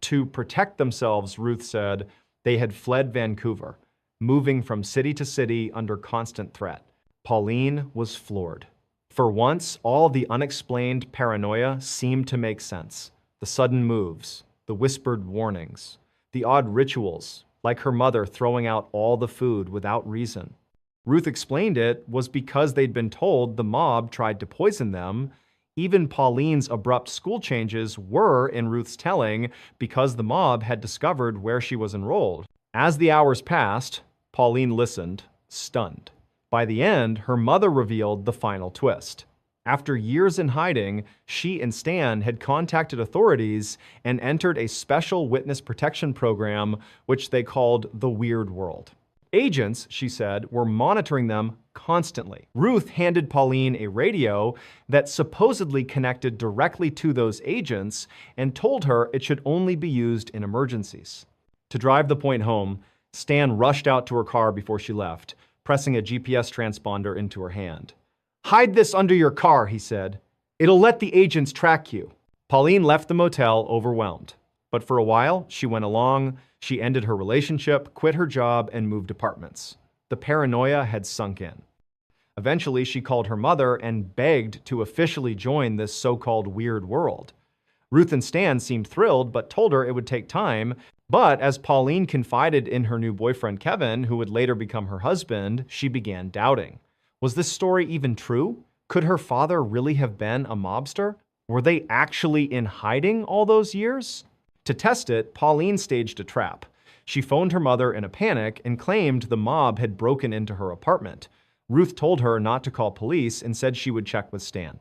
To protect themselves, Ruth said, they had fled Vancouver, moving from city to city under constant threat. Pauline was floored. For once, all the unexplained paranoia seemed to make sense. The sudden moves, the whispered warnings, the odd rituals, like her mother throwing out all the food without reason. Ruth explained it was because they'd been told the mob tried to poison them. Even Pauline's abrupt school changes were, in Ruth's telling, because the mob had discovered where she was enrolled. As the hours passed, Pauline listened, stunned. By the end, her mother revealed the final twist. After years in hiding, she and Stan had contacted authorities and entered a special witness protection program, which they called the Weird World. Agents, she said, were monitoring them constantly. Ruth handed Pauline a radio that supposedly connected directly to those agents and told her it should only be used in emergencies. To drive the point home, Stan rushed out to her car before she left, pressing a GPS transponder into her hand. "Hide this under your car," he said. "It'll let the agents track you." Pauline left the motel overwhelmed. But for a while, she went along. She ended her relationship, quit her job, and moved apartments. The paranoia had sunk in. Eventually, she called her mother and begged to officially join this so-called weird world. Ruth and Stan seemed thrilled, but told her it would take time. But as Pauline confided in her new boyfriend Kevin, who would later become her husband, she began doubting. Was this story even true? Could her father really have been a mobster? Were they actually in hiding all those years? To test it, Pauline staged a trap. She phoned her mother in a panic and claimed the mob had broken into her apartment. Ruth told her not to call police and said she would check with Stan.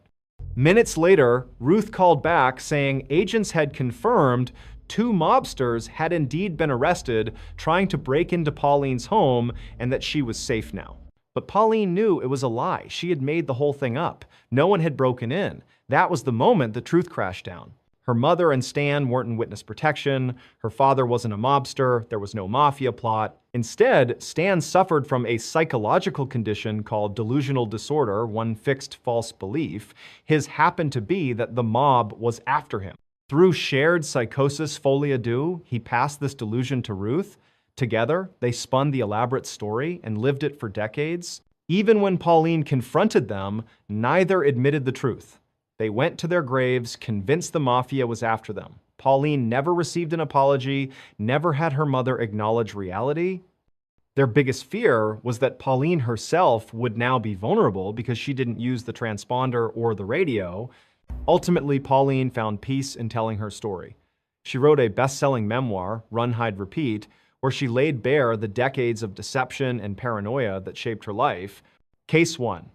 Minutes later, Ruth called back saying agents had confirmed 2 mobsters had indeed been arrested trying to break into Pauline's home and that she was safe now. But Pauline knew it was a lie. She had made the whole thing up. No one had broken in. That was the moment the truth crashed down. Her mother and Stan weren't in witness protection. Her father wasn't a mobster. There was no mafia plot. Instead, Stan suffered from a psychological condition called delusional disorder, one fixed false belief. His happened to be that the mob was after him. Through shared psychosis folie à deux, he passed this delusion to Ruth. Together, they spun the elaborate story and lived it for decades. Even when Pauline confronted them, neither admitted the truth. They went to their graves, convinced the mafia was after them. Pauline never received an apology, never had her mother acknowledge reality. Their biggest fear was that Pauline herself would now be vulnerable because she didn't use the transponder or the radio. Ultimately, Pauline found peace in telling her story. She wrote a best-selling memoir, Run, Hide, Repeat, where she laid bare the decades of deception and paranoia that shaped her life. Case 1.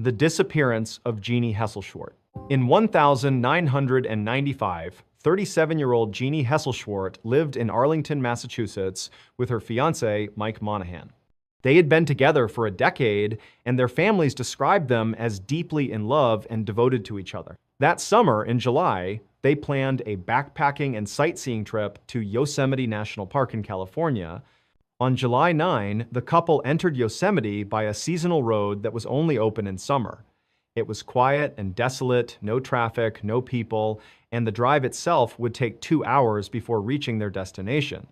The disappearance of Jeannie Hesselschwart. In 1995, 37-year-old Jeannie Hesselschwart lived in Arlington, Massachusetts with her fiancé, Mike Monahan. They had been together for a decade, and their families described them as deeply in love and devoted to each other. That summer, in July, they planned a backpacking and sightseeing trip to Yosemite National Park in California. On July 9, the couple entered Yosemite by a seasonal road that was only open in summer. It was quiet and desolate, no traffic, no people, and the drive itself would take 2 hours before reaching their destination.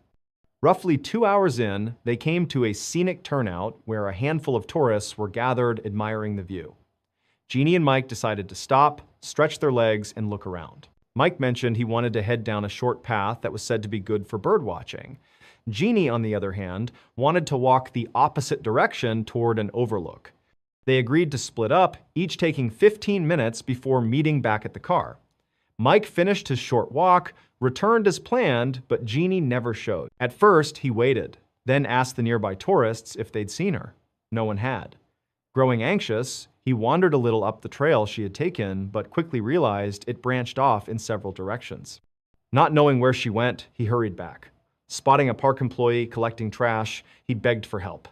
Roughly 2 hours in, they came to a scenic turnout where a handful of tourists were gathered admiring the view. Jeannie and Mike decided to stop, stretch their legs, and look around. Mike mentioned he wanted to head down a short path that was said to be good for bird watching. Jeannie, on the other hand, wanted to walk the opposite direction toward an overlook. They agreed to split up, each taking 15 minutes before meeting back at the car. Mike finished his short walk, returned as planned, but Jeannie never showed. At first, he waited, then asked the nearby tourists if they'd seen her. No one had. Growing anxious, he wandered a little up the trail she had taken, but quickly realized it branched off in several directions. Not knowing where she went, he hurried back. Spotting a park employee collecting trash, he begged for help.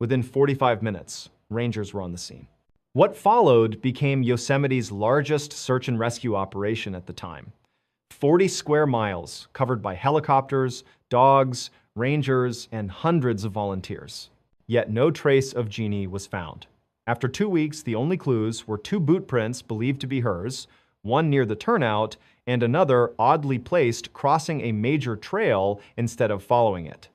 Within 45 minutes, rangers were on the scene. What followed became Yosemite's largest search and rescue operation at the time. 40 square miles covered by helicopters, dogs, rangers, and hundreds of volunteers. Yet no trace of Jeannie was found. After 2 weeks, the only clues were 2 boot prints believed to be hers, one near the turnout, and another oddly placed crossing a major trail instead of following it.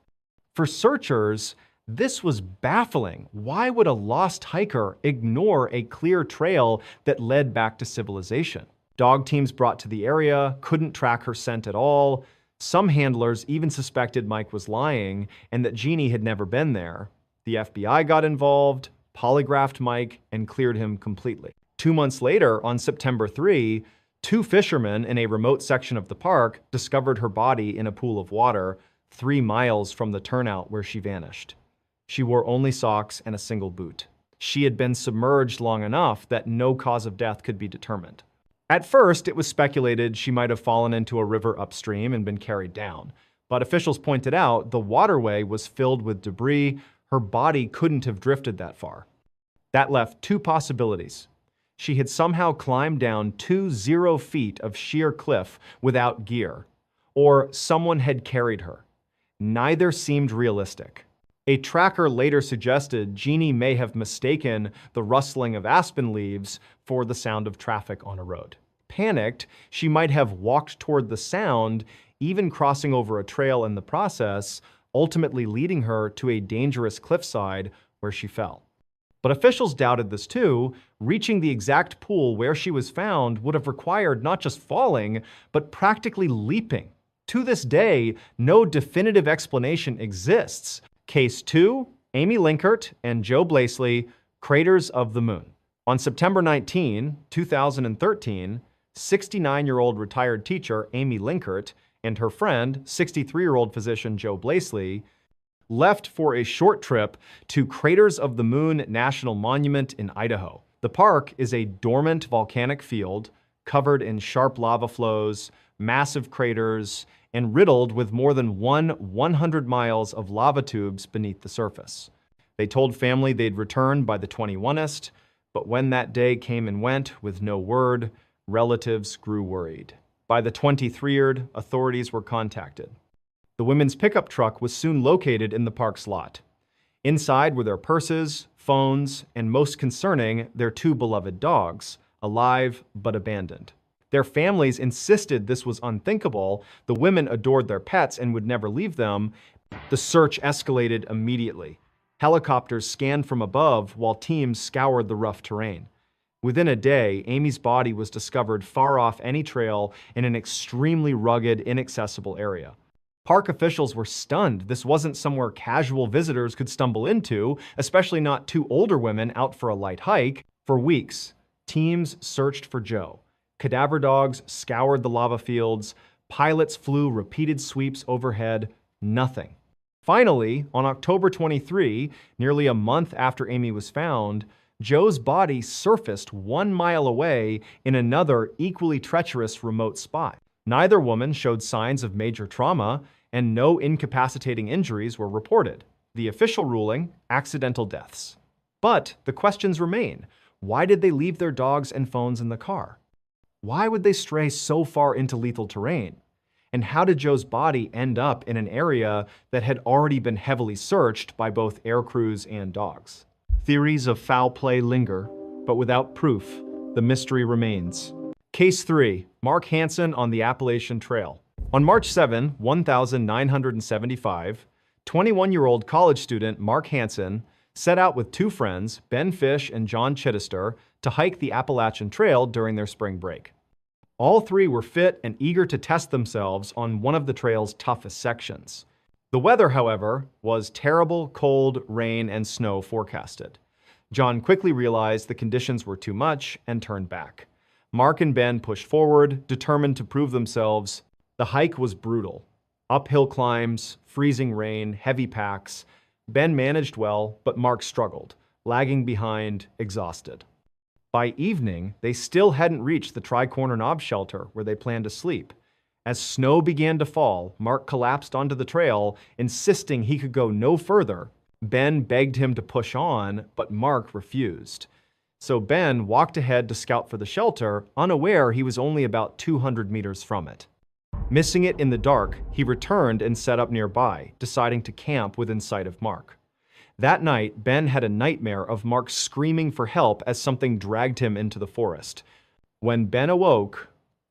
For searchers, this was baffling. Why would a lost hiker ignore a clear trail that led back to civilization? Dog teams brought to the area couldn't track her scent at all. Some handlers even suspected Mike was lying and that Jeannie had never been there. The FBI got involved, polygraphed Mike, and cleared him completely. 2 months later, on September 3, 2 fishermen in a remote section of the park discovered her body in a pool of water 3 miles from the turnout where she vanished. She wore only socks and a single boot. She had been submerged long enough that no cause of death could be determined. At first, it was speculated she might have fallen into a river upstream and been carried down. But officials pointed out the waterway was filled with debris. Her body couldn't have drifted that far. That left 2 possibilities. She had somehow climbed down 0 feet of sheer cliff without gear, or someone had carried her. Neither seemed realistic. A tracker later suggested Jeannie may have mistaken the rustling of aspen leaves for the sound of traffic on a road. Panicked, she might have walked toward the sound, even crossing over a trail in the process, ultimately leading her to a dangerous cliffside where she fell. But officials doubted this too. Reaching the exact pool where she was found would have required not just falling, but practically leaping. To this day, no definitive explanation exists. Case 2, Amy Linkert and Joe Blasley, Craters of the Moon. On September 19, 2013, 69-year-old retired teacher Amy Linkert and her friend, 63-year-old physician Joe Blasley, left for a short trip to Craters of the Moon National Monument in Idaho. The park is a dormant volcanic field covered in sharp lava flows, massive craters, and riddled with more than 100 miles of lava tubes beneath the surface. They told family they'd return by the 21st, but when that day came and went with no word, relatives grew worried. By the 23rd, authorities were contacted. The women's pickup truck was soon located in the park's lot. Inside were their purses, phones, and most concerning, their 2 beloved dogs, alive but abandoned. Their families insisted this was unthinkable. The women adored their pets and would never leave them. The search escalated immediately. Helicopters scanned from above while teams scoured the rough terrain. Within a day, Amy's body was discovered far off any trail in an extremely rugged, inaccessible area. Park officials were stunned. This wasn't somewhere casual visitors could stumble into, especially not 2 older women out for a light hike. For weeks, teams searched for Joe. Cadaver dogs scoured the lava fields. Pilots flew repeated sweeps overhead. Nothing. Finally, on October 23, nearly a month after Amy was found, Joe's body surfaced 1 mile away in another equally treacherous remote spot. Neither woman showed signs of major trauma, and no incapacitating injuries were reported. The official ruling, accidental deaths. But the questions remain. Why did they leave their dogs and phones in the car? Why would they stray so far into lethal terrain? And how did Joe's body end up in an area that had already been heavily searched by both air crews and dogs? Theories of foul play linger, but without proof, the mystery remains. Case 3, Mark Hansen on the Appalachian Trail. On March 7, 1975, 21-year-old college student Mark Hansen set out with 2 friends, Ben Fish and John Chittister, to hike the Appalachian Trail during their spring break. All 3 were fit and eager to test themselves on one of the trail's toughest sections. The weather, however, was terrible cold, rain, and snow forecasted. John quickly realized the conditions were too much and turned back. Mark and Ben pushed forward, determined to prove themselves. The hike was brutal. Uphill climbs, freezing rain, heavy packs. Ben managed well, but Mark struggled, lagging behind, exhausted. By evening, they still hadn't reached the Tri-Corner Knob shelter where they planned to sleep. As snow began to fall, Mark collapsed onto the trail, insisting he could go no further. Ben begged him to push on, but Mark refused. So Ben walked ahead to scout for the shelter, unaware he was only about 200 meters from it. Missing it in the dark, he returned and set up nearby, deciding to camp within sight of Mark. That night, Ben had a nightmare of Mark screaming for help as something dragged him into the forest. When Ben awoke,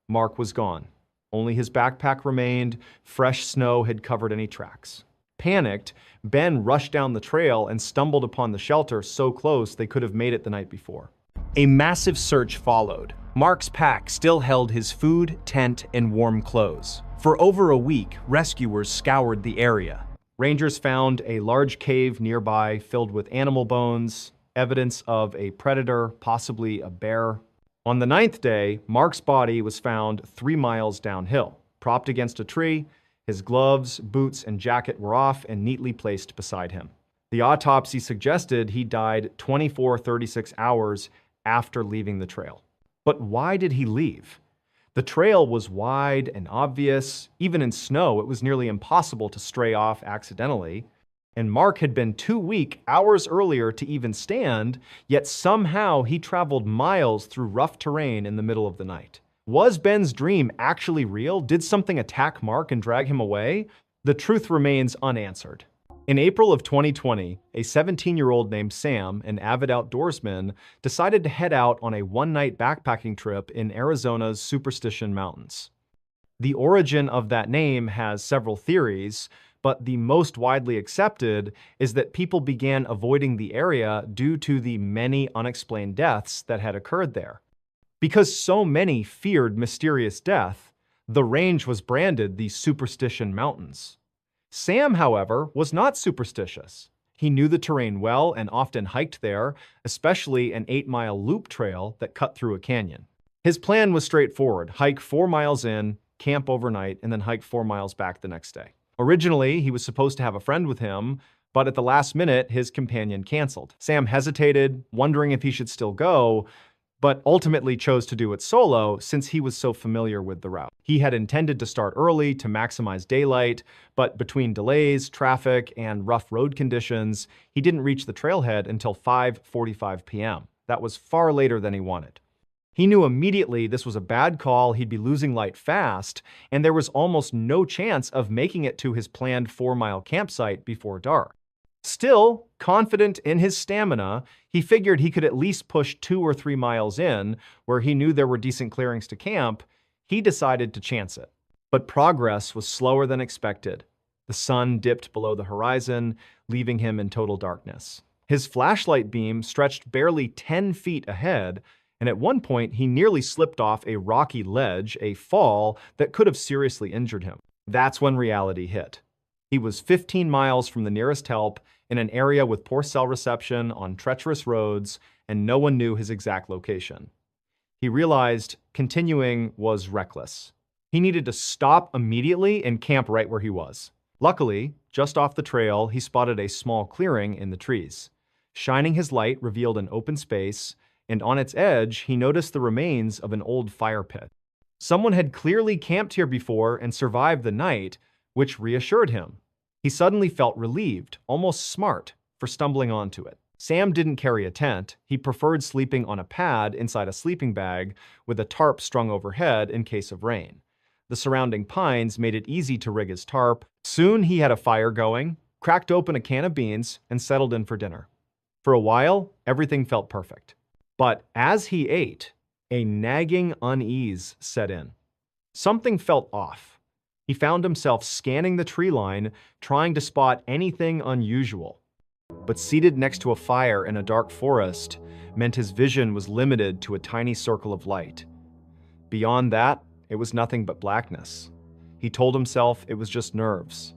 Mark was gone. Only his backpack remained. Fresh snow had covered any tracks. Panicked, Ben rushed down the trail and stumbled upon the shelter so close they could have made it the night before. A massive search followed. Mark's pack still held his food, tent, and warm clothes. For over a week, rescuers scoured the area. Rangers found a large cave nearby filled with animal bones, evidence of a predator, possibly a bear. On the 9th day, Mark's body was found 3 miles downhill, propped against a tree. His gloves, boots, and jacket were off and neatly placed beside him. The autopsy suggested he died 36 hours after leaving the trail. But why did he leave? The trail was wide and obvious. Even in snow, it was nearly impossible to stray off accidentally. And Mark had been too weak hours earlier to even stand, yet somehow he traveled miles through rough terrain in the middle of the night. Was Ben's dream actually real? Did something attack Mark and drag him away? The truth remains unanswered. In April of 2020, a 17-year-old named Sam, an avid outdoorsman, decided to head out on a one-night backpacking trip in Arizona's Superstition Mountains. The origin of that name has several theories, but the most widely accepted is that people began avoiding the area due to the many unexplained deaths that had occurred there. Because so many feared mysterious death, the range was branded the Superstition Mountains. Sam, however, was not superstitious. He knew the terrain well and often hiked there, especially an 8-mile loop trail that cut through a canyon. His plan was straightforward: hike 4 miles in, camp overnight, and then hike 4 miles back the next day. Originally, he was supposed to have a friend with him, but at the last minute, his companion canceled. Sam hesitated, wondering if he should still go, but ultimately chose to do it solo since he was so familiar with the route. He had intended to start early to maximize daylight, but between delays, traffic, and rough road conditions, he didn't reach the trailhead until 5:45 p.m. That was far later than he wanted. He knew immediately this was a bad call, he'd be losing light fast, and there was almost no chance of making it to his planned 4-mile campsite before dark. Still, confident in his stamina, he figured he could at least push 2 or 3 miles in, where he knew there were decent clearings to camp. He decided to chance it. But progress was slower than expected. The sun dipped below the horizon, leaving him in total darkness. His flashlight beam stretched barely 10 feet ahead, and at one point he nearly slipped off a rocky ledge, a fall that could have seriously injured him. That's when reality hit. He was 15 miles from the nearest help, in an area with poor cell reception, on treacherous roads, and no one knew his exact location. He realized continuing was reckless. He needed to stop immediately and camp right where he was. Luckily, just off the trail, he spotted a small clearing in the trees. Shining his light revealed an open space, and on its edge, he noticed the remains of an old fire pit. Someone had clearly camped here before and survived the night, which reassured him. He suddenly felt relieved, almost smart, for stumbling onto it. Sam didn't carry a tent. He preferred sleeping on a pad inside a sleeping bag with a tarp strung overhead in case of rain. The surrounding pines made it easy to rig his tarp. Soon he had a fire going, cracked open a can of beans, and settled in for dinner. For a while, everything felt perfect. But as he ate, a nagging unease set in. Something felt off. He found himself scanning the tree line, trying to spot anything unusual. But seated next to a fire in a dark forest meant his vision was limited to a tiny circle of light. Beyond that, it was nothing but blackness. He told himself it was just nerves.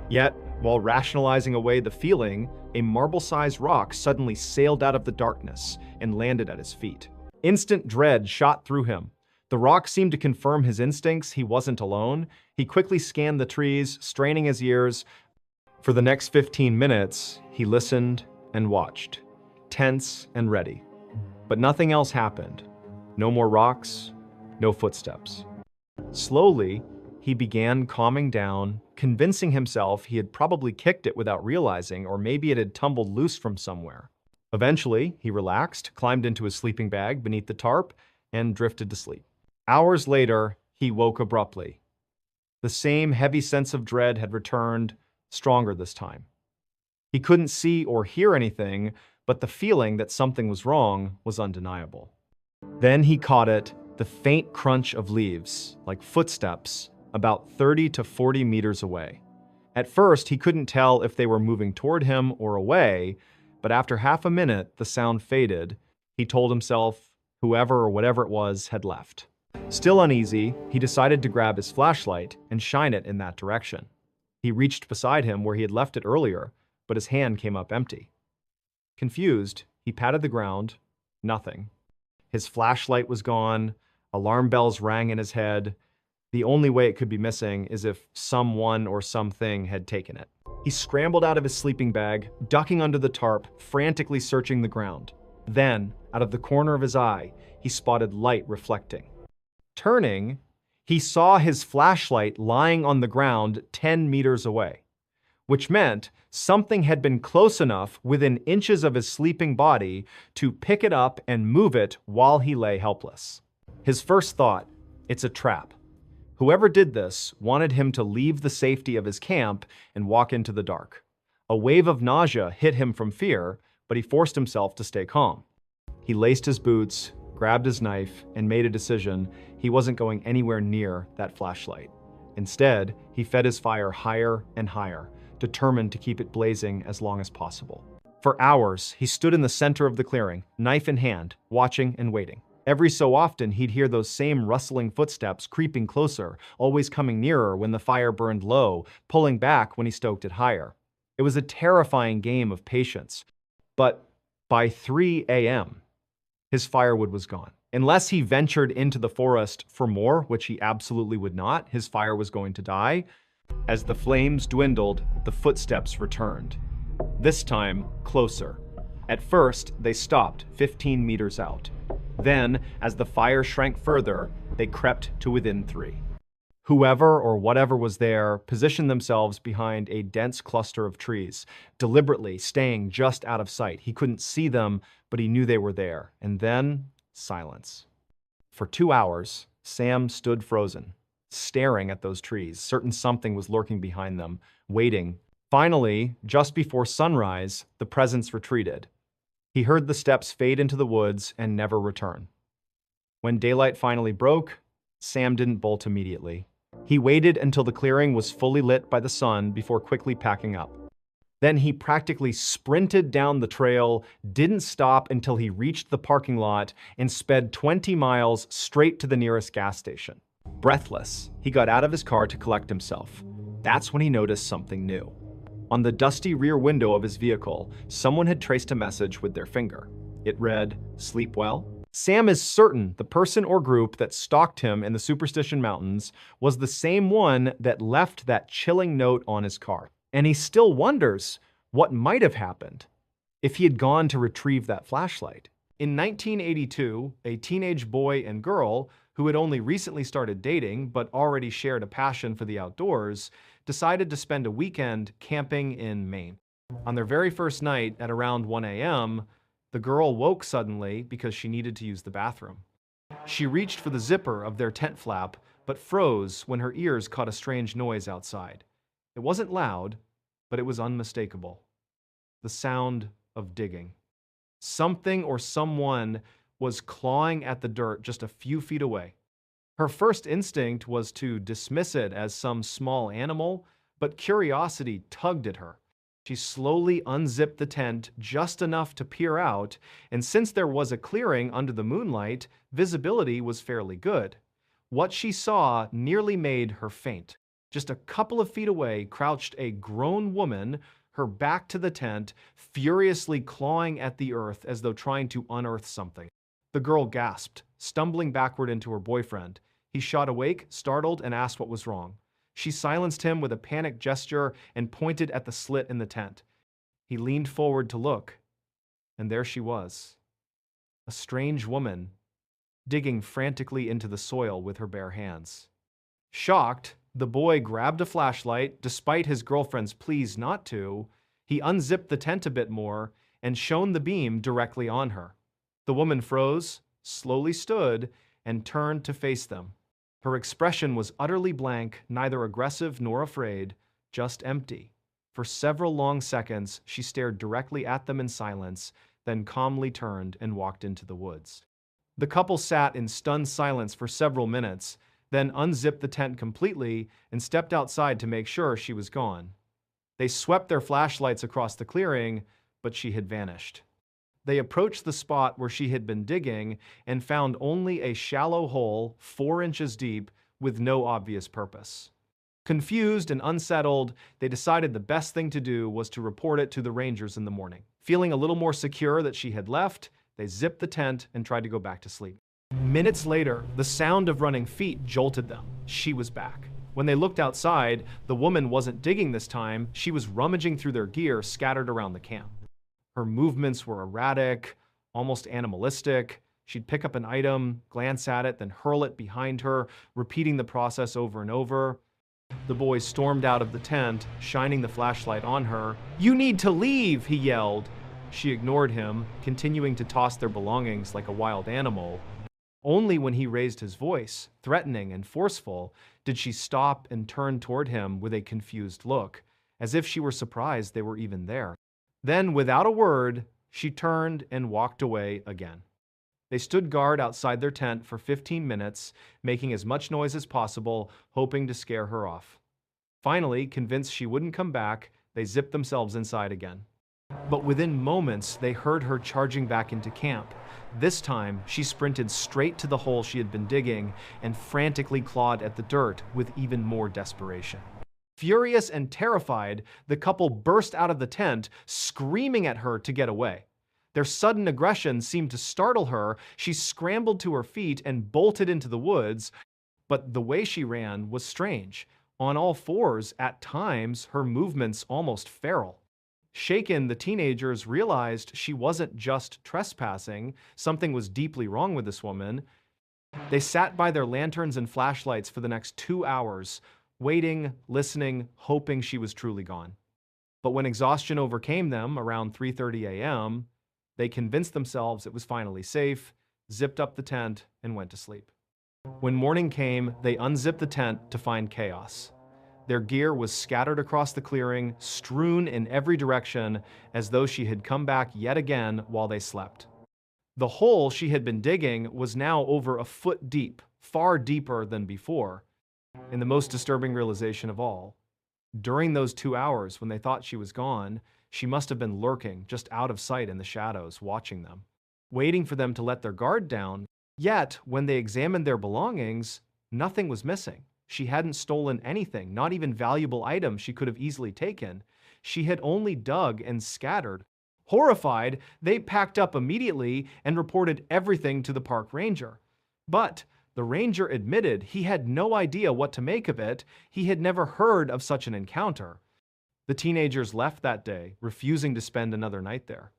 Yet, while rationalizing away the feeling, a marble-sized rock suddenly sailed out of the darkness and landed at his feet. Instant dread shot through him. The rock seemed to confirm his instincts he wasn't alone. He quickly scanned the trees, straining his ears. For the next 15 minutes, he listened and watched, tense and ready. But nothing else happened. No more rocks, no footsteps. Slowly, he began calming down, convincing himself he had probably kicked it without realizing, or maybe it had tumbled loose from somewhere. Eventually, he relaxed, climbed into his sleeping bag beneath the tarp, and drifted to sleep. Hours later, he woke abruptly. The same heavy sense of dread had returned, stronger this time. He couldn't see or hear anything, but the feeling that something was wrong was undeniable. Then he caught it, the faint crunch of leaves, like footsteps, about 30 to 40 meters away. At first, he couldn't tell if they were moving toward him or away, but after half a minute, the sound faded. He told himself whoever or whatever it was had left. Still uneasy, he decided to grab his flashlight and shine it in that direction. He reached beside him where he had left it earlier, but his hand came up empty. Confused, he patted the ground. Nothing. His flashlight was gone. Alarm bells rang in his head. The only way it could be missing is if someone or something had taken it. He scrambled out of his sleeping bag, ducking under the tarp, frantically searching the ground. Then, out of the corner of his eye, he spotted light reflecting. Turning, he saw his flashlight lying on the ground 10 meters away, which meant something had been close enough within inches of his sleeping body to pick it up and move it while he lay helpless. His first thought, it's a trap. Whoever did this wanted him to leave the safety of his camp and walk into the dark. A wave of nausea hit him from fear, but he forced himself to stay calm. He laced his boots, grabbed his knife, and made a decision he wasn't going anywhere near that flashlight. Instead, he fed his fire higher and higher, determined to keep it blazing as long as possible. For hours, he stood in the center of the clearing, knife in hand, watching and waiting. Every so often, he'd hear those same rustling footsteps creeping closer, always coming nearer when the fire burned low, pulling back when he stoked it higher. It was a terrifying game of patience. But by 3 a.m., his firewood was gone. Unless he ventured into the forest for more, which he absolutely would not, his fire was going to die. As the flames dwindled, the footsteps returned. This time, closer. At first, they stopped 15 meters out. Then, as the fire shrank further, they crept to within 3. Whoever or whatever was there positioned themselves behind a dense cluster of trees, deliberately staying just out of sight. He couldn't see them, but he knew they were there. And then, silence. For 2 hours, Sam stood frozen, staring at those trees, certain something was lurking behind them, waiting. Finally, just before sunrise, the presence retreated. He heard the steps fade into the woods and never return. When daylight finally broke, Sam didn't bolt immediately. He waited until the clearing was fully lit by the sun before quickly packing up. Then he practically sprinted down the trail, didn't stop until he reached the parking lot, and sped 20 miles straight to the nearest gas station. Breathless, he got out of his car to collect himself. That's when he noticed something new. On the dusty rear window of his vehicle, someone had traced a message with their finger. It read, "Sleep well?" Sam is certain the person or group that stalked him in the Superstition Mountains was the same one that left that chilling note on his car. And he still wonders what might have happened if he had gone to retrieve that flashlight. In 1982, a teenage boy and girl who had only recently started dating but already shared a passion for the outdoors decided to spend a weekend camping in Maine. On their very first night at around 1 a.m., the girl woke suddenly because she needed to use the bathroom. She reached for the zipper of their tent flap, but froze when her ears caught a strange noise outside. It wasn't loud, but it was unmistakable. The sound of digging. Something or someone was clawing at the dirt just a few feet away. Her first instinct was to dismiss it as some small animal, but curiosity tugged at her. She slowly unzipped the tent just enough to peer out, and since there was a clearing under the moonlight, visibility was fairly good. What she saw nearly made her faint. Just a couple of feet away crouched a grown woman, her back to the tent, furiously clawing at the earth as though trying to unearth something. The girl gasped, stumbling backward into her boyfriend. He shot awake, startled, and asked what was wrong. She silenced him with a panicked gesture and pointed at the slit in the tent. He leaned forward to look, and there she was. A strange woman, digging frantically into the soil with her bare hands. Shocked, the boy grabbed a flashlight, despite his girlfriend's pleas not to. He unzipped the tent a bit more and shone the beam directly on her. The woman froze, slowly stood, and turned to face them. Her expression was utterly blank, neither aggressive nor afraid, just empty. For several long seconds, she stared directly at them in silence, then calmly turned and walked into the woods. The couple sat in stunned silence for several minutes, then unzipped the tent completely and stepped outside to make sure she was gone. They swept their flashlights across the clearing, but she had vanished. They approached the spot where she had been digging and found only a shallow hole 4 inches deep with no obvious purpose. Confused and unsettled, they decided the best thing to do was to report it to the rangers in the morning. Feeling a little more secure that she had left, they zipped the tent and tried to go back to sleep. Minutes later, the sound of running feet jolted them. She was back. When they looked outside, the woman wasn't digging this time, she was rummaging through their gear scattered around the camp. Her movements were erratic, almost animalistic. She'd pick up an item, glance at it, then hurl it behind her, repeating the process over and over. The boy stormed out of the tent, shining the flashlight on her. "You need to leave," he yelled. She ignored him, continuing to toss their belongings like a wild animal. Only when he raised his voice, threatening and forceful, did she stop and turn toward him with a confused look, as if she were surprised they were even there. Then, without a word, she turned and walked away again. They stood guard outside their tent for 15 minutes, making as much noise as possible, hoping to scare her off. Finally, convinced she wouldn't come back, they zipped themselves inside again. But within moments, they heard her charging back into camp. This time, she sprinted straight to the hole she had been digging and frantically clawed at the dirt with even more desperation. Furious and terrified, the couple burst out of the tent, screaming at her to get away. Their sudden aggression seemed to startle her. She scrambled to her feet and bolted into the woods, but the way she ran was strange. On all fours, at times, her movements almost feral. Shaken, the teenagers realized she wasn't just trespassing. Something was deeply wrong with this woman. They sat by their lanterns and flashlights for the next 2 hours, waiting, listening, hoping she was truly gone. But when exhaustion overcame them around 3:30 a.m., they convinced themselves it was finally safe, zipped up the tent, and went to sleep. When morning came, they unzipped the tent to find chaos. Their gear was scattered across the clearing, strewn in every direction, as though she had come back yet again while they slept. The hole she had been digging was now over a foot deep, far deeper than before. And the most disturbing realization of all, during those 2 hours when they thought she was gone, she must have been lurking just out of sight in the shadows, watching them, waiting for them to let their guard down. Yet, when they examined their belongings, nothing was missing. She hadn't stolen anything, not even valuable items she could have easily taken. She had only dug and scattered. Horrified, they packed up immediately and reported everything to the park ranger. But the ranger admitted he had no idea what to make of it. He had never heard of such an encounter. The teenagers left that day, refusing to spend another night there.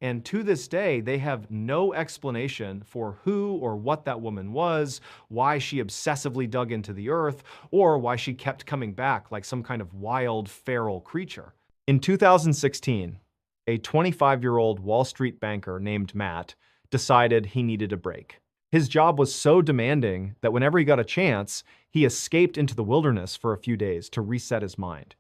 And to this day, they have no explanation for who or what that woman was, why she obsessively dug into the earth, or why she kept coming back like some kind of wild, feral creature. In 2016, a 25-year-old Wall Street banker named Matt decided he needed a break. His job was so demanding that whenever he got a chance, he escaped into the wilderness for a few days to reset his mind.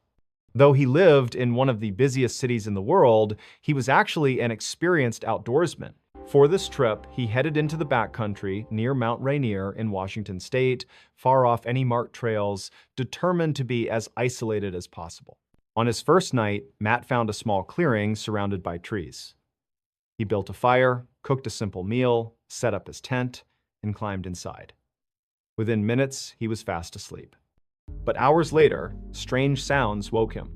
Though he lived in one of the busiest cities in the world, he was actually an experienced outdoorsman. For this trip, he headed into the backcountry near Mount Rainier in Washington state, far off any marked trails, determined to be as isolated as possible. On his first night, Matt found a small clearing surrounded by trees. He built a fire, cooked a simple meal, set up his tent, and climbed inside. Within minutes, he was fast asleep. But hours later, strange sounds woke him.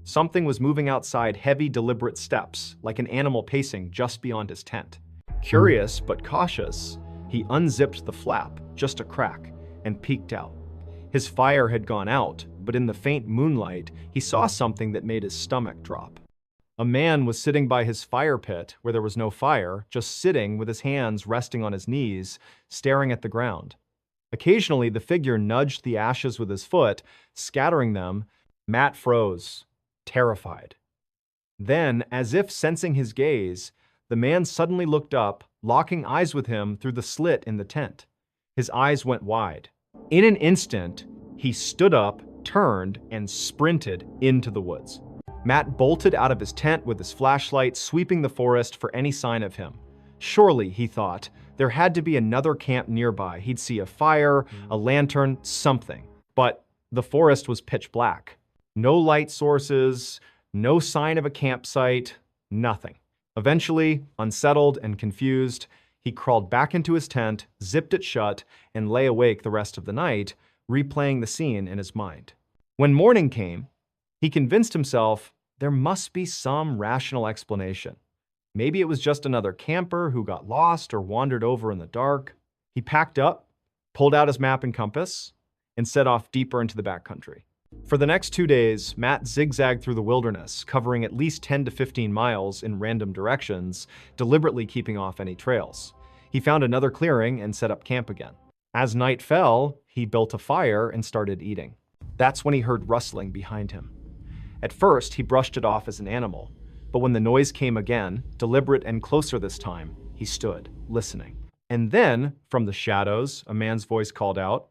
Something was moving outside heavy, deliberate steps, like an animal pacing just beyond his tent. Curious but cautious, he unzipped the flap, just a crack, and peeked out. His fire had gone out, but in the faint moonlight, he saw something that made his stomach drop. A man was sitting by his fire pit, where there was no fire, just sitting with his hands resting on his knees, staring at the ground. Occasionally, the figure nudged the ashes with his foot, scattering them. Matt froze, terrified. Then, as if sensing his gaze, the man suddenly looked up, locking eyes with him through the slit in the tent. His eyes went wide. In an instant, he stood up, turned, and sprinted into the woods. Matt bolted out of his tent with his flashlight, sweeping the forest for any sign of him. Surely, he thought, there had to be another camp nearby. He'd see a fire, a lantern, something. But the forest was pitch black. No light sources, no sign of a campsite, nothing. Eventually, unsettled and confused, he crawled back into his tent, zipped it shut, and lay awake the rest of the night, replaying the scene in his mind. When morning came, he convinced himself there must be some rational explanation. Maybe it was just another camper who got lost or wandered over in the dark. He packed up, pulled out his map and compass, and set off deeper into the backcountry. For the next 2 days, Matt zigzagged through the wilderness, covering at least 10 to 15 miles in random directions, deliberately keeping off any trails. He found another clearing and set up camp again. As night fell, he built a fire and started eating. That's when he heard rustling behind him. At first, he brushed it off as an animal, but when the noise came again, deliberate and closer this time, he stood, listening. And then, from the shadows, a man's voice called out,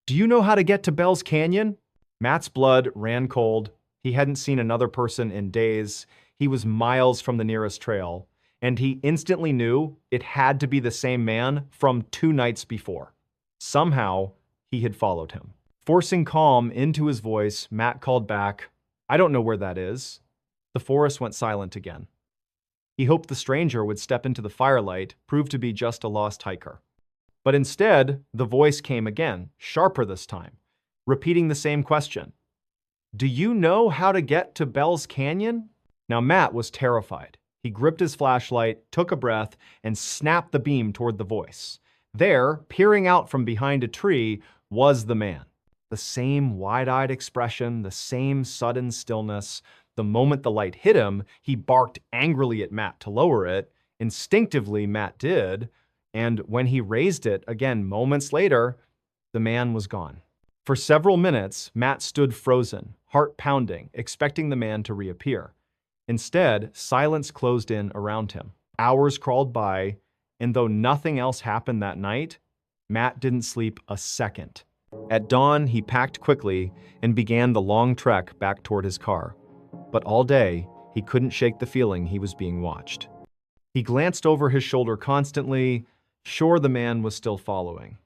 Do you know how to get to Bell's Canyon? Matt's blood ran cold. He hadn't seen another person in days. He was miles from the nearest trail, and he instantly knew it had to be the same man from 2 nights before. Somehow, he had followed him. Forcing calm into his voice, Matt called back, "I don't know where that is." The forest went silent again. He hoped the stranger would step into the firelight, prove to be just a lost hiker. But instead, the voice came again, sharper this time, repeating the same question. "Do you know how to get to Bell's Canyon?" Now Matt was terrified. He gripped his flashlight, took a breath, and snapped the beam toward the voice. There, peering out from behind a tree, was the man. The same wide-eyed expression, the same sudden stillness. The moment the light hit him, he barked angrily at Matt to lower it. Instinctively, Matt did, and when he raised it again moments later, the man was gone. For several minutes, Matt stood frozen, heart pounding, expecting the man to reappear. Instead, silence closed in around him. Hours crawled by, and though nothing else happened that night, Matt didn't sleep a second. At dawn, he packed quickly and began the long trek back toward his car. But all day, he couldn't shake the feeling he was being watched. He glanced over his shoulder constantly, sure the man was still following.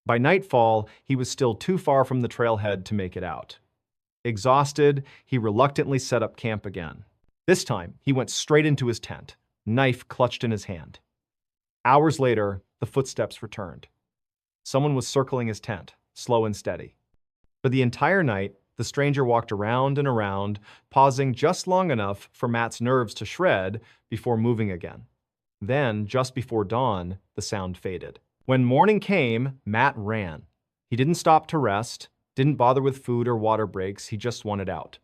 By nightfall, he was still too far from the trailhead to make it out. Exhausted, he reluctantly set up camp again. This time, he went straight into his tent, knife clutched in his hand. Hours later, the footsteps returned. Someone was circling his tent, slow and steady. For the entire night, the stranger walked around and around, pausing just long enough for Matt's nerves to shred before moving again. Then, just before dawn, the sound faded. When morning came, Matt ran. He didn't stop to rest, didn't bother with food or water breaks, he just wanted out.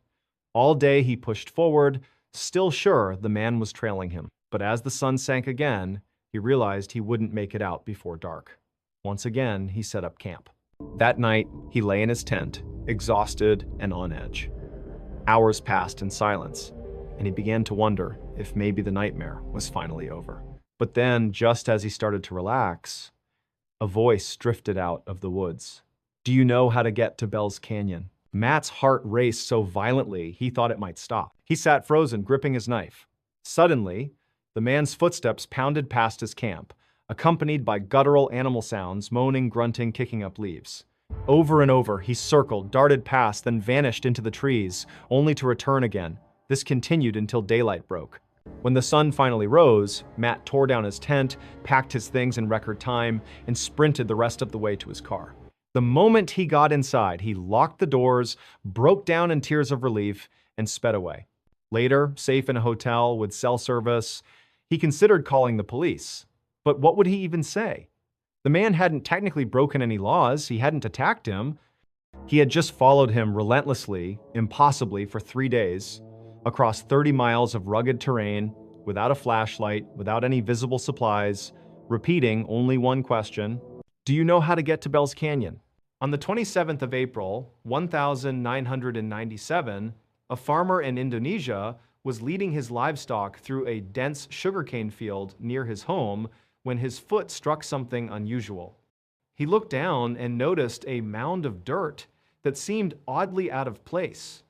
All day he pushed forward, still sure the man was trailing him. But as the sun sank again, he realized he wouldn't make it out before dark. Once again, he set up camp. That night, he lay in his tent, exhausted and on edge. Hours passed in silence, and he began to wonder if maybe the nightmare was finally over. But then, just as he started to relax, a voice drifted out of the woods. "Do you know how to get to Bell's Canyon?" Matt's heart raced so violently he thought it might stop. He sat frozen, gripping his knife. Suddenly, the man's footsteps pounded past his camp, accompanied by guttural animal sounds, moaning, grunting, kicking up leaves. Over and over, he circled, darted past, then vanished into the trees, only to return again. This continued until daylight broke. When the sun finally rose, Matt tore down his tent, packed his things in record time, and sprinted the rest of the way to his car. The moment he got inside, he locked the doors, broke down in tears of relief, and sped away. Later, safe in a hotel with cell service, he considered calling the police. But what would he even say? The man hadn't technically broken any laws, he hadn't attacked him. He had just followed him relentlessly, impossibly, for 3 days, across 30 miles of rugged terrain, without a flashlight, without any visible supplies, repeating only one question: "Do you know how to get to Bell's Canyon?" On the 27th of April, 1997, a farmer in Indonesia was leading his livestock through a dense sugarcane field near his home when his foot struck something unusual. He looked down and noticed a mound of dirt that seemed oddly out of place.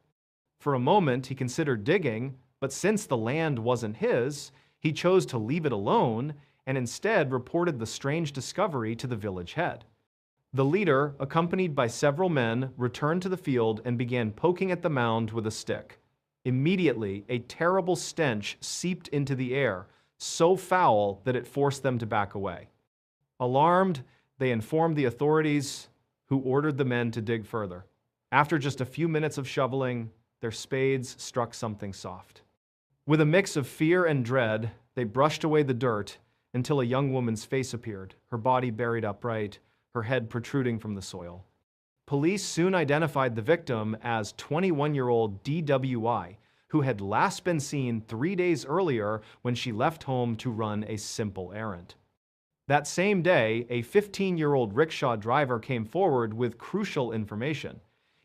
For a moment, he considered digging, but since the land wasn't his, he chose to leave it alone and instead reported the strange discovery to the village head. The leader, accompanied by several men, returned to the field and began poking at the mound with a stick. Immediately, a terrible stench seeped into the air, so foul that it forced them to back away. Alarmed, they informed the authorities, who ordered the men to dig further. After just a few minutes of shoveling, their spades struck something soft. With a mix of fear and dread, they brushed away the dirt until a young woman's face appeared, her body buried upright, her head protruding from the soil. Police soon identified the victim as 21-year-old DWI, who had last been seen 3 days earlier when she left home to run a simple errand. That same day, a 15-year-old rickshaw driver came forward with crucial information.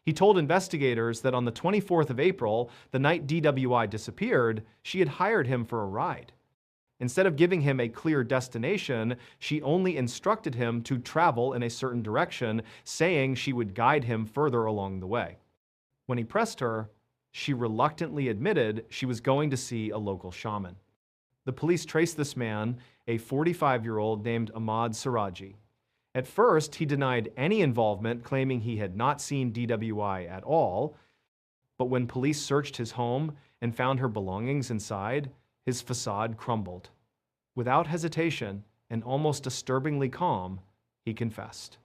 He told investigators that on the 24th of April, the night DWI disappeared, she had hired him for a ride. Instead of giving him a clear destination, she only instructed him to travel in a certain direction, saying she would guide him further along the way. When he pressed her, she reluctantly admitted she was going to see a local shaman. The police traced this man, a 45-year-old named Ahmad Siraji. At first, he denied any involvement, claiming he had not seen DWI at all. But when police searched his home and found her belongings inside, his facade crumbled. Without hesitation and almost disturbingly calm, he confessed.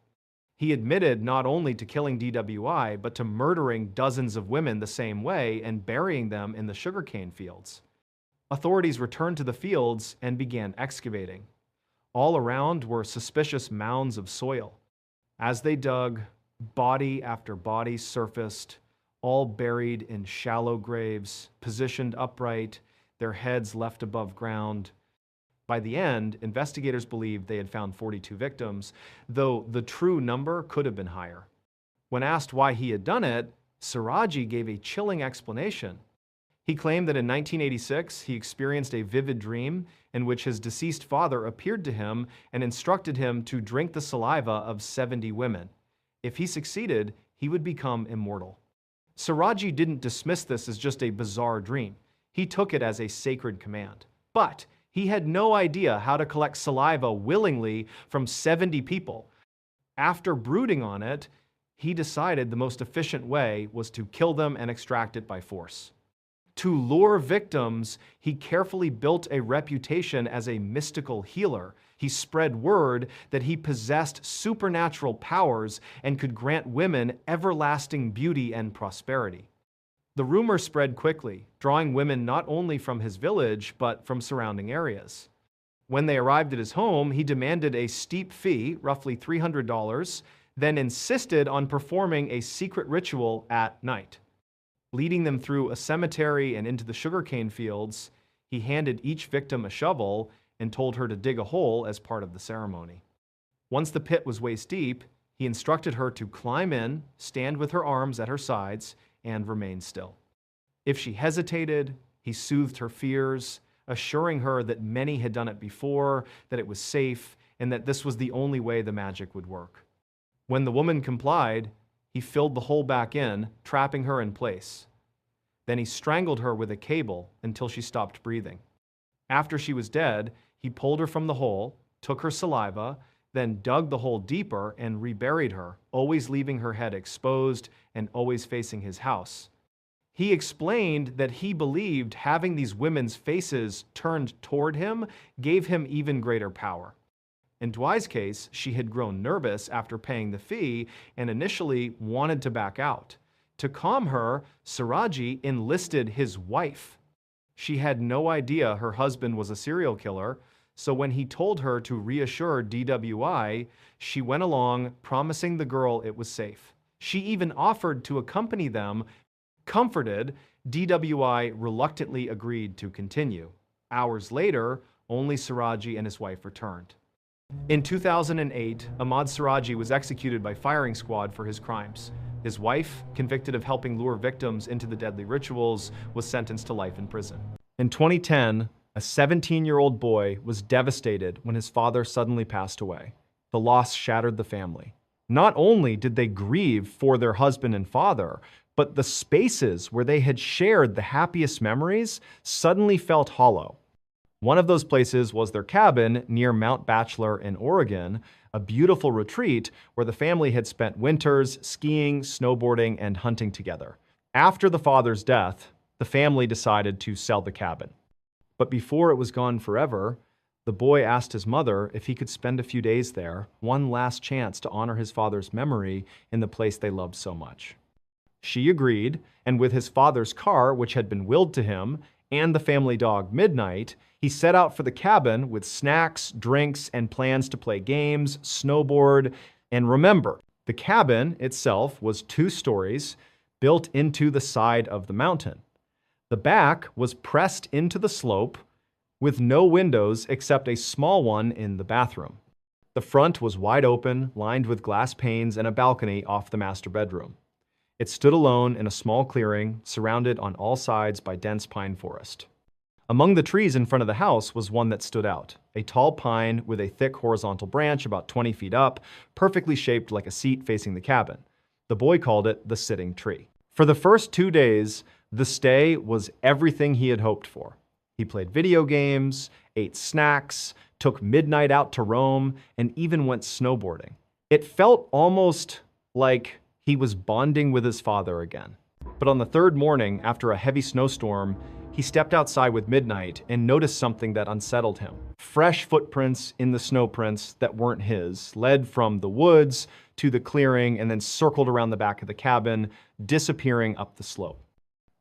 He admitted not only to killing DWI, but to murdering dozens of women the same way and burying them in the sugarcane fields. Authorities returned to the fields and began excavating. All around were suspicious mounds of soil. As they dug, body after body surfaced, all buried in shallow graves, positioned upright, their heads left above ground. By the end, investigators believed they had found 42 victims, though the true number could have been higher. When asked why he had done it, Siraji gave a chilling explanation. He claimed that in 1986, he experienced a vivid dream in which his deceased father appeared to him and instructed him to drink the saliva of 70 women. If he succeeded, he would become immortal. Siraji didn't dismiss this as just a bizarre dream. He took it as a sacred command. But he had no idea how to collect saliva willingly from 70 people. After brooding on it, he decided the most efficient way was to kill them and extract it by force. To lure victims, he carefully built a reputation as a mystical healer. He spread word that he possessed supernatural powers and could grant women everlasting beauty and prosperity. The rumor spread quickly, drawing women not only from his village, but from surrounding areas. When they arrived at his home, he demanded a steep fee, roughly $300, then insisted on performing a secret ritual at night. Leading them through a cemetery and into the sugarcane fields, he handed each victim a shovel and told her to dig a hole as part of the ceremony. Once the pit was waist deep, he instructed her to climb in, stand with her arms at her sides, and remain still. If she hesitated, he soothed her fears, assuring her that many had done it before, that it was safe, and that this was the only way the magic would work. When the woman complied, he filled the hole back in, trapping her in place. Then he strangled her with a cable until she stopped breathing. After she was dead, he pulled her from the hole, took her saliva, then dug the hole deeper and reburied her, always leaving her head exposed and always facing his house. He explained that he believed having these women's faces turned toward him gave him even greater power. In Dwight's case, she had grown nervous after paying the fee and initially wanted to back out. To calm her, Siraji enlisted his wife. She had no idea her husband was a serial killer, so when he told her to reassure DWI, she went along, promising the girl it was safe. She even offered to accompany them. Comforted, DWI reluctantly agreed to continue. Hours later, only Siraji and his wife returned. In 2008, Ahmad Siraji was executed by firing squad for his crimes. His wife, convicted of helping lure victims into the deadly rituals, was sentenced to life in prison. In 2010, a 17-year-old boy was devastated when his father suddenly passed away. The loss shattered the family. Not only did they grieve for their husband and father, but the spaces where they had shared the happiest memories suddenly felt hollow. One of those places was their cabin near Mount Bachelor in Oregon, a beautiful retreat where the family had spent winters skiing, snowboarding, and hunting together. After the father's death, the family decided to sell the cabin. But before it was gone forever, the boy asked his mother if he could spend a few days there, one last chance to honor his father's memory in the place they loved so much. She agreed, and with his father's car, which had been willed to him, and the family dog Midnight, he set out for the cabin with snacks, drinks, and plans to play games, snowboard, and remember, the cabin itself was 2 stories built into the side of the mountain. The back was pressed into the slope with no windows except a small one in the bathroom. The front was wide open, lined with glass panes and a balcony off the master bedroom. It stood alone in a small clearing, surrounded on all sides by dense pine forest. Among the trees in front of the house was one that stood out, a tall pine with a thick horizontal branch about 20 feet up, perfectly shaped like a seat facing the cabin. The boy called it the sitting tree. For the first 2 days, the stay was everything he had hoped for. He played video games, ate snacks, took midnight out to roam, and even went snowboarding. It felt almost like he was bonding with his father again. But on the third morning, after a heavy snowstorm, he stepped outside with Midnight and noticed something that unsettled him. Fresh footprints in the snow prints that weren't his led from the woods to the clearing and then circled around the back of the cabin, disappearing up the slope.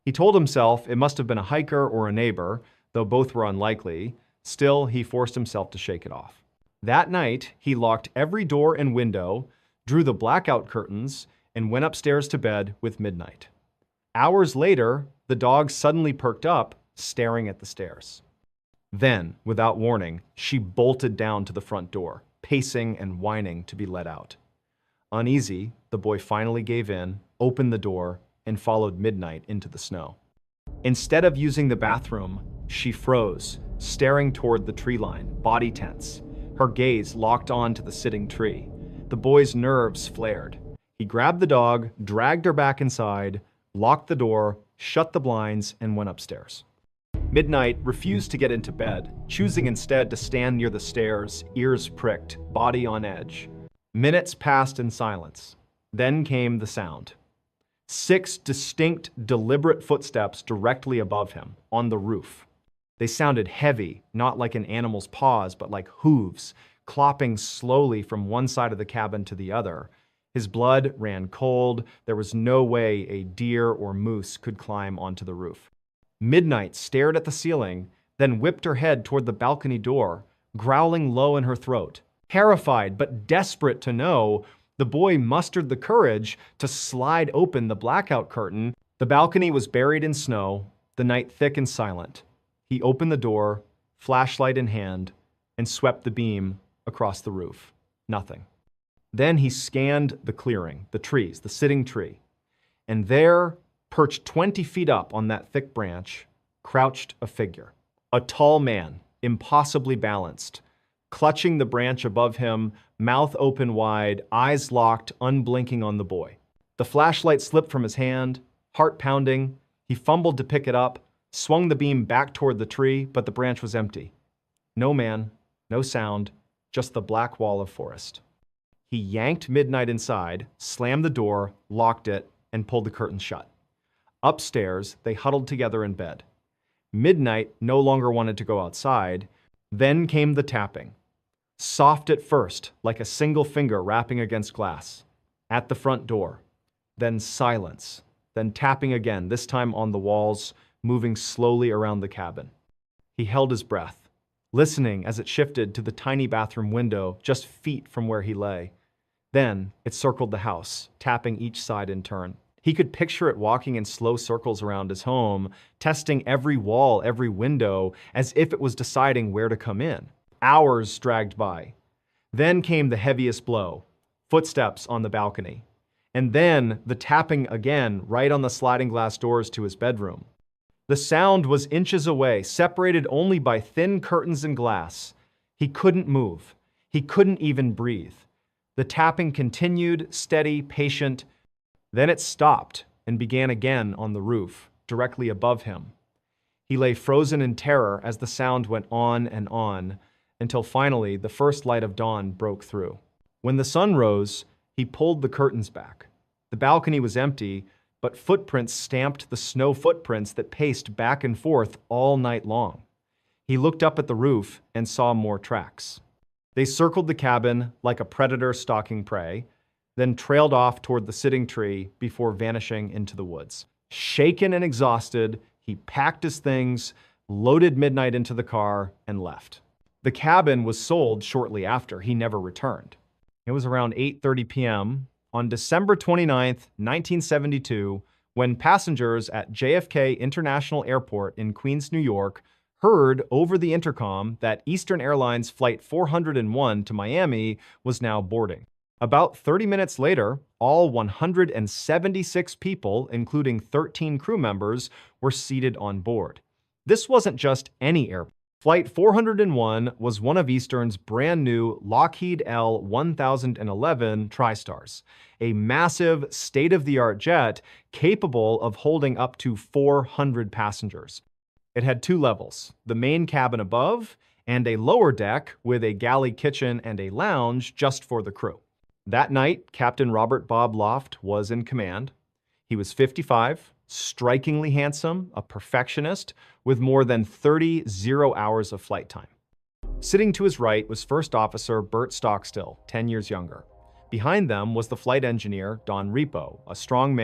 He told himself it must have been a hiker or a neighbor, though both were unlikely. Still, he forced himself to shake it off. That night, he locked every door and window, drew the blackout curtains, and went upstairs to bed with Midnight. Hours later, the dog suddenly perked up, staring at the stairs. Then, without warning, she bolted down to the front door, pacing and whining to be let out. Uneasy, the boy finally gave in, opened the door, and followed Midnight into the snow. Instead of using the bathroom, she froze, staring toward the tree line, body tense, her gaze locked on to the sitting tree. The boy's nerves flared. He grabbed the dog, dragged her back inside, locked the door, shut the blinds, and went upstairs. Midnight refused to get into bed, choosing instead to stand near the stairs, ears pricked, body on edge. Minutes passed in silence. Then came the sound. 6 distinct, deliberate footsteps directly above him, on the roof. They sounded heavy, not like an animal's paws, but like hooves, clopping slowly from one side of the cabin to the other. His blood ran cold. There was no way a deer or moose could climb onto the roof. Midnight stared at the ceiling, then whipped her head toward the balcony door, growling low in her throat. Terrified but desperate to know, the boy mustered the courage to slide open the blackout curtain. The balcony was buried in snow, the night thick and silent. He opened the door, flashlight in hand, and swept the beam across the roof. Nothing. Then he scanned the clearing, the trees, the sitting tree. And there, perched 20 feet up on that thick branch, crouched a figure. A tall man, impossibly balanced, clutching the branch above him, mouth open wide, eyes locked, unblinking on the boy. The flashlight slipped from his hand, heart pounding. He fumbled to pick it up, swung the beam back toward the tree, but the branch was empty. No man, no sound, just the black wall of forest. He yanked Midnight inside, slammed the door, locked it, and pulled the curtains shut. Upstairs, they huddled together in bed. Midnight no longer wanted to go outside. Then came the tapping. Soft at first, like a single finger rapping against glass. At the front door. Then silence. Then tapping again, this time on the walls, moving slowly around the cabin. He held his breath, listening as it shifted to the tiny bathroom window just feet from where he lay. Then it circled the house, tapping each side in turn. He could picture it walking in slow circles around his home, testing every wall, every window, as if it was deciding where to come in. Hours dragged by. Then came the heaviest blow, footsteps on the balcony. And then the tapping again, right on the sliding glass doors to his bedroom. The sound was inches away, separated only by thin curtains and glass. He couldn't move. He couldn't even breathe. The tapping continued, steady, patient. Then it stopped and began again on the roof, directly above him. He lay frozen in terror as the sound went on and on, until finally the first light of dawn broke through. When the sun rose, he pulled the curtains back. The balcony was empty, but footprints stamped the snow footprints that paced back and forth all night long. He looked up at the roof and saw more tracks. They circled the cabin like a predator stalking prey, then trailed off toward the sitting tree before vanishing into the woods. Shaken and exhausted, he packed his things, loaded Midnight into the car, and left. The cabin was sold shortly after. He never returned. It was around 8:30 p.m. on December 29th, 1972, when passengers at JFK International Airport in Queens, New York, heard over the intercom that Eastern Airlines Flight 401 to Miami was now boarding. About 30 minutes later, all 176 people, including 13 crew members, were seated on board. This wasn't just any airplane. Flight 401 was one of Eastern's brand new Lockheed L-1011 TriStars, a massive, state-of-the-art jet capable of holding up to 400 passengers. It had two levels, the main cabin above and a lower deck with a galley kitchen and a lounge just for the crew. That night, Captain Robert Bob Loft was in command. He was 55, strikingly handsome, a perfectionist, with more than 30 zero-hours of flight time. Sitting to his right was First Officer Bert Stockstill, 10 years younger. Behind them was the flight engineer, Don Repo, a strong man